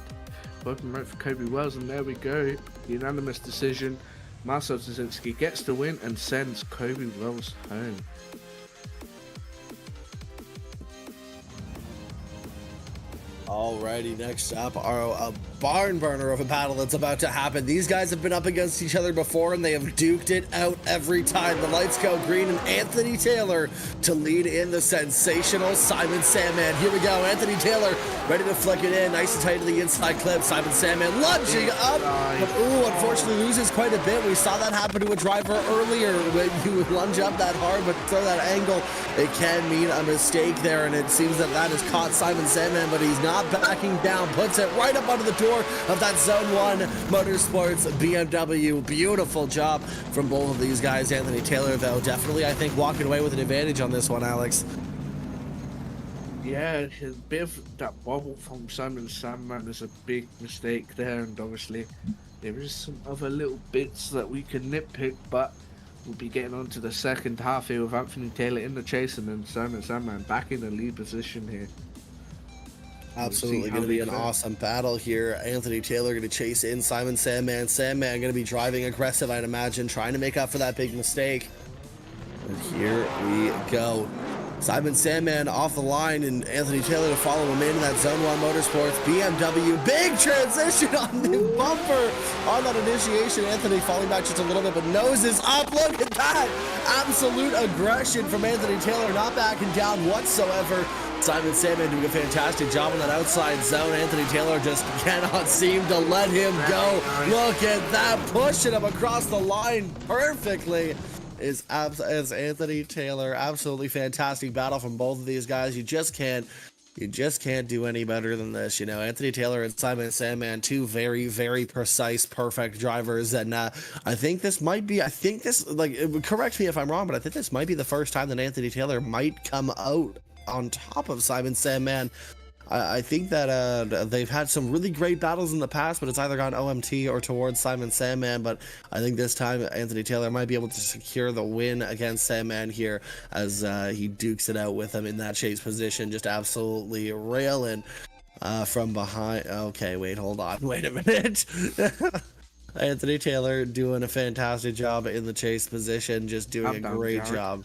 swiping right for Kobe Wells. And there we go. Unanimous decision. Marcel Studzinski gets the win and sends Kobe Wells home. Alrighty, next up are a barn burner of a battle that's about to happen. These guys have been up against each other before and they have duked it out every time. The lights go green and Anthony Taylor to lead in the sensational Simon Sandman. Here we go, Anthony Taylor ready to flick it in, nice and tight to the inside clip. Simon Sandman lunging up, but unfortunately loses quite a bit. We saw that happen to a driver earlier. When you lunge up that hard but throw that angle, it can mean a mistake there, and it seems that has caught Simon Sandman, but he's not backing down, puts it right up under the door of that Zone 1 Motorsports BMW. Beautiful job from both of these guys. Anthony Taylor, though, definitely, I think, walking away with an advantage on this one, Alex. Yeah, a bit of that wobble from Simon Sandman is a big mistake there, and obviously there is some other little bits that we can nitpick, but we'll be getting on to the second half here with Anthony Taylor in the chase and then Simon Sandman back in the lead position here. Absolutely going to be an awesome battle here. Anthony Taylor going to chase in Simon Sandman. Sandman going to be driving aggressive, I'd imagine, trying to make up for that big mistake. And here we go. Simon Sandman off the line and Anthony Taylor to follow him in that Zone 1 Motorsports BMW. Big transition on the bumper on that initiation. Anthony falling back just a little bit, but noses up. Look at that. Absolute aggression from Anthony Taylor, not backing down whatsoever. Simon Sandman doing a fantastic job on that outside zone. Anthony Taylor just cannot seem to let him go. Look at that, pushing him across the line perfectly. Is Anthony Taylor. Absolutely fantastic battle from both of these guys. You just can't do any better than this. You know, Anthony Taylor and Simon Sandman, two very, very precise, perfect drivers. And I think this, like, correct me if I'm wrong, but I think this might be the first time that Anthony Taylor might come out on top of Simon Sandman. I think that they've had some really great battles in the past, but it's either gone OMT or towards Simon Sandman. But I think this time Anthony Taylor might be able to secure the win against Sandman here as he dukes it out with him in that chase position, just absolutely railing from behind. Okay, wait, hold on. Wait a minute. Anthony Taylor doing a fantastic job in the chase position, just doing a great job.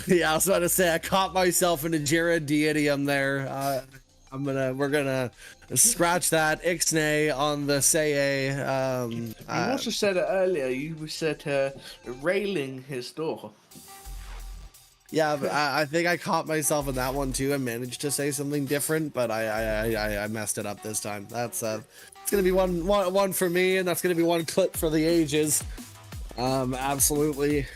Yeah, I was about to say, I caught myself in a Gerundium there. We're gonna scratch that ixnay on the say. You also said it earlier. You said railing his door. Yeah, but I think I caught myself in that one too. I managed to say something different, but I messed it up this time. That's it's gonna be one for me, and that's gonna be one clip for the ages. Absolutely.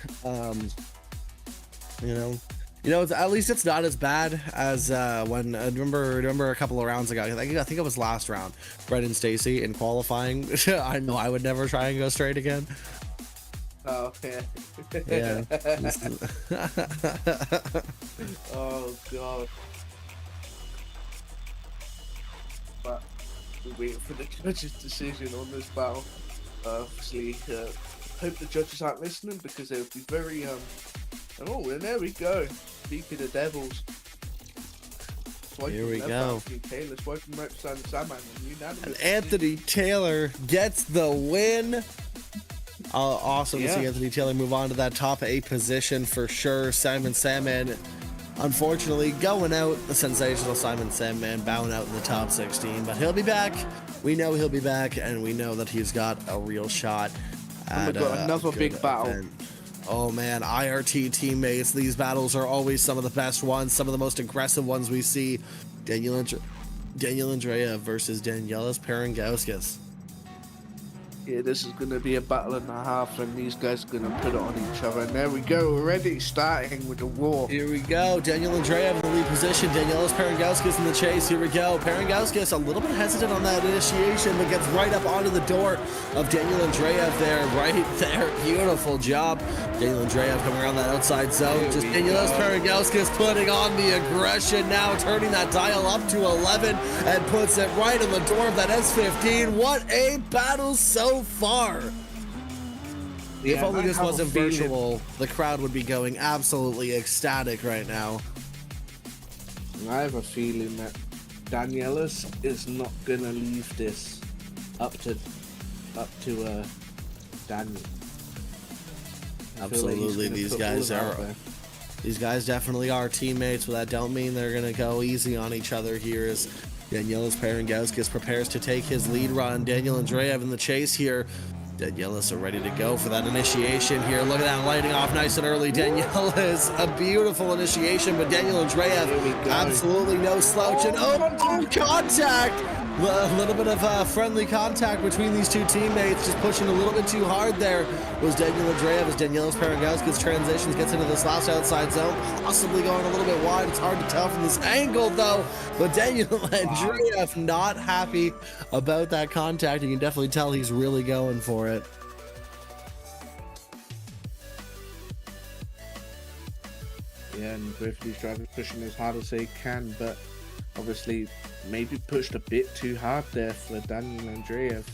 You know, at least it's not as bad as when remember a couple of rounds ago. I think it was last round. Brett and Stacy in qualifying. I know I would never try and go straight again. Oh yeah. Yeah. Oh god. But we're waiting for the judge's decision on this battle. Obviously, hope the judges aren't listening because they would be very Oh, and there we go. Speaking of devils. Here we go. Taylor swiping right beside the Sandman. And Anthony Taylor gets the win. Awesome to see Anthony Taylor move on to that top 8 position for sure. Simon Sandman, unfortunately, going out. The sensational Simon Sandman bowing out in the top 16. But he'll be back. We know he'll be back, and we know that he's got a real shot at another big battle. Event. Oh man, IRT teammates. These battles are always some of the best ones, some of the most aggressive ones we see. Daniel Andrea versus Danielis Perungauskas. Yeah, this is going to be a battle and a half, and these guys are going to put it on each other. And there we go, already starting with the war. Here we go. Daniel Andreev in the lead position. Danielis Perungauskas in the chase. Here we go. Perungauskas a little bit hesitant on that initiation, but gets right up onto the door of Daniel Andreev there. Right there. Beautiful job. Daniel Andreev coming around that outside zone. Just Danielis Perungauskas putting on the aggression now, turning that dial up to 11 and puts it right on the door of that S15. What a battle so far. If only this wasn't virtual, the crowd would be going absolutely ecstatic right now. I have a feeling that Danielis is not gonna leave this up to Daniel. Absolutely, these guys definitely are teammates, but that don't mean they're gonna go easy on each other here as Danielis Perungauskas prepares to take his lead run. Daniel Andreev in the chase here. Danielis are ready to go for that initiation here. Look at that, lighting off nice and early. Danielis, a beautiful initiation, but Daniel Andreev, absolutely no slouch. And contact! A little bit of friendly contact between these two teammates, just pushing a little bit too hard there was Daniel Andreev as Danielis Perungauskas transitions, gets into this last outside zone, possibly going a little bit wide. It's hard to tell from this angle though, but Daniel Andreev not happy about that contact. You can definitely tell he's really going for it. Yeah, and both of these drivers pushing as hard as they can, but obviously maybe pushed a bit too hard there for Daniel Andreev,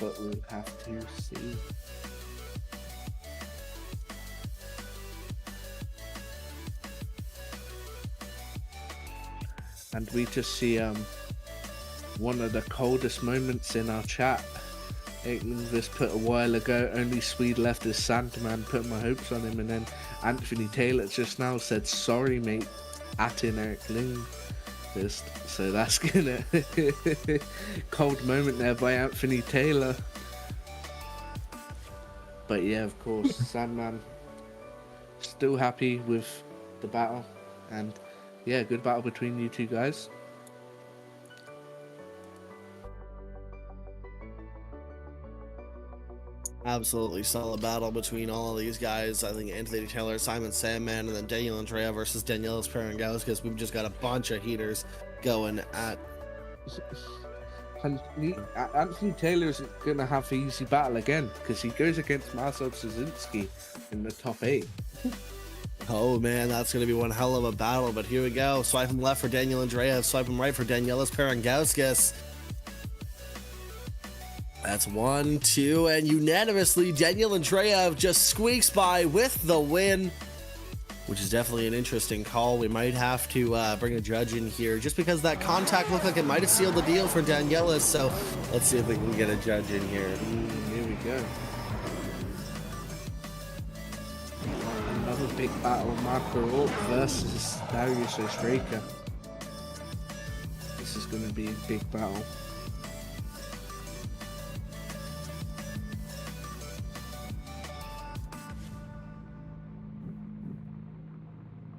but we'll have to see. And we just see one of the coldest moments in our chat. Lindquist put a while ago, only Swede left is Sandman, put my hopes on him, and then Anthony Taylor just now said sorry mate at in Eric Lindquist. So that's gonna cold moment there by Anthony Taylor. But yeah, of course, Sandman still happy with the battle, and yeah, good battle between you two guys. Absolutely solid battle between all of these guys. I think Anthony Taylor, Simon Sandman, and then Daniel Andreev versus Danielis Perungauskas. We've just got a bunch of heaters going at. And Anthony Taylor isn't going to have an easy battle again because he goes against Marcel Studzinski in the top 8. Oh man, that's going to be one hell of a battle. But here we go. Swipe him left for Daniel Andreev, swipe him right for Danielis Perungauskas. That's 1, 2, and unanimously Daniel Andreev just squeaks by with the win, which is definitely an interesting call. We might have to bring a judge in here just because that contact looked like it might have sealed the deal for Danielis. So let's see if we can get a judge in here. Here we go. Another big battle, Marco Rourke versus Darius Ostraka. This is going to be a big battle.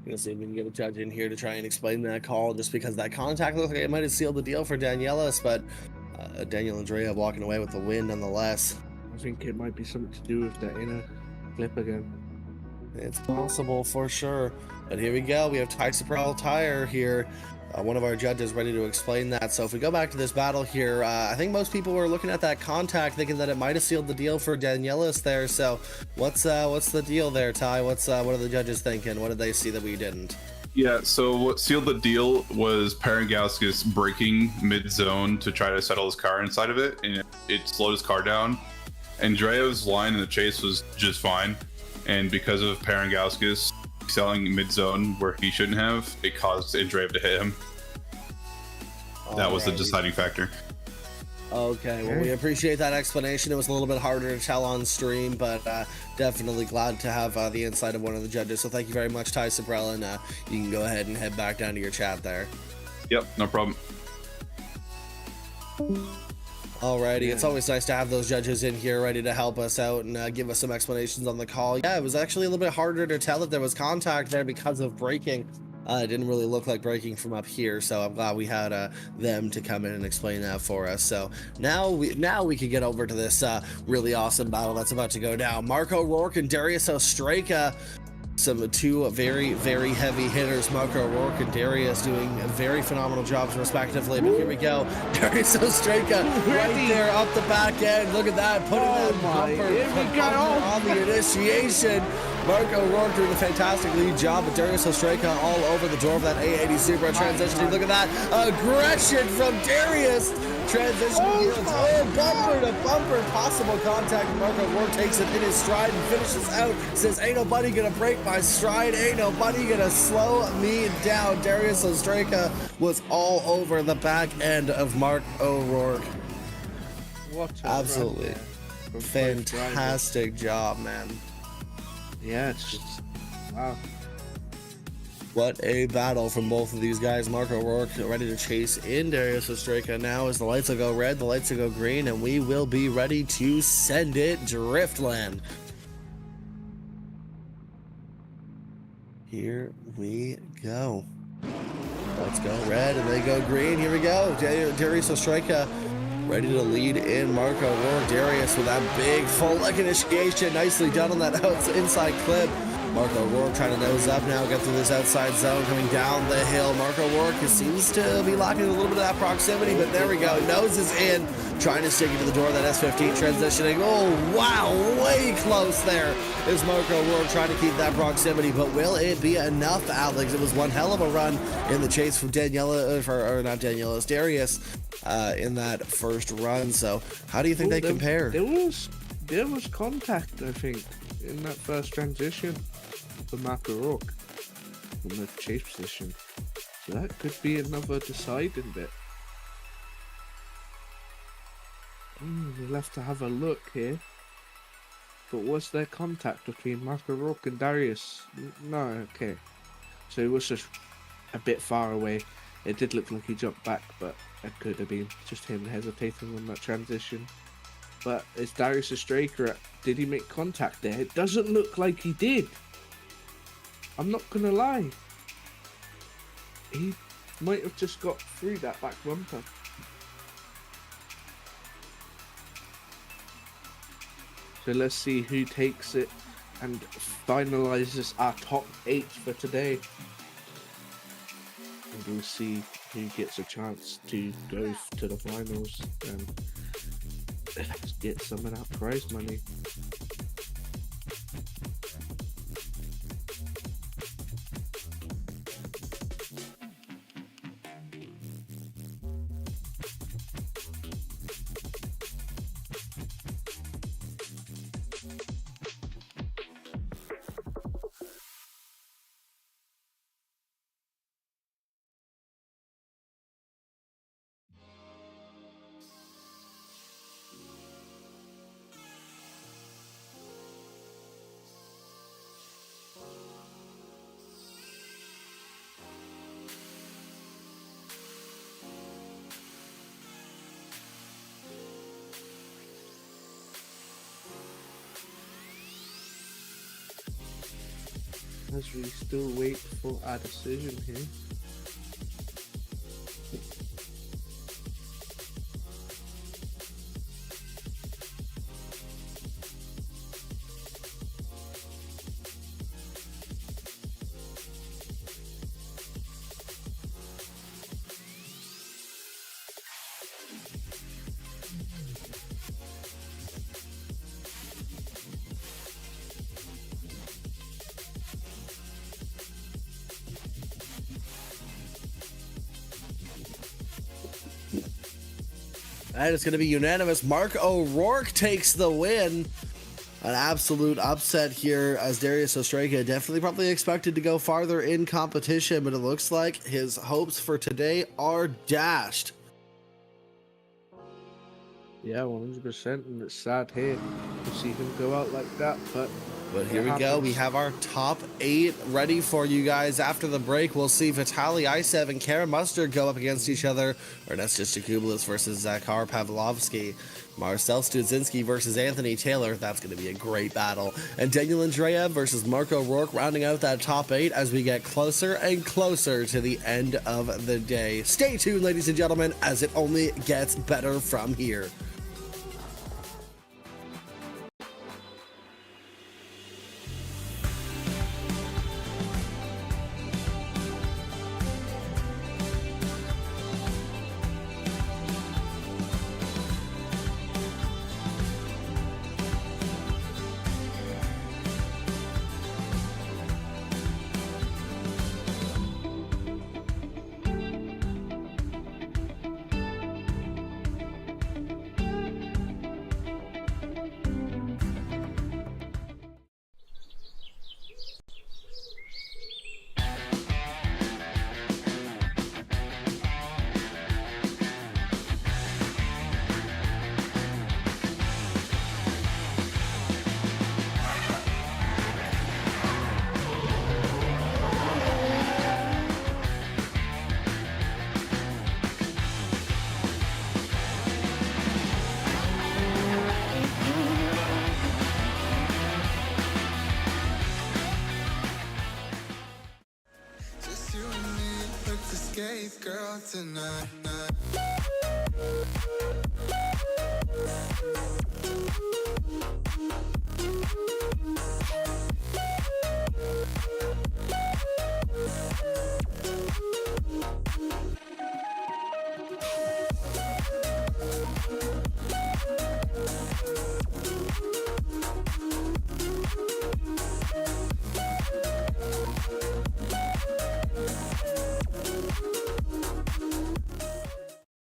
Gonna see if we can get a judge in here to try and explain that call, just because that contact looked like it might have sealed the deal for Danielis, but Daniel Andreev walking away with the win nonetheless. I think it might be something to do with that inner clip again. It's possible for sure. But here we go. We have Tyres Tire here. One of our judges ready to explain that. So if we go back to this battle here, I think most people were looking at that contact thinking that it might have sealed the deal for Danielis there. So what's the deal there, Ty? What are the judges thinking? What did they see that we didn't? Yeah, so what sealed the deal was Perungauskas braking mid-zone to try to settle his car inside of it, and it slowed his car down. Andreev's line in the chase was just fine, and because of Perungauskas selling mid-zone where he shouldn't have, it caused Andreev to hit him. That was the deciding factor. Okay, well, we appreciate that explanation. It was a little bit harder to tell on stream, but definitely glad to have the insight of one of the judges. So thank you very much, Ty Mclellan. You can go ahead and head back down to your chat there. Yep, no problem. Alrighty, it's always nice to have those judges in here ready to help us out and give us some explanations on the call. Yeah, it was actually a little bit harder to tell if there was contact there because of braking. It didn't really look like braking from up here, so I'm glad we had them to come in and explain that for us. So now we can get over to this really awesome battle that's about to go down. Marco Rourke and Darius Ostraka. Two very, very heavy hitters, Marco Rourke and Darius, doing very phenomenal jobs respectively. But here we go, Darius Ostraka right there up the back end. Look at that, putting that bumper on the initiation. Marco Rourke doing a fantastic lead job, but Darius Ostraka all over the door of that A80 Supra transitioning. Look at that aggression from Darius transition yields. Oh, bumper to bumper, possible contact. Marco Rourke takes it in his stride and finishes out. Says, ain't nobody gonna break my stride. Ain't nobody gonna slow me down. Darius Ostraka was all over the back end of Mark O'Rourke. What a Absolutely run there from both fantastic job, man. drivers. Yeah, it's just, wow. What a battle from both of these guys. Mark O'Rourke ready to chase in Darius Ostraka now as the lights will go red, the lights will go green, and we will be ready to send it Driftland. Here we go. Let's go red and they go green. Here we go. Darius Ostraka ready to lead in Marco O'Rourke. Darius with that big full leg initiation. Nicely done on that inside clip. Marco O'Rourke trying to nose up now, get through this outside zone, coming down the hill. Marco O'Rourke seems to be lacking a little bit of that proximity, but there we go. Noses in, trying to stick it to the door of that S15 transitioning. Oh, wow, way close there is Marco O'Rourke trying to keep that proximity, but will it be enough, Alex? It was one hell of a run in the chase from Darius in that first run. So how do you think they compare? There was contact, I think, in that first transition for Marco O'Rourke from the chase position. So that could be another deciding bit. We'll have to have a look here. But was there contact between Marco O'Rourke and Darius? No, okay. So it was just a bit far away. It did look like he jumped back, but it could have been just him hesitating on that transition. But is Darius Ostraka, did he make contact there? It doesn't look like he did. I'm not gonna lie. He might have just got through that back bumper. So let's see who takes it and finalizes our top 8 for today. And we'll see who gets a chance to go to the finals and let's get some of that prize money. As we still wait for our decision here. And it's going to be unanimous. Mark O'Rourke takes the win. An absolute upset here, as Darius Ostraka definitely probably expected to go farther in competition, but it looks like his hopes for today are dashed. Yeah, 100%, and it's sad here to see him go out like that, but here we go. We have our top 8 ready for you guys. After the break, we'll see Vitaly Isev and Karen Mustard go up against each other. Ernestus Kublas versus Zakhar Pavlovski. Marcel Studzinski versus Anthony Taylor. That's going to be a great battle. And Daniel Andreev versus Marco O'Rourke rounding out that top 8 as we get closer and closer to the end of the day. Stay tuned, ladies and gentlemen, as it only gets better from here. girl tonight.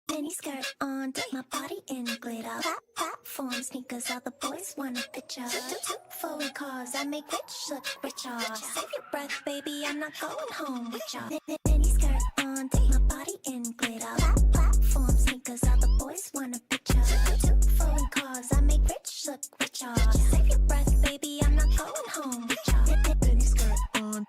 Mini skirt on, dip my body in glitter. Platform sneakers, all the boys want a picture. Two foreign cars, I make rich look richer. Save your breath, baby, I'm not going home with ya. Mini skirt on, dip my body in glitter. Platform sneakers, all the boys want a picture. Two foreign cars, I make rich look richer. Save your breath, baby, I'm not going home with ya. Mini skirt on.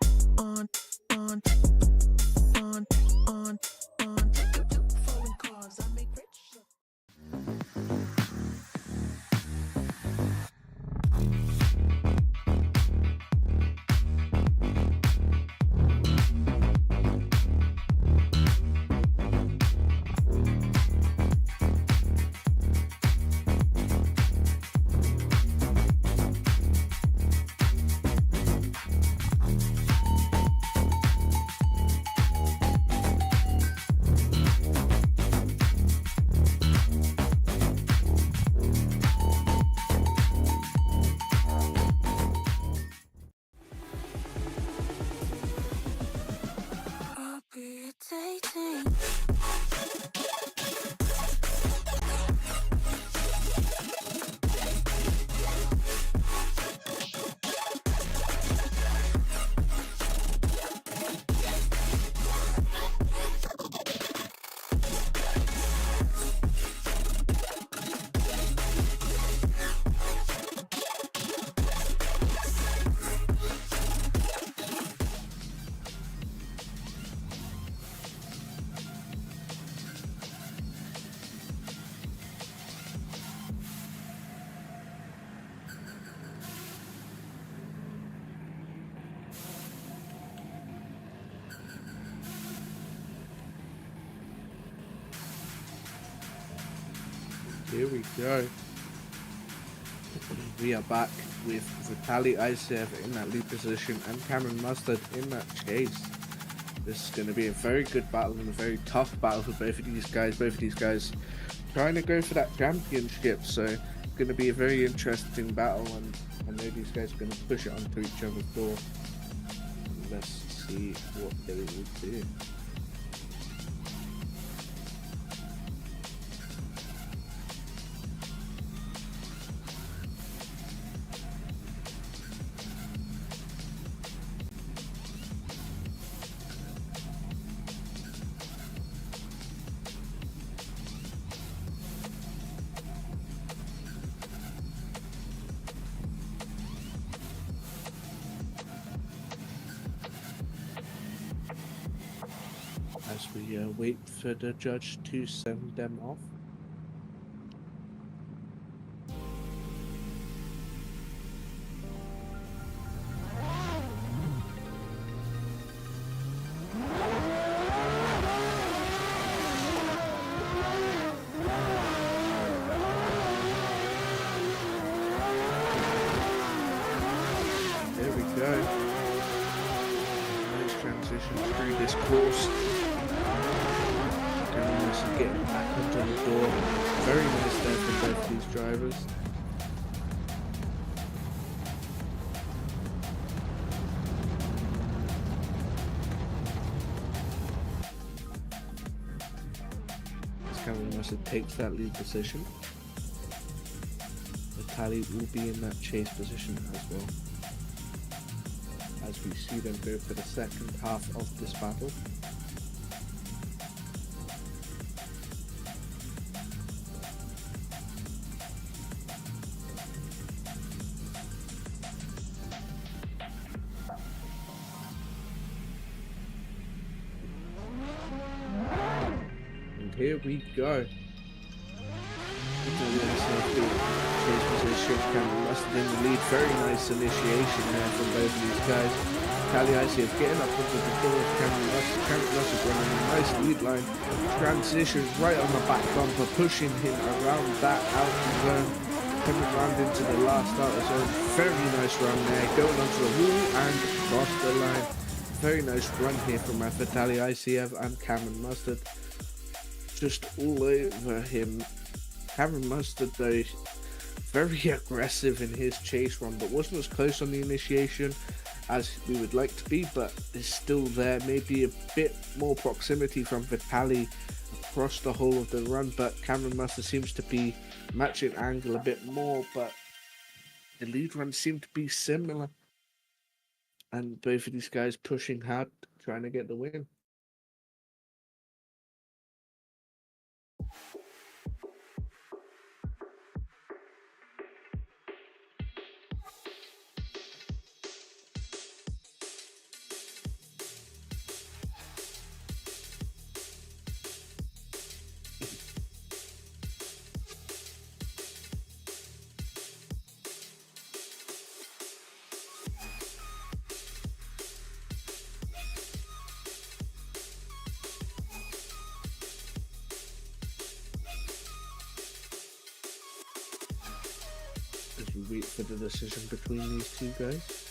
Here we go. We are back with Vitaly ICF in that lead position and Cameron Mustard in that chase. This is going to be a very good battle and a very tough battle for both of these guys. Both of these guys trying to go for that championship, so it's going to be a very interesting battle, and I know these guys are going to push it onto each other's door. Let's see what they will do. As we wait for the judge to send them off. There we go. Nice transition through this course. Getting back onto the door. Very nice there for both these drivers. As Cameron Mustard takes that lead position, Vitaly will be in that chase position as well. As we see them go for the second half of this battle. Here we go. Chase position, Cameron Mustard in the lead. Very nice initiation there from both of these guys. Vitaly Isiev getting up into the door of Cameron Russell. Cameron Russell running a nice lead line. Transitions right on the back bumper, pushing him around that outer zone. Coming round into the last outer zone. Very nice run there. Going onto the wall and across the line. Very nice run here from Vitaly Isiev and Cameron Mustard. Just all over him. Cameron Mustard though, very aggressive in his chase run, but wasn't as close on the initiation as we would like to be, but is still there. Maybe a bit more proximity from Vitaly across the whole of the run, but Cameron Mustard seems to be matching angle a bit more, but the lead run seemed to be similar. And both of these guys pushing hard, trying to get the win. As we wait for the decision between these two guys.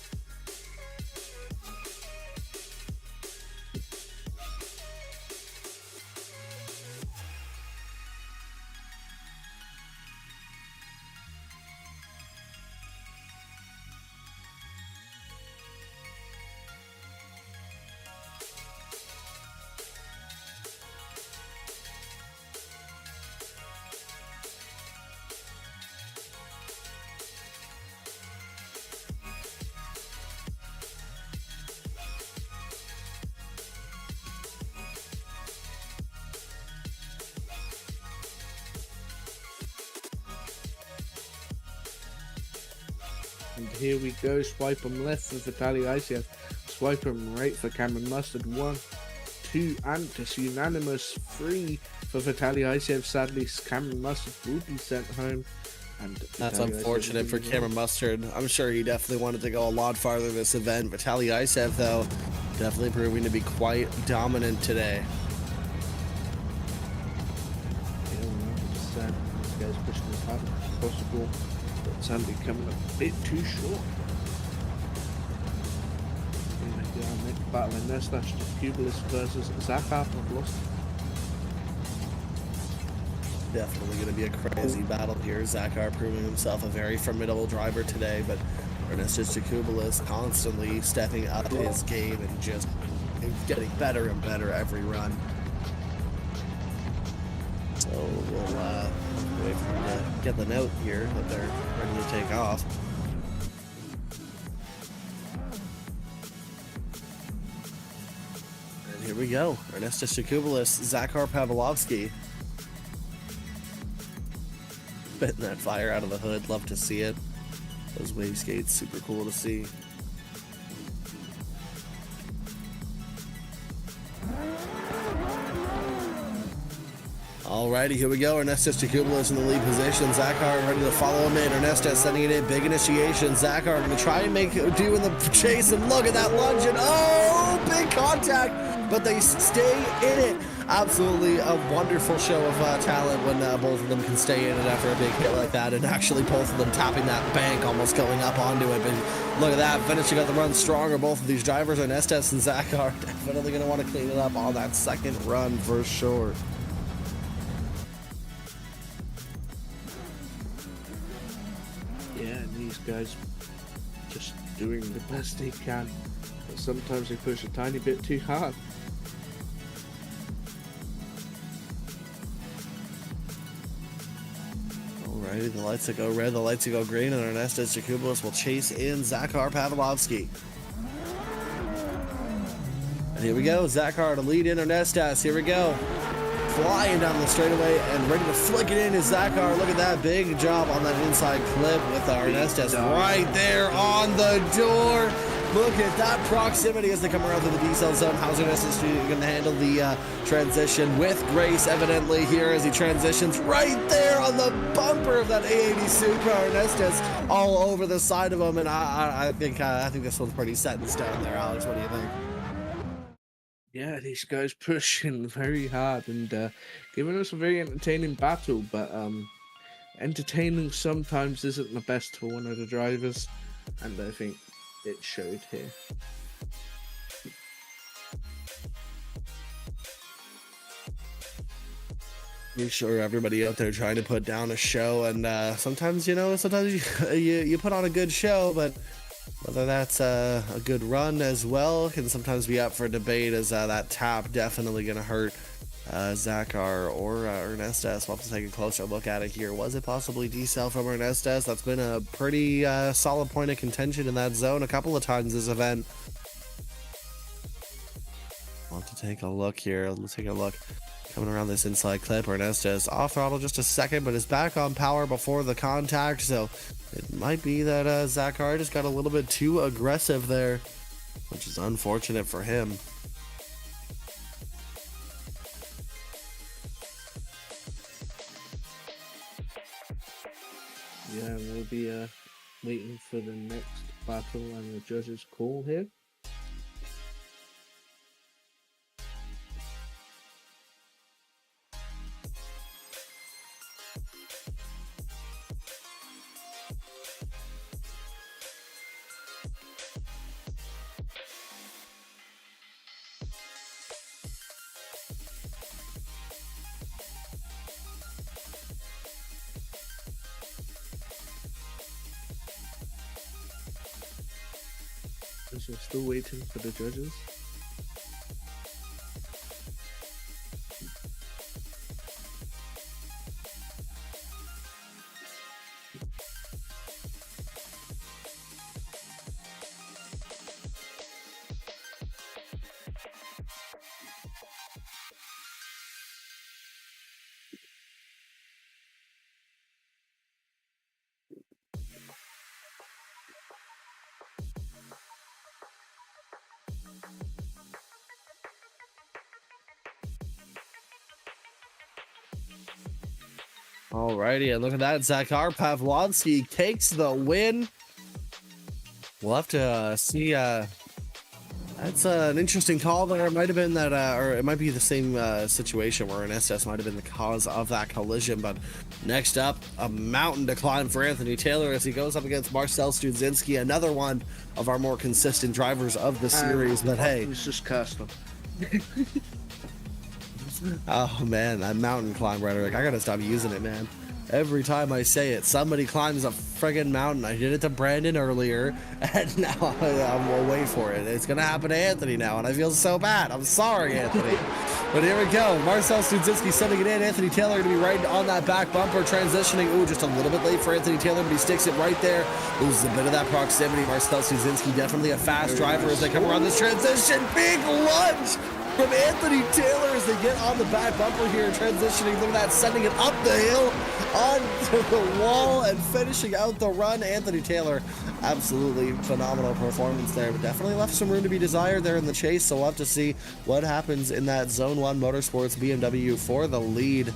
And here we go, swipe him left for Vitaly Isiev, swipe him right for Cameron Mustard. 1, 2, and it's unanimous 3 for Vitaly Isiev. Sadly, Cameron Mustard will be sent home. And That's Vitaly unfortunate Isiev for Cameron Mustard. I'm sure he definitely wanted to go a lot farther this event. Vitaly Isiev, though, definitely proving to be quite dominant today. Yeah, 100%. This guy's pushing as hard as possible, but sadly coming a bit too short. Next battle in this, that's Kublas versus Zakhar Pavlovski. Definitely going to be a crazy battle here. Zakhar proving himself a very formidable driver today, but Ernestus Kublas constantly stepping up his game and just getting better and better every run. So we'll wait for him to get the note here that they're ready to take off. And here we go. Ernestus Kublas, Zakhar Pavlovski. Spitting that fire out of the hood. Love to see it. Those wave skates, super cool to see. Alrighty, here we go. Ernestus Kublas in the lead position. Zakhar ready to follow him in. Ernestus sending it in. Big initiation. Zakhar going to try and make do in the chase. And look at that lunge. And oh, big contact. But they stay in it. Absolutely a wonderful show of talent when both of them can stay in it after a big hit like that. And actually both of them tapping that bank, almost going up onto it. But look at that. Finishing up the run stronger. Both of these drivers, Ernestus and Zakhar, definitely going to want to clean it up on that second run for sure. Yeah, and these guys just doing the best they can, but sometimes they push a tiny bit too hard. Alrighty, the lights that go red, the lights that go green, and Ernestus Kublas will chase in Zakhar Pavlovski. And here we go, Zakhar to lead in Ernestus. Here we go. Flying down the straightaway and ready to flick it in is Zakhar. Look at that big job on that inside clip with Ernestus right there on the door. Look at that proximity as they come around to the D-cell zone. How's Ernestus going to handle the transition with grace, evidently, here as he transitions right there on the bumper of that A80 Supra. Ernestus all over the side of him, and I think this one's pretty set in stone there, Alex. What do you think? Yeah, these guys pushing very hard and giving us a very entertaining battle, but entertaining sometimes isn't the best for one of the drivers, and I think it showed here. I'm sure everybody out there trying to put down a show, and sometimes you put on a good show, but whether that's a good run as well can sometimes be up for debate, as that tap definitely going to hurt Zakar or Ernestus. We'll have to take a closer look at it here. Was it possibly decel from Ernestus? That's been a pretty solid point of contention in that zone a couple of times this event. We'll have to take a look here. Let's take a look. Coming around this inside clip, Ernestus off throttle just a second, but is back on power before the contact, so it might be that Zakar just got a little bit too aggressive there, which is unfortunate for him. Yeah, we'll be waiting for the next battle and the judges' call here. So still waiting for the judges. Alrighty, and look at that. Zakar Pavlovski takes the win. We'll have to see. That's an interesting call there. It might have been that, or it might be the same situation where an SS might have been the cause of that collision. But next up, a mountain to climb for Anthony Taylor as he goes up against Marcel Studzinski, another one of our more consistent drivers of the series. But hey, it's just custom. Oh man, that mountain climb rhetoric, I gotta stop using it, man. Every time I say it, somebody climbs a friggin' mountain. I did it to Brandon earlier, and now I'm away for it. It's gonna happen to Anthony now, and I feel so bad. I'm sorry, Anthony. But here we go. Marcel Studzinski sending it in. Anthony Taylor to be right on that back bumper, transitioning. Ooh, just a little bit late for Anthony Taylor, but he sticks it right there. Loses a bit of that proximity. Marcel Studzinski, definitely a fast driver as they come around this transition. Big lunge from Anthony Taylor as they get on the back bumper here, transitioning. Look at that, sending it up the hill onto the wall and finishing out the run. Anthony Taylor, absolutely phenomenal performance there, but definitely left some room to be desired there in the chase. So we'll have to see what happens in that Zone 1 Motorsports BMW for the lead.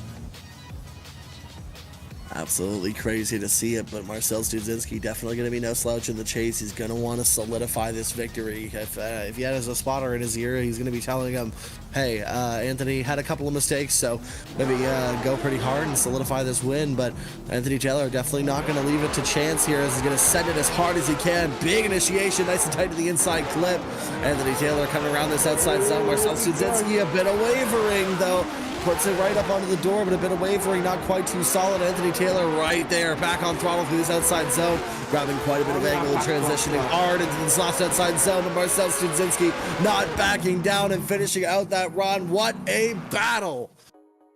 Absolutely crazy to see it, but Marcel Studzinski definitely going to be no slouch in the chase. He's going to want to solidify this victory. If he has a spotter in his ear, he's going to be telling him, hey, Anthony had a couple of mistakes, so maybe go pretty hard and solidify this win. But Anthony Taylor definitely not going to leave it to chance here, as he's going to send it as hard as he can. Big initiation, nice and tight to the inside clip. Anthony Taylor coming around this outside zone. Marcel Studzinski a bit of wavering, though. Puts it right up onto the door, but a bit of wavering, not quite too solid. Anthony Taylor right there, back on throttle through this outside zone, grabbing quite a bit of angle and transitioning hard into this last outside zone. But Marcel Studzinski not backing down and finishing out that run. What a battle!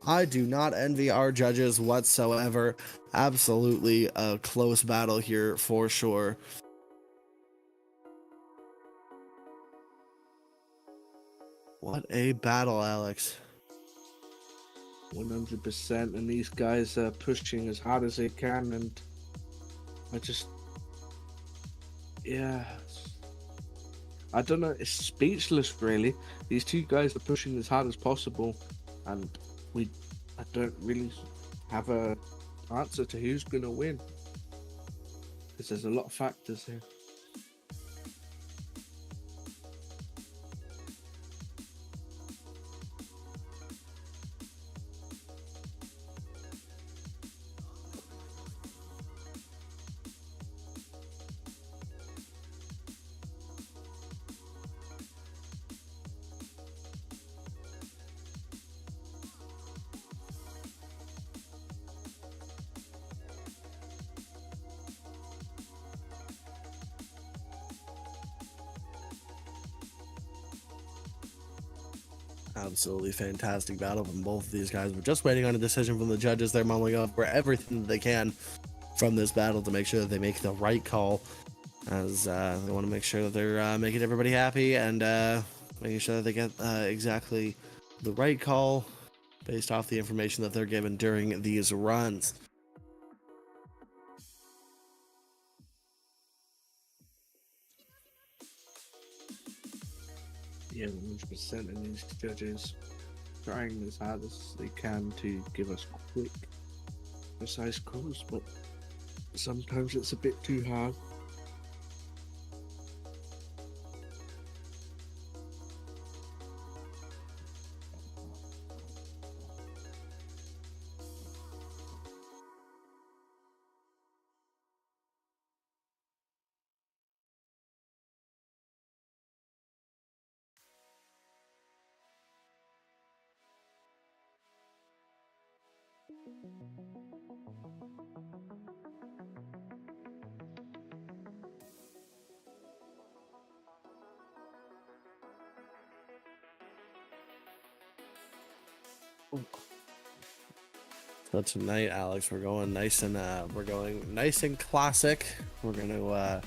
I do not envy our judges whatsoever. Absolutely a close battle here for sure. What a battle, Alex. 100%, and these guys are pushing as hard as they can, and I just, yeah, I don't know. It's speechless, really. These two guys are pushing as hard as possible, and I don't really have a answer to who's going to win, because there's a lot of factors here. Absolutely fantastic battle from both of these guys. We're just waiting on a decision from the judges. They're mulling over everything that they can from this battle to make sure that they make the right call, as they want to make sure that they're making everybody happy and making sure that they get exactly the right call based off the information that they're given during these runs. Yeah, 100%, and these judges trying as hard as they can to give us quick, precise calls, but sometimes it's a bit too hard. So tonight, Alex, we're going nice and classic. We're gonna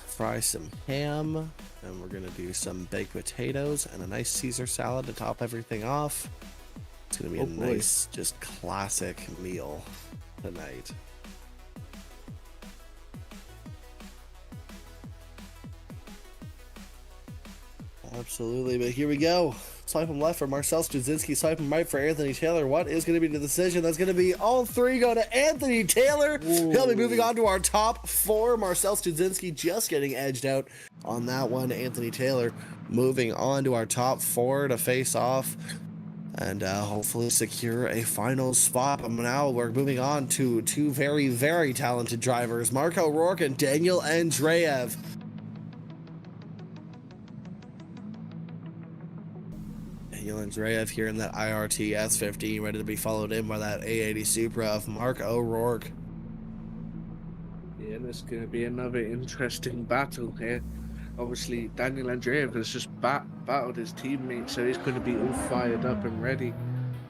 fry some ham, and we're gonna do some baked potatoes and a nice Caesar salad to top everything off. It's gonna be a nice, just classic meal tonight. Absolutely, but here we go. Swipe him left for Marcel Studzinski, swipe him right for Anthony Taylor. What is going to be the decision? That's going to be all three go to Anthony Taylor. Ooh. He'll be moving on to our top four. Marcel Studzinski just getting edged out on that one. Anthony Taylor moving on to our top four to face off and hopefully secure a final spot. But now we're moving on to two very, very talented drivers, Marco Rourke and Daniel Andreev. Daniel Andreev here in that IRT S15, ready to be followed in by that A80 Supra of Mark O'Rourke. Yeah, there's going to be another interesting battle here. Obviously, Daniel Andreev has just battled his teammate, so he's going to be all fired up and ready.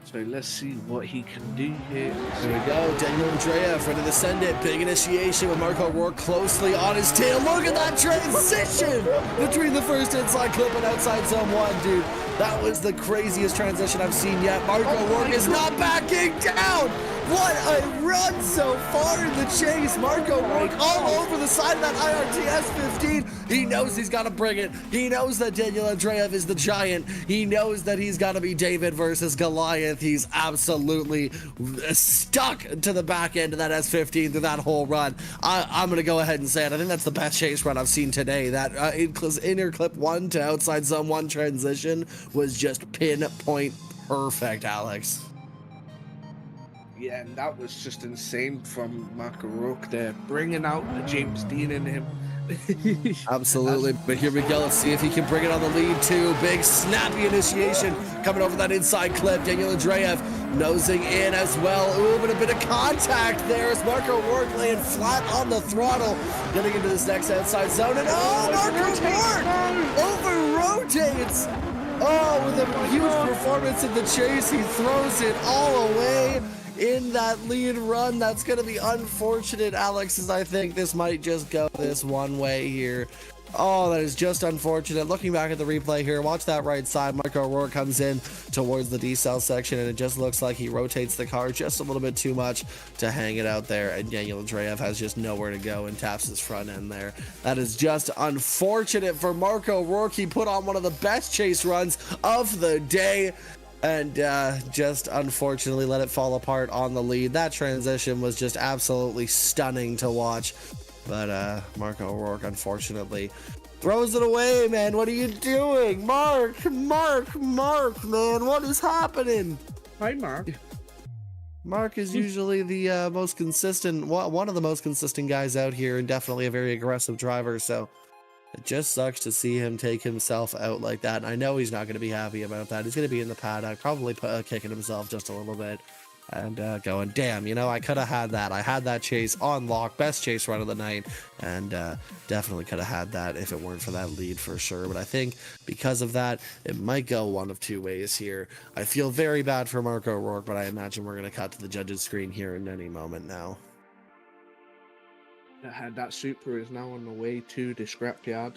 So let's see what he can do here. There we go, Daniel Andreev ready to send it. Big initiation with Marco O'Rourke closely on his tail. Look at that transition between the first inside clip and outside zone one, dude. That was the craziest transition I've seen yet. Marco O'Rourke is not backing down. What a run so far in the chase. Marco O'Rourke all over the side of that IRTS 15. He knows he's got to bring it. He knows that Daniel Andreev is the giant. He knows that he's got to be David versus Goliath. He's absolutely stuck to the back end of that S15 through that whole run. I'm going to go ahead and say it. I think that's the best chase run I've seen today. That inner clip 1 to outside zone 1 transition was just pinpoint perfect, Alex. Yeah, and that was just insane from Marco O'Rourke there, bringing out a James Dean in him. Absolutely, but here we go. Let's see if he can bring it on the lead too. Big snappy initiation coming over that inside clip. Daniel Andreev nosing in as well. Ooh, but a bit of contact there as Marco O'Rourke laying flat on the throttle, getting into this next outside zone. And Marco O'Rourke over-rotates. Oh, with a huge performance in the chase, he throws it all away in that lead run. That's going to be unfortunate, Alex, as I think this might just go this one way here. Oh, that is just unfortunate. Looking back at the replay here, watch that right side. Marco Rourke comes in towards the decel section, and it just looks like he rotates the car just a little bit too much to hang it out there, and Daniel Andreev has just nowhere to go and taps his front end there. That is just unfortunate for Marco Rourke. He put on one of the best chase runs of the day, and just unfortunately let it fall apart on the lead. That transition was just absolutely stunning to watch. But Marco Rourke, unfortunately, throws it away, man. What are you doing? Mark, man. What is happening? Hi, Mark. Mark is usually the most consistent, one of the most consistent guys out here, and definitely a very aggressive driver. So it just sucks to see him take himself out like that. And I know he's not going to be happy about that. He's going to be in the paddock, probably kicking himself just a little bit. And going, damn, you know, I could have had that. I had that chase on lock, best chase run of the night, and definitely could have had that if it weren't for that lead for sure. But I think because of that, it might go one of two ways here. I feel very bad for Marco Rourke, but I imagine we're going to cut to the judges' screen here in any moment now. That Supra is now on the way to the scrapyard.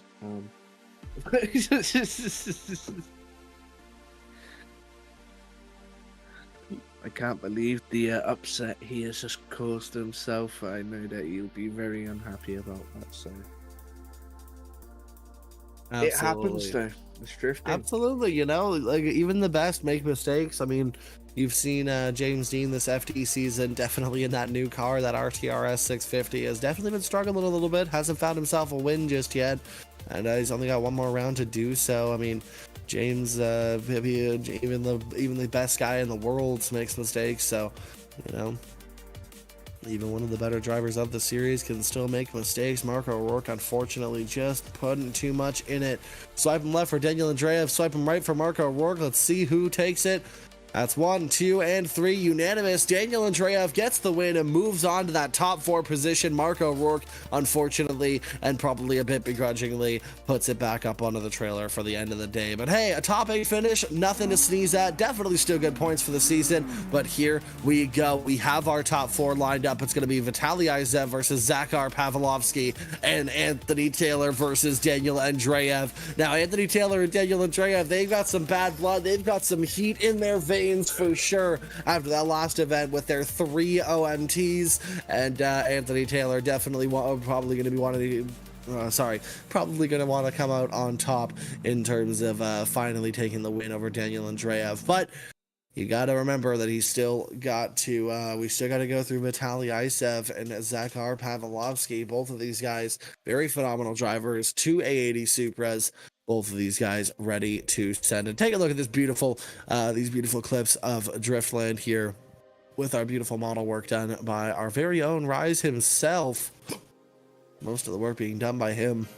I can't believe the upset he has just caused himself. I know that he'll be very unhappy about that. So it happens, though. It's drifting. Absolutely, you know, like even the best make mistakes. I mean, you've seen James Dean this FD season, definitely in that new car, that RTRS 650, has definitely been struggling a little bit. Hasn't found himself a win just yet, and he's only got one more round to do so. I mean, James, even the best guy in the world makes mistakes, so, you know, even one of the better drivers of the series can still make mistakes. Marco Rourke, unfortunately, just putting too much in it. Swipe him left for Daniel Andreev, swipe him right for Marco Rourke. Let's see who takes it. That's 1, 2, and 3 unanimous. Daniel Andreev gets the win and moves on to that top 4 position. Marco Rourke, unfortunately, and probably a bit begrudgingly, puts it back up onto the trailer for the end of the day. But hey, a top 8 finish, nothing to sneeze at. Definitely still good points for the season. But here we go. We have our top 4 lined up. It's going to be Vitaly Izev versus Zakhar Pavlovski, and Anthony Taylor versus Daniel Andreev. Now, Anthony Taylor and Daniel Andreev, they've got some bad blood. They've got some heat in their veins for sure after that last event with their 3 OMTs, and Anthony Taylor definitely probably going to be wanting to probably going to want to come out on top in terms of finally taking the win over Daniel Andreev. But you got to remember that he's still got to we still got to go through Vitaly Izev and Zakhar Pavlovski. Both of these guys, very phenomenal drivers, 2 A80 Supras. Both of these guys ready to send. And take a look at this these beautiful clips of Driftland here with our beautiful model work done by our very own Rise himself. Most of the work being done by him,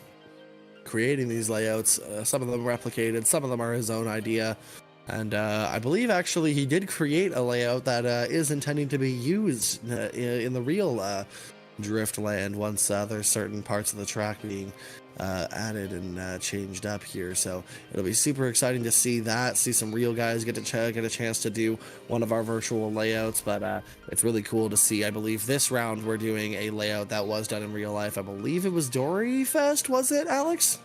creating these layouts. Some of them replicated, some of them are his own idea. And I believe actually he did create a layout that is intending to be used in the real Driftland once there's certain parts of the track being added and changed up here. So it'll be super exciting to see that, see some real guys get a chance to do one of our virtual layouts. But it's really cool to see. I believe this round we're doing a layout that was done in real life. I believe it was Dory Fest, was it, Alex?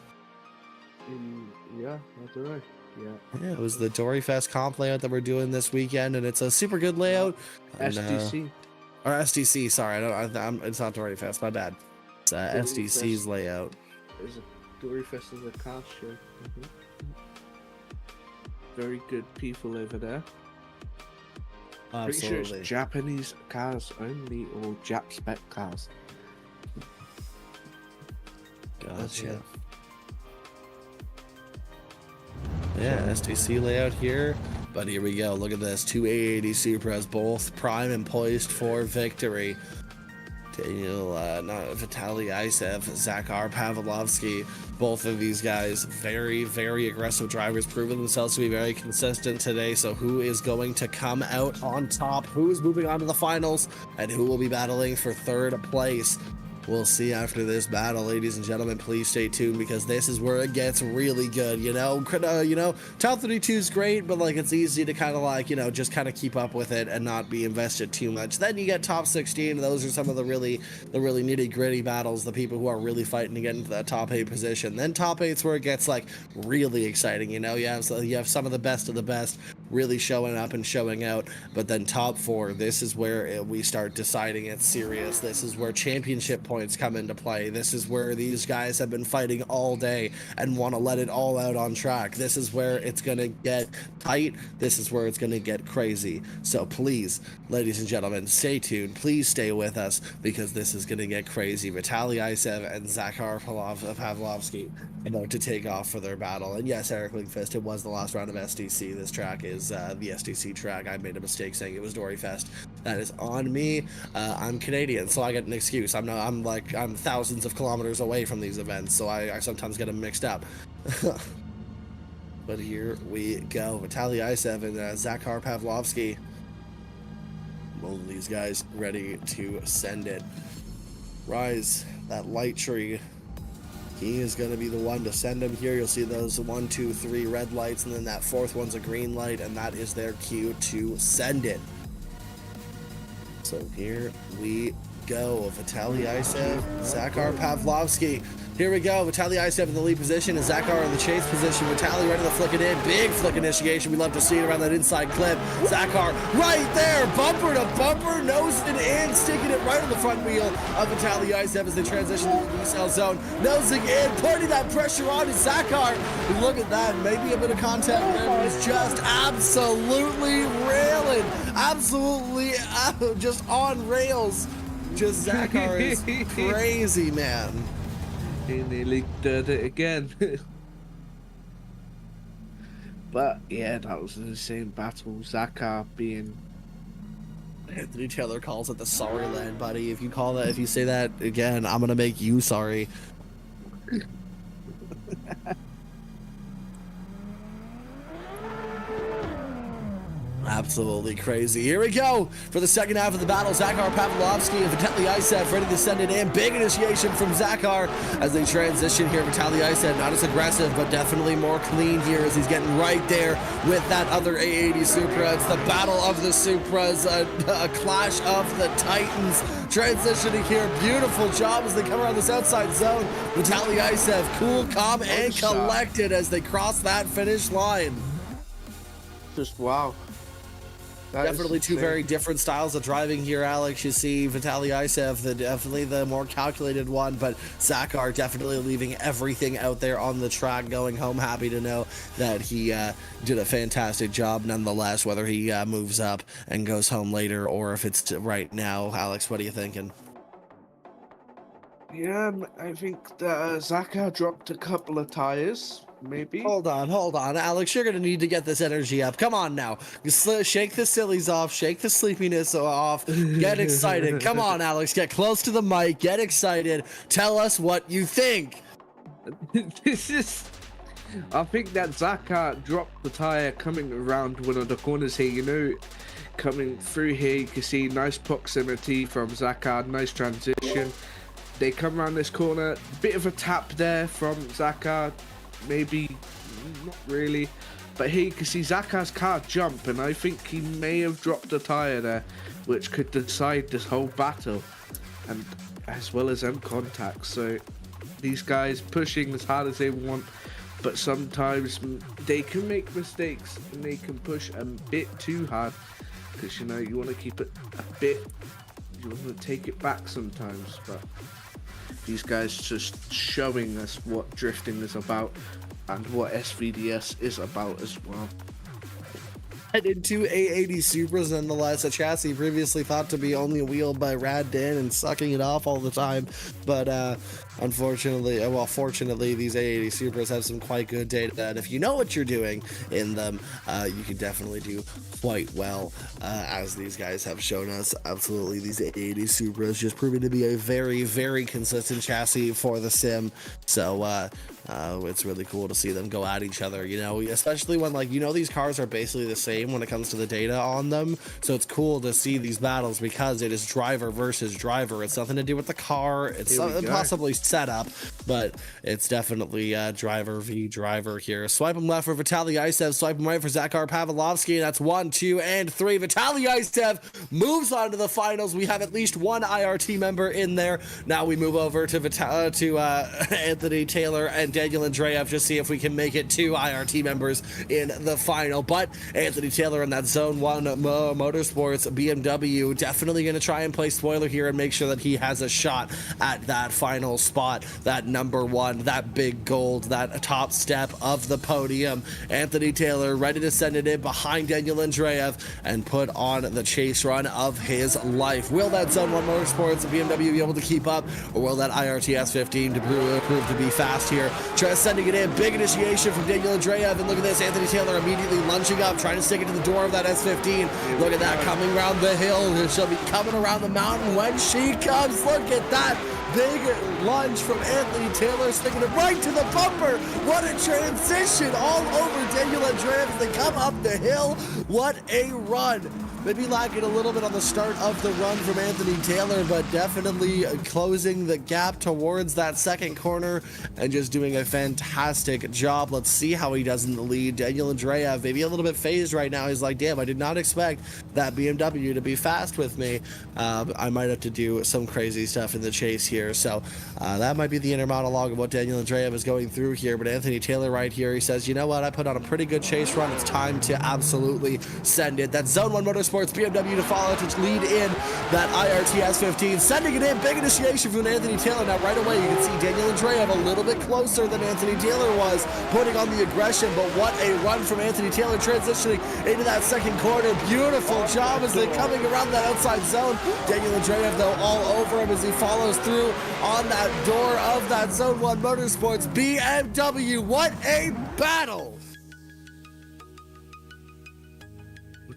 Yeah, that's right. Yeah, it was the Dory Fest comp layout that we're doing this weekend, and it's a super good layout. SDC. Or SDC, sorry, it's not Dory Fest, my bad. It's SDC's Fest. Layout. Dory Fest is a car show. Very good people over there. Absolutely. Pretty sure it's Japanese cars only, or Jap spec cars. Gotcha. Yeah, SDC layout here. But here we go. Look at this. 2 A80 Supras, both prime and poised for victory. Vitaly Izev, Zakhar Pavlovski, both of these guys, very, very aggressive drivers, proven themselves to be very consistent today. So who is going to come out on top? Who is moving on to the finals? And who will be battling for third place? we'll see after this battle. Ladies and gentlemen, please stay tuned because this is where it gets really good. Top 32 is great, but like it's easy to kind of like, just kind of keep up with it and not be invested too much. Then you get top 16. Those are some of the really nitty gritty battles, the people who are really fighting to get into that top 8 position. Then top 8's where it gets like really exciting. You have some of the best really showing up and showing out. But then top 4, this is where we start deciding it's serious. This is where championship points come into play. This is where these guys have been fighting all day and want to let it all out on track. This is where it's going to get tight. This is where it's going to get crazy. So please, ladies and gentlemen, stay tuned. Please stay with us because this is going to get crazy. Vitaly Isev and Zakhar Pavlovski about to take off for their battle. And yes, Eric Lindquist, it was the last round of SDC. This track is the SDC track. I made a mistake saying it was Doryfest. That is on me. I'm Canadian, so I get an excuse. I'm thousands of kilometers away from these events, so I sometimes get them mixed up. But here we go. Vitaly Isev and Zakhar Pavlovski. Both of these guys ready to send it. Rise, that light tree. He is going to be the one to send him here. You'll see those 1, 2, 3 red lights, and then that 4th one's a green light, and that is their cue to send it. So here we go. Vitaly Isev, Zakhar Pavlovski. Here we go. Vitaly Isev in the lead position and Zakhar in the chase position. Vitaly ready to flick it in. Big flick initiation. We love to see it around that inside clip. Zakhar right there. Bumper to bumper. Nosing in. Sticking it right on the front wheel of Vitaly Isev as they transition to the decel zone. Nosing in. Putting that pressure on to Zakhar. And look at that. Maybe a bit of contact there. He's just absolutely railing. Absolutely just on rails. Just Zakhar is crazy, man. He nearly did it again. But yeah, that was an insane battle. Zakhar being... Anthony Taylor calls it the sorry land, buddy. If you say that again, I'm gonna make you sorry. Absolutely crazy. Here we go for the second half of the battle. Zakhar Pavlovski and Vitaly Isev ready to send it in. Big initiation from Zakhar as they transition here. Vitaly Isev not as aggressive, but definitely more clean here as he's getting right there with that other A80 Supra. It's the battle of the Supras, a clash of the Titans. Transitioning here. Beautiful job as they come around this outside zone. Vitaly Isev, cool, calm, and collected as they cross that finish line. Just wow. Definitely two very different styles of driving here, Alex. You see Vitaly Isev, definitely the more calculated one, but Zakhar definitely leaving everything out there on the track, going home happy to know that he did a fantastic job nonetheless, whether he moves up and goes home later or if it's right now. Alex, what are you thinking? Yeah, I think that Zakhar dropped a couple of tires. Maybe. Hold on, Alex. You're gonna need to get this energy up. Come on now, shake the sillies off, shake the sleepiness off. Get excited. Come on, Alex. Get close to the mic. Get excited. Tell us what you think. I think that Zakhar dropped the tire coming around one of the corners here. Coming through here, you can see nice proximity from Zakhar. Nice transition. They come around this corner. Bit of a tap there from Zakhar. Maybe not really, but here you can see Zakhar's car jump, and I think he may have dropped a tire there, which could decide this whole battle, and as well as end contact. So these guys pushing as hard as they want, but sometimes they can make mistakes and they can push a bit too hard because you want to keep it a bit, you want to take it back sometimes. But these guys just showing us what drifting is about and what SVDS is about as well. And in two A80 Supras nonetheless, a chassis previously thought to be only wheeled by Rad Dan and sucking it off all the time. But unfortunately, well, fortunately, these A80 Supras have some quite good data, and if you know what you're doing in them, you can definitely do quite well, as these guys have shown us. Absolutely, these A80 Supras just proving to be a very, very consistent chassis for the sim. So it's really cool to see them go at each other, you know, especially when, like, you know, these cars are basically the same when it comes to the data on them. So it's cool to see these battles because it is driver versus driver. It's nothing to do with the car. It's possibly setup, but it's definitely driver v driver here. Swipe him left for Vitaly Isev, swipe him right for Zakhar Pavlovski, and that's 1, 2, and 3. Vitaly Isev moves on to the finals. We have at least one IRT member in there. Now we move over to Anthony Taylor and Daniel Andreev to see if we can make it 2 IRT members in the final. But Anthony Taylor in that Zone 1 Motorsports BMW definitely going to try and play spoiler here and make sure that he has a shot at that final spot, that number 1, that big gold, that top step of the podium. Anthony Taylor ready to send it in behind Daniel Andreev and put on the chase run of his life. Will that Zone 1 Motorsports BMW be able to keep up, or will that IRTS 15 to prove to be fast here? Sending it in, big initiation from Daniel Andreev, and look at this, Anthony Taylor immediately lunging up, trying to stick it to the door of that S15. Look at that, coming around the hill. She'll be coming around the mountain when she comes. Look at that big lunge from Anthony Taylor, sticking it right to the bumper. What a transition all over Daniel Andreev as they come up the hill. What a run. Maybe lacking a little bit on the start of the run from Anthony Taylor, but definitely closing the gap towards that second corner and just doing a fantastic job. Let's see how he does in the lead. Daniel Andreev, maybe a little bit phased right now. He's like, damn, I did not expect that BMW to be fast with me. I might have to do some crazy stuff in the chase here. So that might be the inner monologue of what Daniel Andreev is going through here. But Anthony Taylor right here, he says, you know what? I put on a pretty good chase run. It's time to absolutely send it. That's Zone 1 Motorsports BMW to follow to lead in that IRTS 15, sending it in. Big initiation from Anthony Taylor. Now right away you can see Daniel Andreev a little bit closer than Anthony Taylor was, putting on the aggression, but what a run from Anthony Taylor transitioning into that second corner. Beautiful job as they're coming around that outside zone. Daniel Andreev though all over him as he follows through on that door of that Zone 1 Motorsports BMW. What a battle!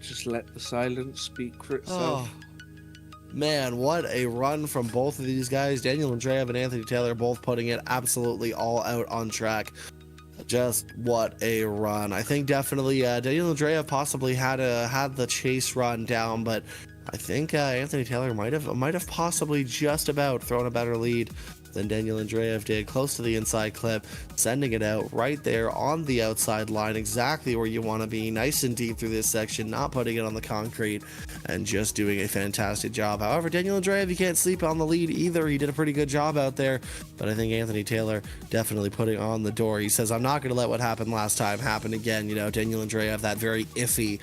Just let the silence speak for itself. Oh, man, what a run from both of these guys. Daniel Andreev and Anthony Taylor both putting it absolutely all out on track. Just what a run. I think definitely Daniel Andreev possibly had the chase run down, but I think Anthony Taylor might have possibly just about thrown a better lead than Daniel Andreev did, close to the inside clip, sending it out right there on the outside line, exactly where you want to be, nice and deep through this section, not putting it on the concrete, and just doing a fantastic job. However, Daniel Andreev, you can't sleep on the lead either. He did a pretty good job out there, but I think Anthony Taylor definitely putting on the door. He says, I'm not going to let what happened last time happen again. You know, Daniel Andreev, that very iffy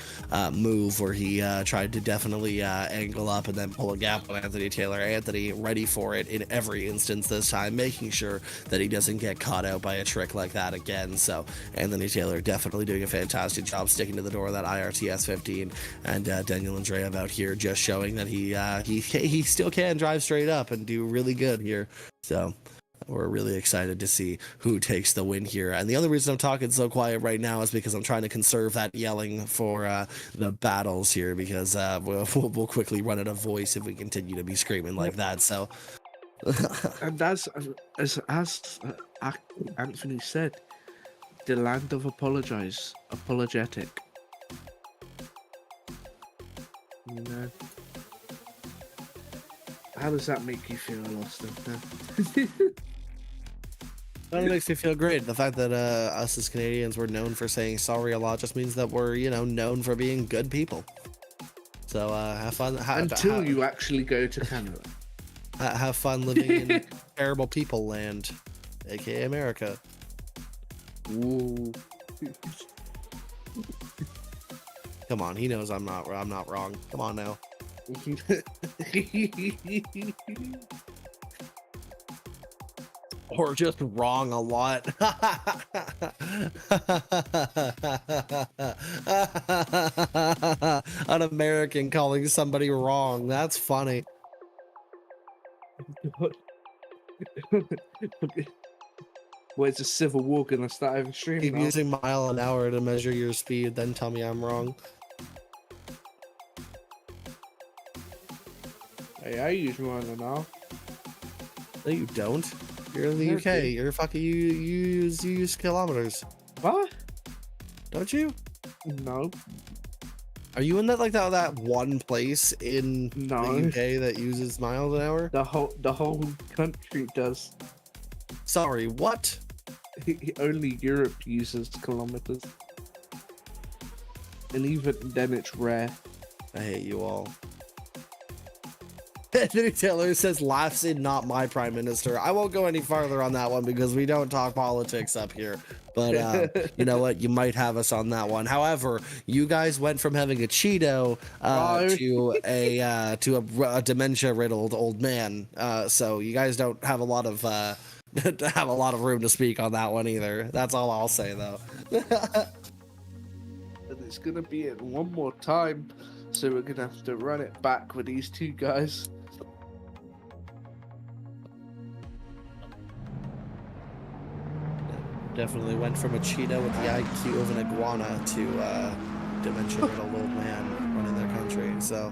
move where he tried to definitely angle up and then pull a gap on Anthony Taylor. Anthony ready for it in every instance this time, making sure that he doesn't get caught out by a trick like that again. So Anthony Taylor definitely doing a fantastic job sticking to the door of that IRTS 15, and Daniel Andreev out here just showing that he still can drive straight up and do really good here. So we're really excited to see who takes the win here. And the other reason I'm talking so quiet right now is because I'm trying to conserve that yelling for the battles here, because we'll quickly run out of voice if we continue to be screaming like that. So and as Anthony said, the land of apologetic. You know, how does that make you feel, Austin? That makes me feel great. The fact that us as Canadians were known for saying sorry a lot just means that we're, you know, known for being good people. So have fun. Until you actually go to Canada. Have fun living in terrible people land, aka America. Ooh. Come on, he knows I'm not wrong. Come on now. Or just wrong a lot. An American calling somebody wrong. That's funny. Where's the Civil War gonna start over stream Keep now? using mile an hour to measure your speed, then tell me I'm wrong. Hey, I use mine now. No, you don't. You're in the Yeah, UK. dude. You're fucking you use kilometers, What? don't you? No. Are you in that one place in No. the UK that uses miles an hour? The whole country does. Sorry, what? Only Europe uses kilometers. And even then it's rare. I hate you all. Anthony Taylor says, laughs in not my prime minister. I won't go any farther on that one because we don't talk politics up here. But you know what? You might have us on that one. However, you guys went from having a Cheeto to a dementia-riddled old man. So you guys don't have a lot of room to speak on that one either. That's all I'll say, though. And it's gonna be it one more time. So we're gonna have to run it back with these two guys. Definitely went from a Cheeto with the IQ of an iguana to dementia-riddled old man running their country. So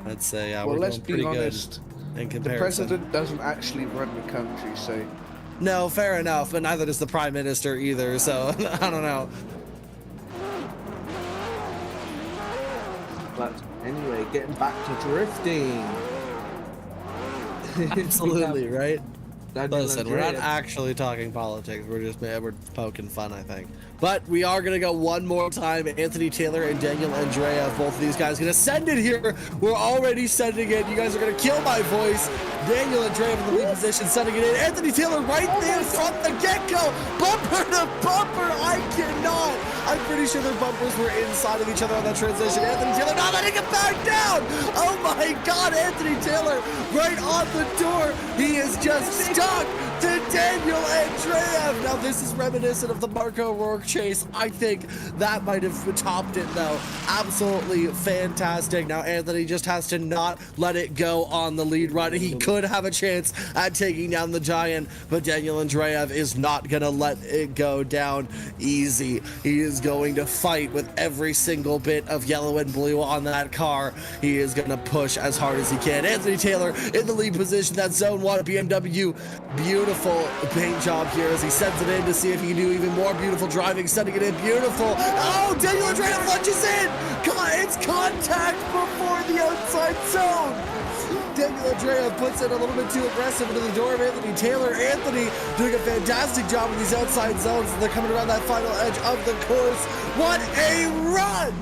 I'd say Well, we're let's doing be pretty honest. good in The comparison. president doesn't actually run the country, so No, fair enough, but neither does the prime minister either. So I don't know. but anyway, getting back to drifting. Absolutely right. Daniel Listen, we're not Andrea. actually talking politics. We're poking fun, I think. But we are gonna go one more time. Anthony Taylor and Daniel Andrea, both of these guys, gonna send it here. We're already sending it. You guys are gonna kill my voice. Daniel Andrea in the lead position, sending it in. Anthony Taylor right there from the get-go, bumper to bumper. I cannot. I'm pretty sure their bumpers were inside of each other on that transition. Anthony Taylor not letting it back down. Oh my God, Anthony Taylor right on the door. He is just stuck to Daniel Andrea. Now this is reminiscent of the Marco Rourke chase. I think that might have topped it though. Absolutely fantastic. Now Anthony just has to not let it go on the lead run. He could have a chance at taking down the giant, but Daniel Andreev is not gonna let it go down easy. He is going to fight with every single bit of yellow and blue on that car. He is gonna push as hard as he can. Anthony Taylor in the lead position. That's zone 1 BMW. Beautiful paint job here as he sends it in to see if he can do even more beautiful driving. Sending it in beautiful. Oh, Daniel Andreev lunges in. It's contact before the outside zone. Daniel Andreev puts it a little bit too aggressive into the door of Anthony Taylor. Anthony doing a fantastic job in these outside zones. They're coming around that final edge of the course. What a run!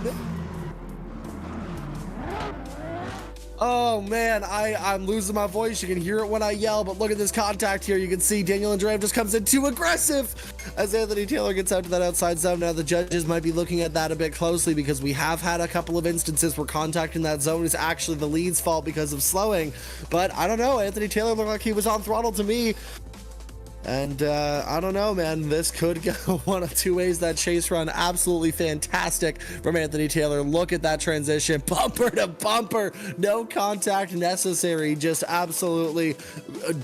Oh man, I'm losing my voice. You can hear it when I yell, but look at this contact here. You can see Daniel Andreev just comes in too aggressive as Anthony Taylor gets out to that outside zone. Now the judges might be looking at that a bit closely because we have had a couple of instances where contact in that zone is actually the lead's fault because of slowing. But I don't know, Anthony Taylor looked like he was on throttle to me. And I don't know, man. This could go one of two ways. That chase run, absolutely fantastic from Anthony Taylor. Look at that transition, bumper to bumper, no contact necessary. Just absolutely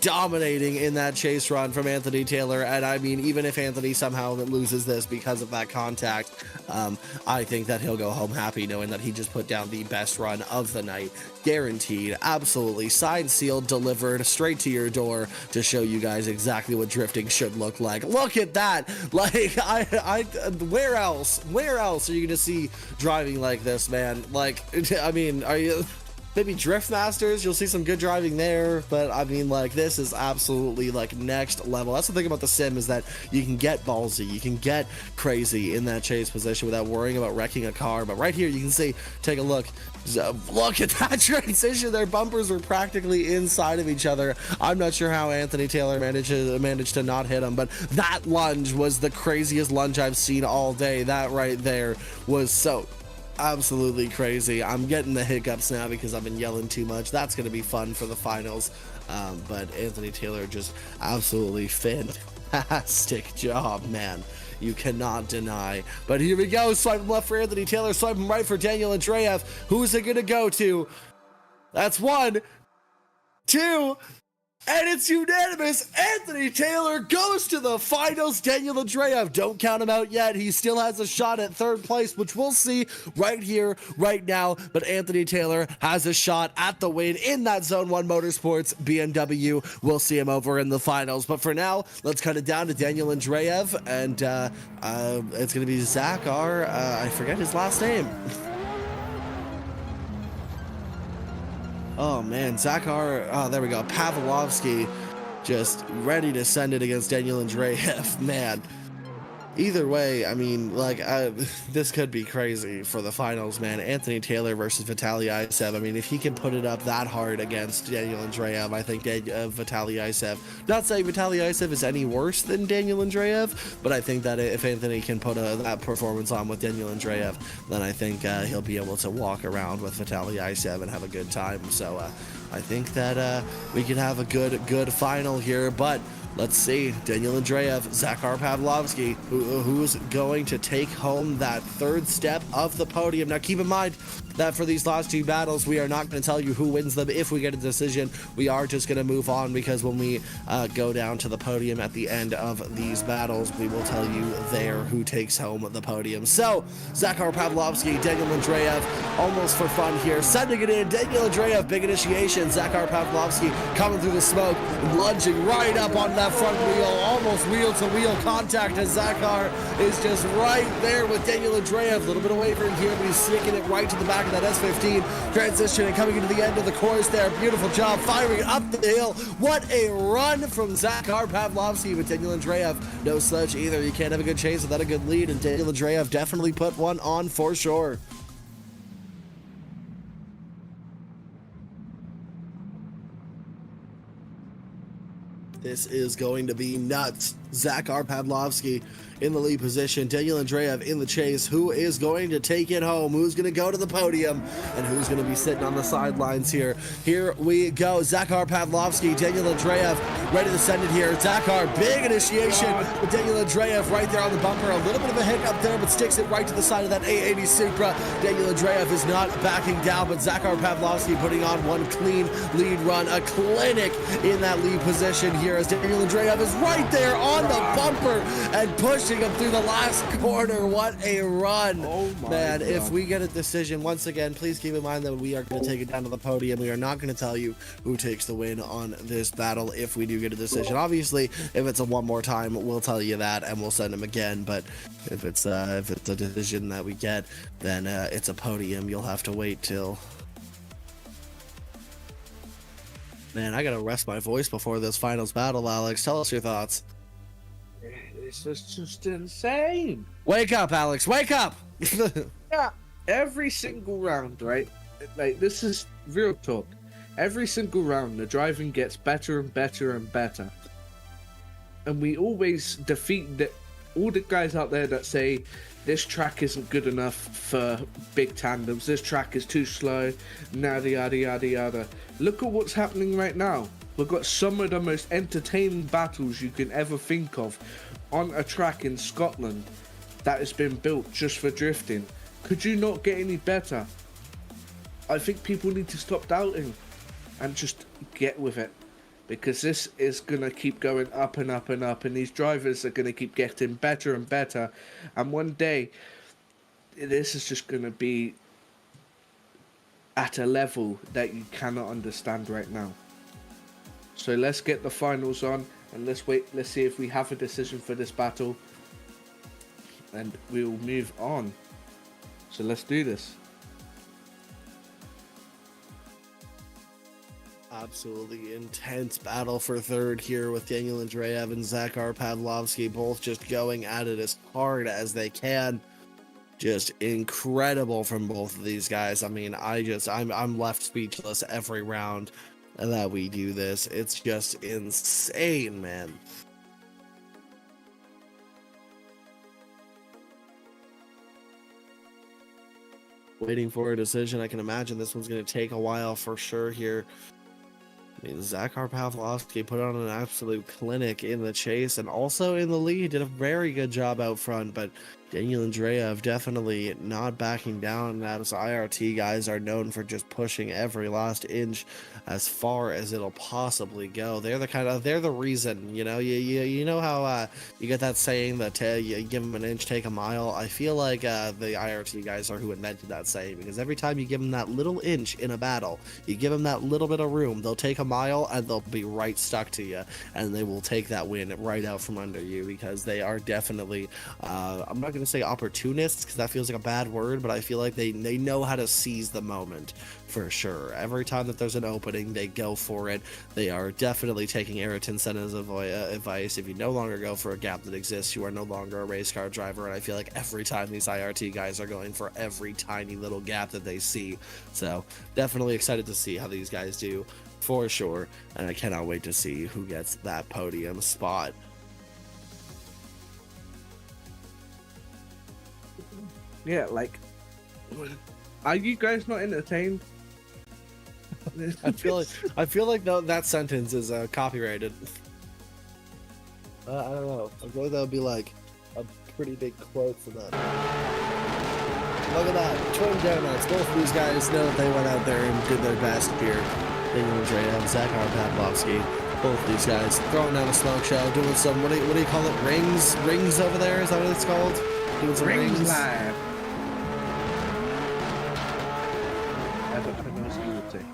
dominating in that chase run from Anthony Taylor. And I mean, even if Anthony somehow loses this because of that contact, I think that he'll go home happy knowing that he just put down the best run of the night. Guaranteed, absolutely signed, sealed, delivered straight to your door to show you guys exactly what drifting should look like. Look at that. Like where else are you gonna see driving like this, man? Like, I mean, are you maybe Drift Masters? You'll see some good driving there, but I mean, like, this is absolutely like next level. That's the thing about the sim, is that you can get ballsy, you can get crazy in that chase position without worrying about wrecking a car. But right here you can see, take a look. Look at that transition. Their bumpers were practically inside of each other. I'm not sure how Anthony Taylor managed to not hit him, but that lunge was the craziest lunge I've seen all day. That right there was so absolutely crazy. I'm getting the hiccups now because I've been yelling too much. That's going to be fun for the finals. But Anthony Taylor, just absolutely fantastic job, man. You cannot deny. But here we go. Swipe left for Anthony Taylor. Swipe right for Daniel Andreev. Who's it going to go to? That's 1, 2, And it's unanimous. Anthony Taylor goes to the finals. Daniel Andreev, don't count him out yet. He still has a shot at third place, which we'll see right here, right now. But Anthony Taylor has a shot at the win in that Zone 1 Motorsports BMW. We'll see him over in the finals. But for now, let's cut it down to Daniel Andreev. And it's going to be Zach R. I forget his last name. Oh man, Zakhar, oh there we go, Pavlovski just ready to send it against Daniel Andreev. Man, either way, I mean, like, this could be crazy for the finals, man. Anthony Taylor versus Vitaly Isev. I mean, if he can put it up that hard against Daniel Andreev, I think Vitaly Isev, not saying Vitaly Isev is any worse than Daniel Andreev, but I think that if Anthony can put that performance on with Daniel Andreev, then I think he'll be able to walk around with Vitaly Isev and have a good time. So I think that we can have a good final here, but let's see, Daniel Andreev, Zakhar Pavlovski, who's going to take home that third step of the podium. Now keep in mind that for these last two battles, we are not going to tell you who wins them if we get a decision. We are just going to move on, because when we go down to the podium at the end of these battles, we will tell you there who takes home the podium. So, Zakhar Pavlovski, Daniel Andreev, almost for fun here, sending it in. Daniel Andreev, big initiation. Zakhar Pavlovski coming through the smoke, lunging right up on that front wheel, almost wheel-to-wheel contact as Zakhar is just right there with Daniel Andreev. A little bit away from here, but he's sticking it right to the back of that S15. Transition and coming into the end of the course there. Beautiful job firing up the hill. What a run from Zakhar Pavlovski with Daniel Andreev. No sledge either. You can't have a good chase without a good lead, and Daniel Andreev definitely put one on for sure. This is going to be nuts. Zakhar Pavlovski in the lead position, Daniel Andreev in the chase. Who is going to take it home? Who's going to go to the podium? And who's going to be sitting on the sidelines here? Here we go. Zakhar Pavlovski, Daniel Andreev ready to send it here. Zakhar, big initiation with Daniel Andreev right there on the bumper. A little bit of a hiccup there, but sticks it right to the side of that A80 Supra. Daniel Andreev is not backing down, but Zakhar Pavlovski putting on one clean lead run. A clinic in that lead position here as Daniel Andreev is right there on the bumper and pushing him through the last corner. What a run. Oh my man. God. If we get a decision, once again, please keep in mind that we are going to take it down to the podium. We are not going to tell you who takes the win on this battle if we do get a decision. Obviously, if it's a one more time, we'll tell you that and we'll send him again. But if it's a decision that we get, then it's a podium. You'll have to wait till... Man, I gotta rest my voice before this finals battle, Alex. Tell us your thoughts. This is just insane. Wake up, Alex. Wake up! Yeah, every single round, right? Like, this is real talk. Every single round, the driving gets better and better and better. And we always defeat all the guys out there that say, this track isn't good enough for big tandems, this track is too slow, yada yada yada yada. Look at what's happening right now. We've got some of the most entertaining battles you can ever think of on a track in Scotland that has been built just for drifting. Could you not get any better? I think people need to stop doubting and just get with it, because this is going to keep going up and up and up, and these drivers are going to keep getting better and better, and one day this is just going to be at a level that you cannot understand right now. So let's get the finals on, and let's see if we have a decision for this battle, and we'll move on. So let's do this. Absolutely intense battle for third here with Daniel Andreev and Zakhar Pavlovski both just going at it as hard as they can. Just incredible from both of these guys. I mean, I'm left speechless every round that we do this. It's just insane, man. Waiting for a decision. I can imagine this one's going to take a while for sure here. I mean, Zakhar Pavlovski put on an absolute clinic in the chase and also in the lead. Did a very good job out front, but Daniel Andreev definitely not backing down. As IRT guys are known for just pushing every last inch as far as it'll possibly go. They're the reason, you know. You know how you get that saying that you give them an inch, take a mile. I feel like the IRT guys are who invented that saying, because every time you give them that little inch in a battle, you give them that little bit of room, they'll take a mile and they'll be right stuck to you, and they will take that win right out from under you, because they are definitely I'm not going to say opportunists, because that feels like a bad word, but I feel like they know how to seize the moment for sure. Every time that there's an opening, they go for it. They are definitely taking Ayrton Senna's advice. If you no longer go for a gap that exists, you are no longer a race car driver. And I feel like every time these IRT guys are going for every tiny little gap that they see. So definitely excited to see how these guys do for sure. And I cannot wait to see who gets that podium spot. Yeah, like, are you guys not entertained? I feel like that sentence is copyrighted. I don't know. I feel like that would be like a pretty big quote for that. Look at that, twin donuts. Both of these guys know that they went out there and did their best here. Daniel Andrea and Zakhar Pavlovski. Both of these guys throwing down a smoke show, doing some what do you call it? Rings over there. Is that what it's called? Doing some rings live. Perungauskas.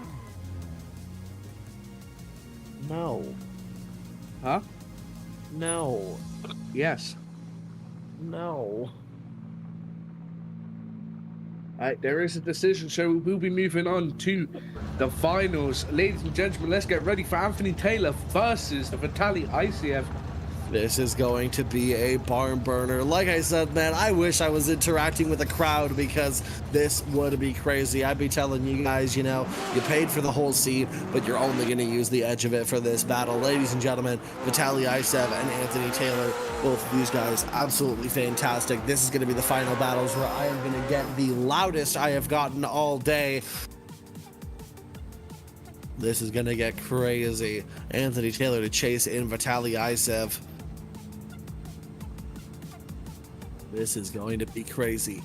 No. Huh? No. Yes. No. Alright, there is a decision, so we'll be moving on to the finals. Ladies and gentlemen, let's get ready for Anthony Taylor versus the Vitaly ICF. This is going to be a barn burner. Like I said, man, I wish I was interacting with the crowd, because this would be crazy. I'd be telling you guys, you know, you paid for the whole seat, but you're only going to use the edge of it for this battle. Ladies and gentlemen, Vitaly Isev and Anthony Taylor, both of these guys, absolutely fantastic. This is going to be the final battles where I am going to get the loudest I have gotten all day. This is going to get crazy. Anthony Taylor to chase in Vitaly Isev. This is going to be crazy.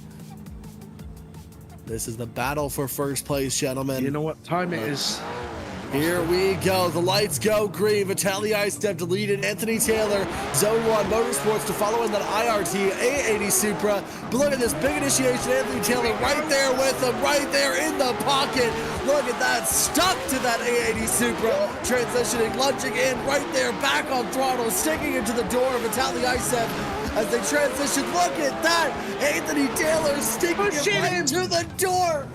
This is the battle for first place, gentlemen. You know what time it is? Here we go. The lights go green. Vitaly Isev deleted Anthony Taylor. Zone 1 Motorsports to follow in that IRT A80 Supra. But look at this big initiation. Anthony Taylor right there with him, right there in the pocket. Look at that. Stuck to that A80 Supra. Transitioning, lunging in right there. Back on throttle. Sticking into the door of Vitaly Isev as they transition. Look at that. Anthony Taylor sticking it right to the door.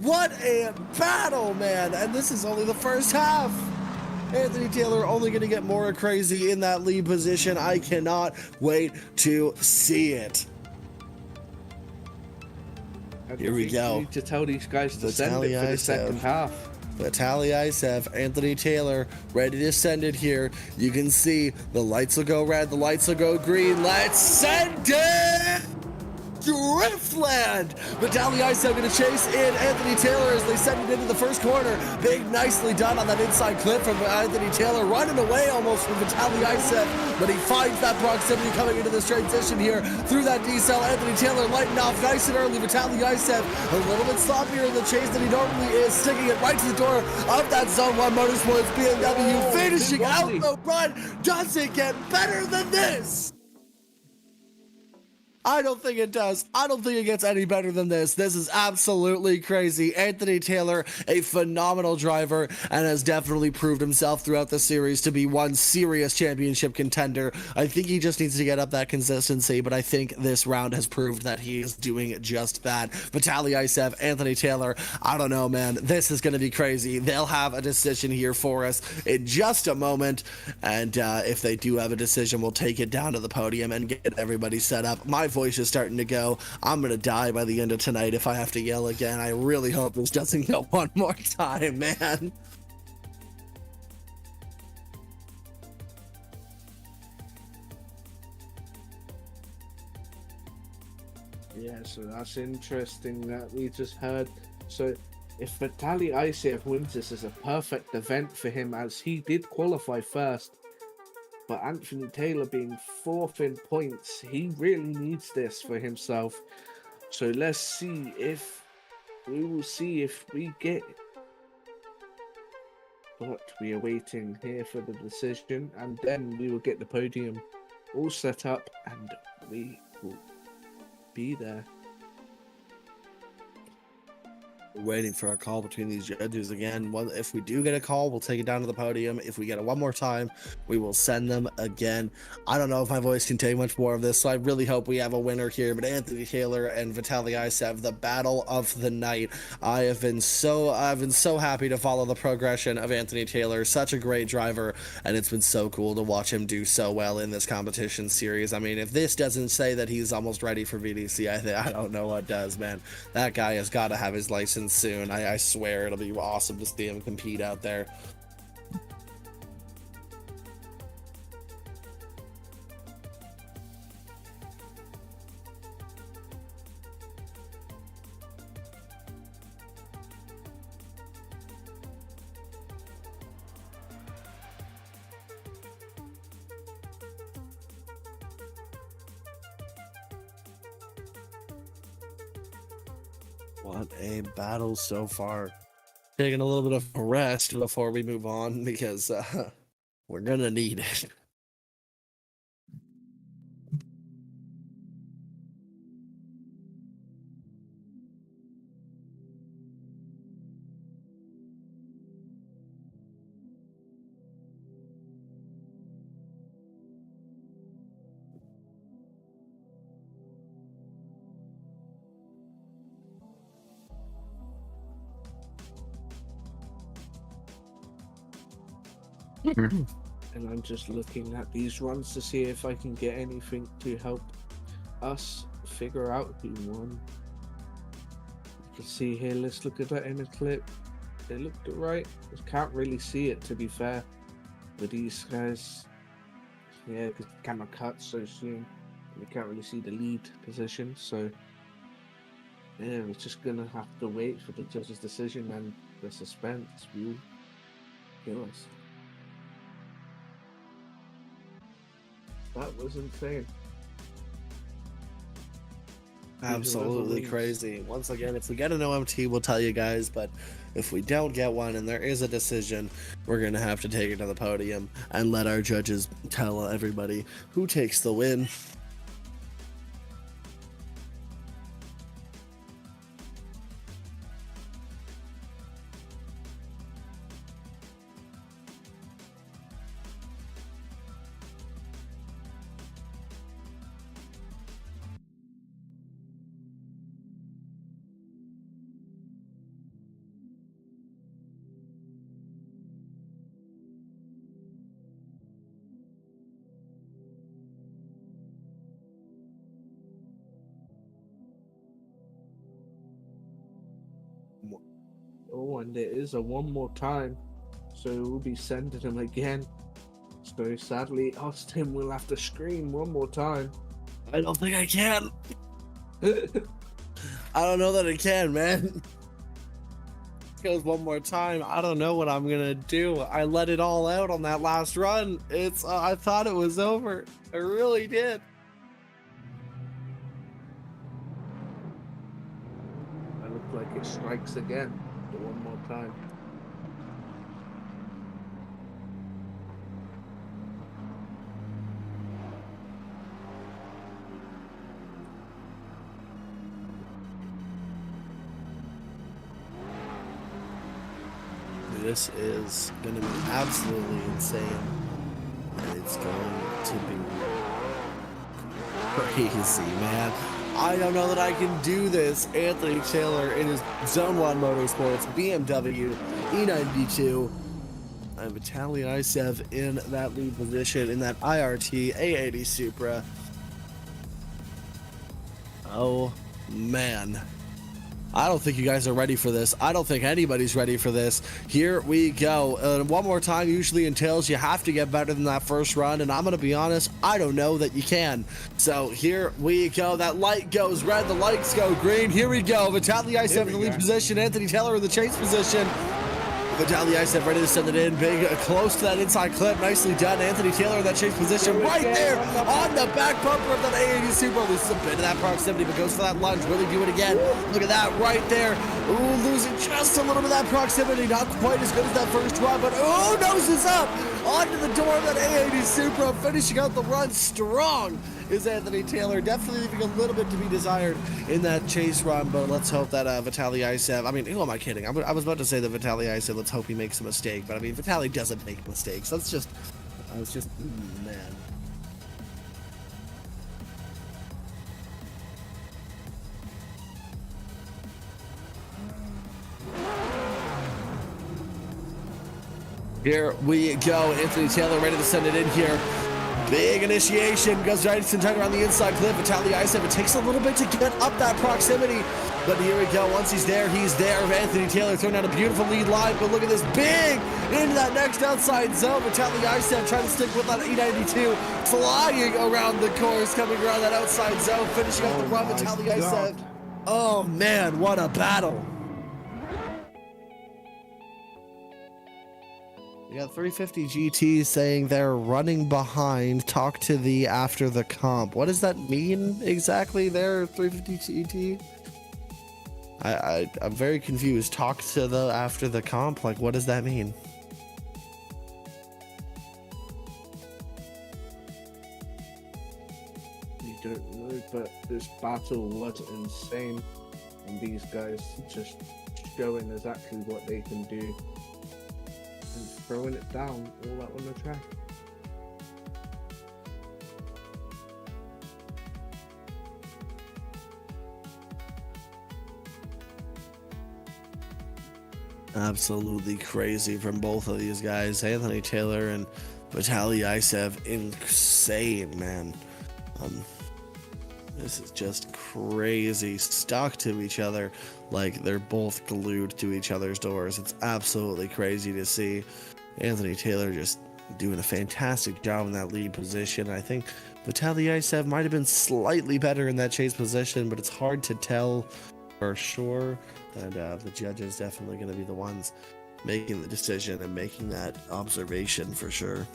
What a battle, man. And this is only the first half. Anthony Taylor only going to get more crazy in that lead position. I cannot wait to see it. Here we go. Need to tell these guys to send it for the second half. Vitaly Isev, Anthony Taylor, ready to send it here. You can see the lights will go red, the lights will go green. Let's send it! Driftland! Vitaly Isev going to chase in Anthony Taylor as they send it into the first corner. Big, nicely done on that inside clip from Anthony Taylor, running away almost from Vitaly Isev, but he finds that proximity coming into this transition here through that decel. Anthony Taylor lighting off nice and early. Vitaly Isev a little bit sloppier in the chase than he normally is, sticking it right to the door of that Zone 1 Motorsports BMW, finishing out the run. Does it get better than this? I don't think it does. I don't think it gets any better than this. This is absolutely crazy. Anthony Taylor, a phenomenal driver, and has definitely proved himself throughout the series to be one serious championship contender. I think he just needs to get up that consistency, but I think this round has proved that he is doing just that. Vitaly Isev, Anthony Taylor, I don't know, man. This is going to be crazy. They'll have a decision here for us in just a moment, and if they do have a decision, we'll take it down to the podium and get everybody set up. My voice is starting to go. I'm gonna die by the end of tonight if I have to yell again. I really hope this doesn't go one more time, man. Yeah, so that's interesting that we just heard. So if Vitaly Iseev wins this is a perfect event for him, as he did qualify first. But Anthony Taylor being 4th in points, he really needs this for himself. So let's see if we get it. But we are waiting here for the decision, and then we will get the podium all set up, and we will be there. We're waiting for a call between these judges again. If we do get a call, we'll take it down to the podium. If we get it one more time, we will send them again. I don't know if my voice can take much more of this, so I really hope we have a winner here. But Anthony Taylor and Vitaly Iseev, the battle of the night. I've been so happy to follow the progression of Anthony Taylor. Such a great driver, and it's been so cool to watch him do so well in this competition series. I mean, if this doesn't say that he's almost ready for VDC, I don't know what does, man. That guy has got to have his license soon. I swear it'll be awesome to see him compete out there. What a battle so far. Taking a little bit of a rest before we move on, because we're gonna need it. And I'm just looking at these runs to see if I can get anything to help us figure out who won. You can see here, let's look at that in a clip. They looked right. I can't really see it, to be fair, with these guys. Yeah, because the camera cuts so soon. We can't really see the lead position, so yeah, we're just gonna have to wait for the judge's decision, and the suspense will kill us. That was insane. Absolutely crazy. Once again, if we get an OMT, we'll tell you guys, but if we don't get one and there is a decision, we're going to have to take it to the podium and let our judges tell everybody who takes the win. Oh, and there is a one more time, so we'll be sending him again. So sadly, Austin will have to scream one more time. I don't think I can. I don't know that I can, man. Goes one more time. I don't know what I'm gonna do. I let it all out on that last run. I thought it was over. I really did. It looks like it strikes again. One more time. This is going to be absolutely insane. And it's going to be crazy, man. I don't know that I can do this. Anthony Taylor in his Zone 1 Motorsports BMW E92. And Vitaly Iseev in that lead position in that IRT A80 Supra. Oh, man. I don't think you guys are ready for this. I don't think anybody's ready for this. Here we go. One more time usually entails you have to get better than that first run, and I'm going to be honest, I don't know that you can. So here we go. That light goes red, the lights go green. Here we go. Vitaly Icev in the lead position, Anthony Taylor in the chase position. Vitaly Icev ready to send it in big, close to that inside clip. Nicely done. Anthony Taylor in that chase position right there on the back bumper of that A80 Super. Loses a bit of that proximity, but goes for that lunge. Will he do it again? Look at that right there. Ooh, losing just a little bit of that proximity. Not quite as good as that first run, but oh, noses up onto the door of that A80 Supra, finishing out the run strong. Is Anthony Taylor, definitely leaving a little bit to be desired in that chase run, but let's hope that Vitaly Icev, I mean, who am I kidding? I was about to say that Vitaly Icev, let's hope he makes a mistake, but I mean, Vitaly doesn't make mistakes. That's just, man. Here we go, Anthony Taylor ready to send it in here. Big initiation, goes right and tight around the inside clip. Vitaly Icev, it takes a little bit to get up that proximity, but here we go. Once he's there, he's there. Anthony Taylor throwing out a beautiful lead line, but look at this, big into that next outside zone. Vitaly Icev trying to stick with that E92, flying around the course, coming around that outside zone, finishing up the run. Vitaly Icev. Oh man, what a battle. We got 350 GT saying they're running behind. Talk to the after the comp. What does that mean exactly there, 350 GT? I'm very confused. Talk to the after the comp? Like, what does that mean? We don't know, but this battle was insane. And these guys just showing exactly what they can do. And throwing it down all out on the track. Absolutely crazy from both of these guys. Anthony Taylor and Vitaly Icev, insane, man. This is just crazy. Stuck to each other like they're both glued to each other's doors. It's absolutely crazy to see. Anthony Taylor just doing a fantastic job in that lead position. I think Vitaly Icev might have been slightly better in that chase position, but it's hard to tell for sure. And the judges definitely going to be the ones making the decision and making that observation for sure.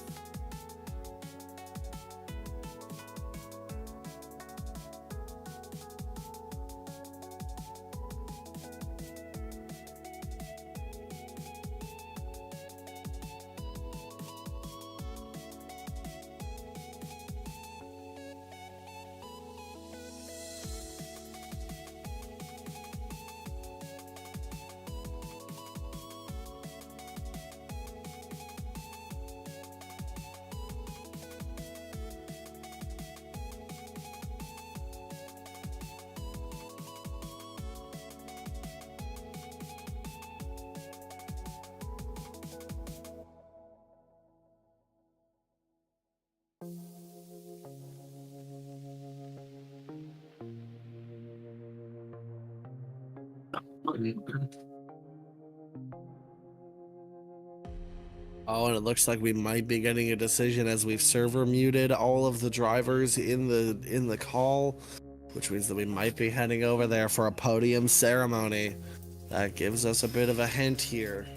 Oh, and it looks like we might be getting a decision as we've server muted all of the drivers in the call, which means that we might be heading over there for a podium ceremony. That gives us a bit of a hint here.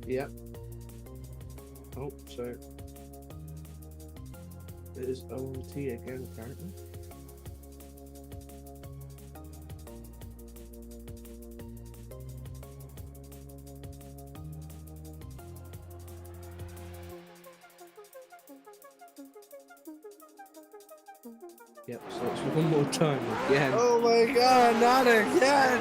Yep. Oh, so it is OMT again, apparently. Yep, so it's one more time again. Oh my god, not again!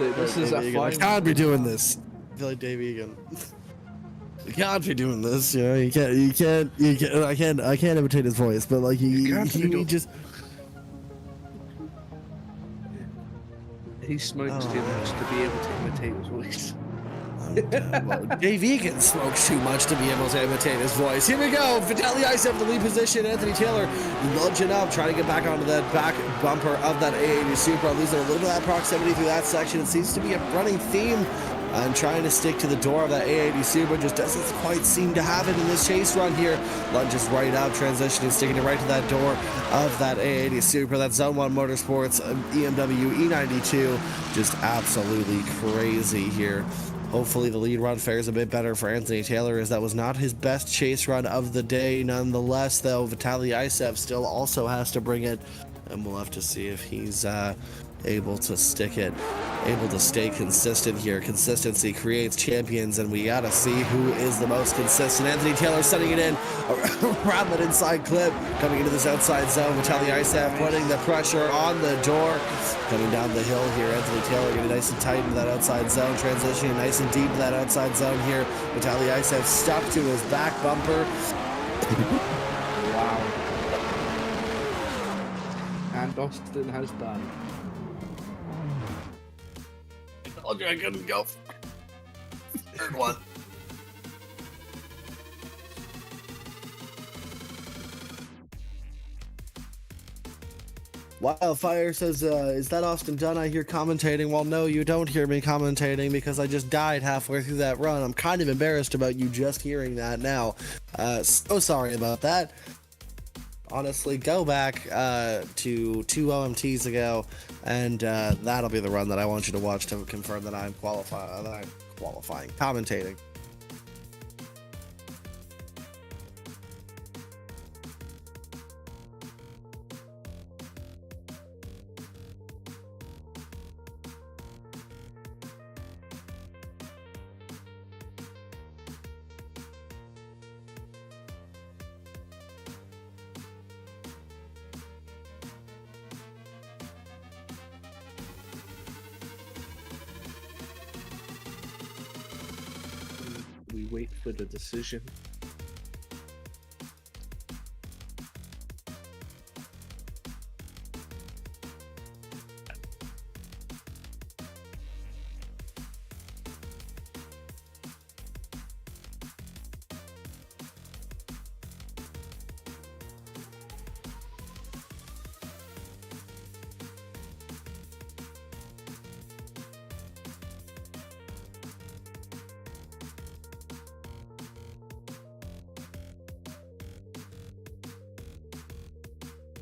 This is a I can't be doing this. I feel like Dave Egan. You can't be doing this, you know. You can't. I can't imitate his voice, but like he just. He smokes too much to be able to imitate his voice. Well, Dave Egan smokes too much to be able to imitate his voice. Here we go. Vitaly Isev, the lead position. Anthony Taylor nudging up, trying to get back onto that back bumper of that A80 Supra. Losing a little bit of that proximity through that section. It seems to be a running theme. And trying to stick to the door of that A80 Supra just doesn't quite seem to have it in this chase run here. Lunges right up, transitioning, sticking it right to that door of that A80 Supra. That Zone 1 Motorsports EMW E92. Just absolutely crazy here. Hopefully the lead run fares a bit better for Anthony Taylor, as that was not his best chase run of the day. Nonetheless, though, Vitaly Isev still also has to bring it, and we'll have to see if he's able to stick it, able to stay consistent here. Consistency creates champions, and we gotta see who is the most consistent. Anthony Taylor setting it in around that inside clip, coming into this outside zone. Vitaly Isev putting the pressure on the door, coming down the hill here. Anthony Taylor getting nice and tight into that outside zone, transitioning nice and deep to that outside zone here. Vitaly Isev stuck to his back bumper. Wow. And Austin has done. I told you I couldn't go. Third one. Wildfire says, is that Austin Dunn I hear commentating? Well, no, you don't hear me commentating because I just died halfway through that run. I'm kind of embarrassed about you just hearing that now. So sorry about that. Honestly, go back to 2 OMTs ago, and that'll be the run that I want you to watch to confirm that I'm commentating. We wait for the decision.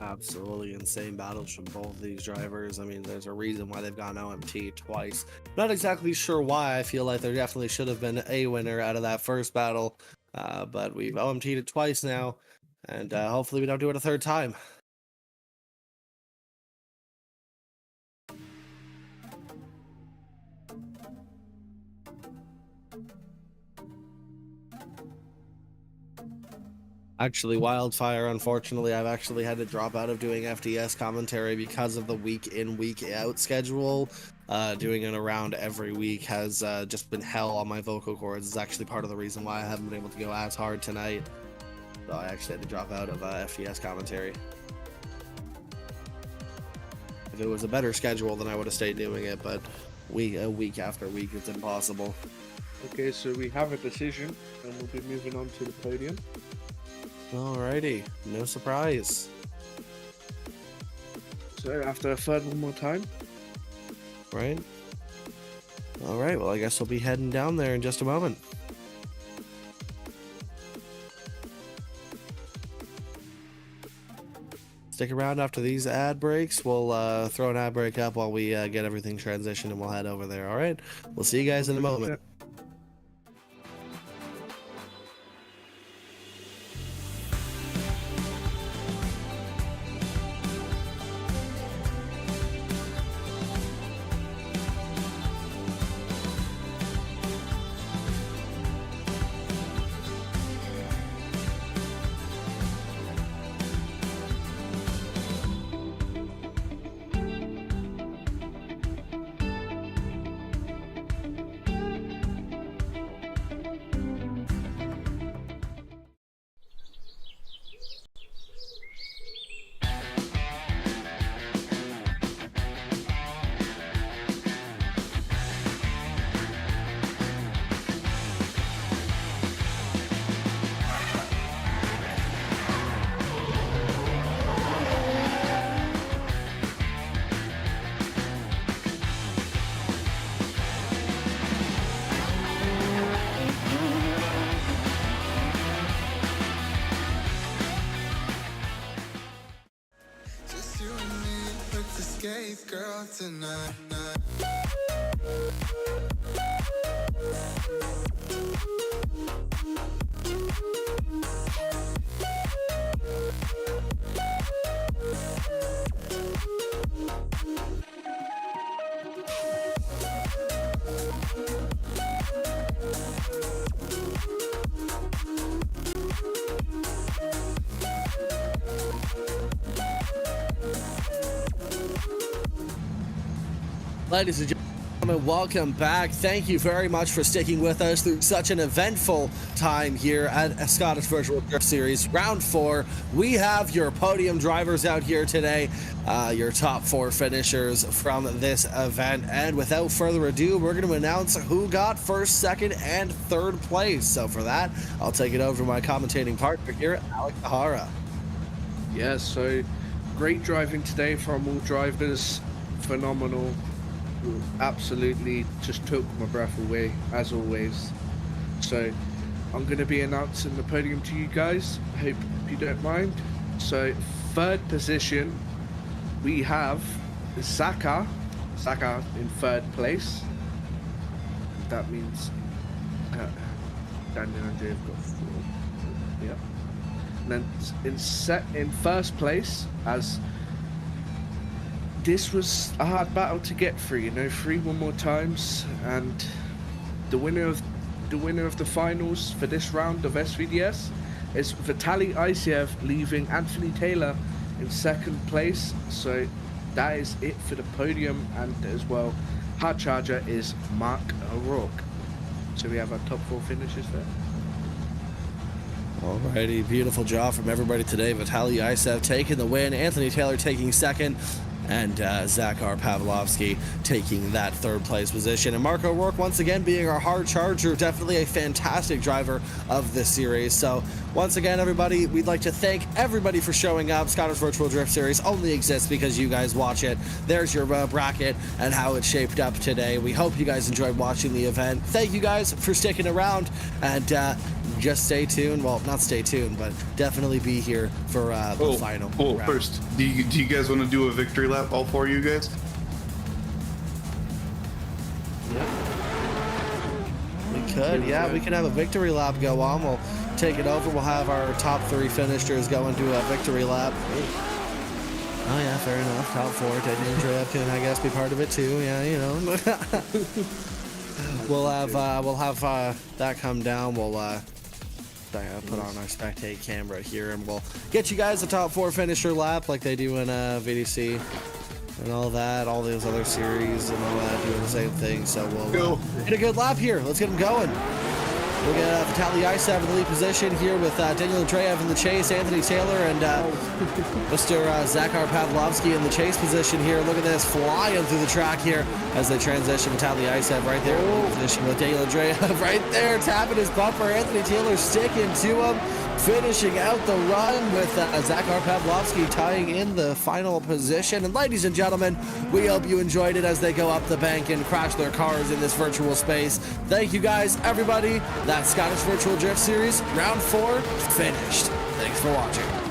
Absolutely insane battles from both of these drivers. I mean, there's a reason why they've gone OMT twice. Not exactly sure why. I feel like there definitely should have been a winner out of that first battle, but we've OMT'd it twice now, and hopefully we don't do it a third time. Actually, Wildfire, unfortunately, I've actually had to drop out of doing FDS commentary because of the week in, week out schedule. Doing it around every week has just been hell on my vocal cords. It's actually part of the reason why I haven't been able to go as hard tonight. So I actually had to drop out of FDS commentary. If it was a better schedule, then I would have stayed doing it, but week after week, it's impossible. Okay, so we have a decision, and we'll be moving on to the podium. Alrighty, no surprise. So after a third one more time. Right? Alright, well I guess we'll be heading down there in just a moment. Stick around after these ad breaks. We'll throw an ad break up while we get everything transitioned, and we'll head over there, alright? We'll see you guys in a moment. escape, girl, tonight. Ladies and gentlemen, welcome back. Thank you very much for sticking with us through such an eventful time here at Scottish Virtual Drift Series Round 4. We have your podium drivers out here today, your top 4 finishers from this event. And without further ado, we're going to announce who got first, second, and third place. So for that, I'll take it over to my commentating partner here, Alex Tahara. Yeah, so great driving today from all drivers. Phenomenal. Absolutely just took my breath away, as always. So I'm going to be announcing the podium to you guys. I hope you don't mind. So third position, we have Saka in third place. That means Daniel and Jay have got 4. Yeah. And then in first place, as this was a hard battle to get through, you know, 3 more times, and the winner of the finals for this round of SVDS is Vitaly Isiev, leaving Anthony Taylor in second place. So that is it for the podium, and as well, hard charger is Mark Rourke. So we have our top 4 finishes there. Alrighty, beautiful job from everybody today. Vitaly Isiev taking the win, Anthony Taylor taking second, and Zakhar Pavlovski taking that third place position. And Mark O'Rourke once again being our hard charger, definitely a fantastic driver of this series. So once again, everybody, we'd like to thank everybody for showing up. Scottish Virtual Drift Series only exists because you guys watch it. There's your bracket and how it shaped up today. We hope you guys enjoyed watching the event. Thank you guys for sticking around, and just stay tuned. Well, not stay tuned, but definitely be here for the final round. First, do you guys want to do a victory lap, all 4 of you guys? We could, yeah, we can have a victory lap go on. We'll take it over. We'll have our top 3 finishers go and do a victory lap. Oh yeah, fair enough. Top 4, taking Andrea can, I guess, be part of it too. Yeah, you know. we'll have that come down. We'll put on our spectate camera here, and we'll get you guys a top 4 finisher lap like they do in VDC and all that, all those other series and all that, doing the same thing. So we'll get a good lap here. Let's get them going. We'll get Vitaly Isiev in the lead position here with Daniel Andreev in the chase, Anthony Taylor, and Mr. Zakhar Pavlovski in the chase position here. Look at this, flying through the track here as they transition. Vitaly Isiev right there in the position with Daniel Andreev right there, tapping his bumper. Anthony Taylor sticking to him, finishing out the run with Zakhar Pavlovski tying in the final position. And ladies and gentlemen, we hope you enjoyed it as they go up the bank and crash their cars in this virtual space. Thank you guys, everybody. That's Scottish Virtual Drift Series Round 4 finished. Thanks for watching.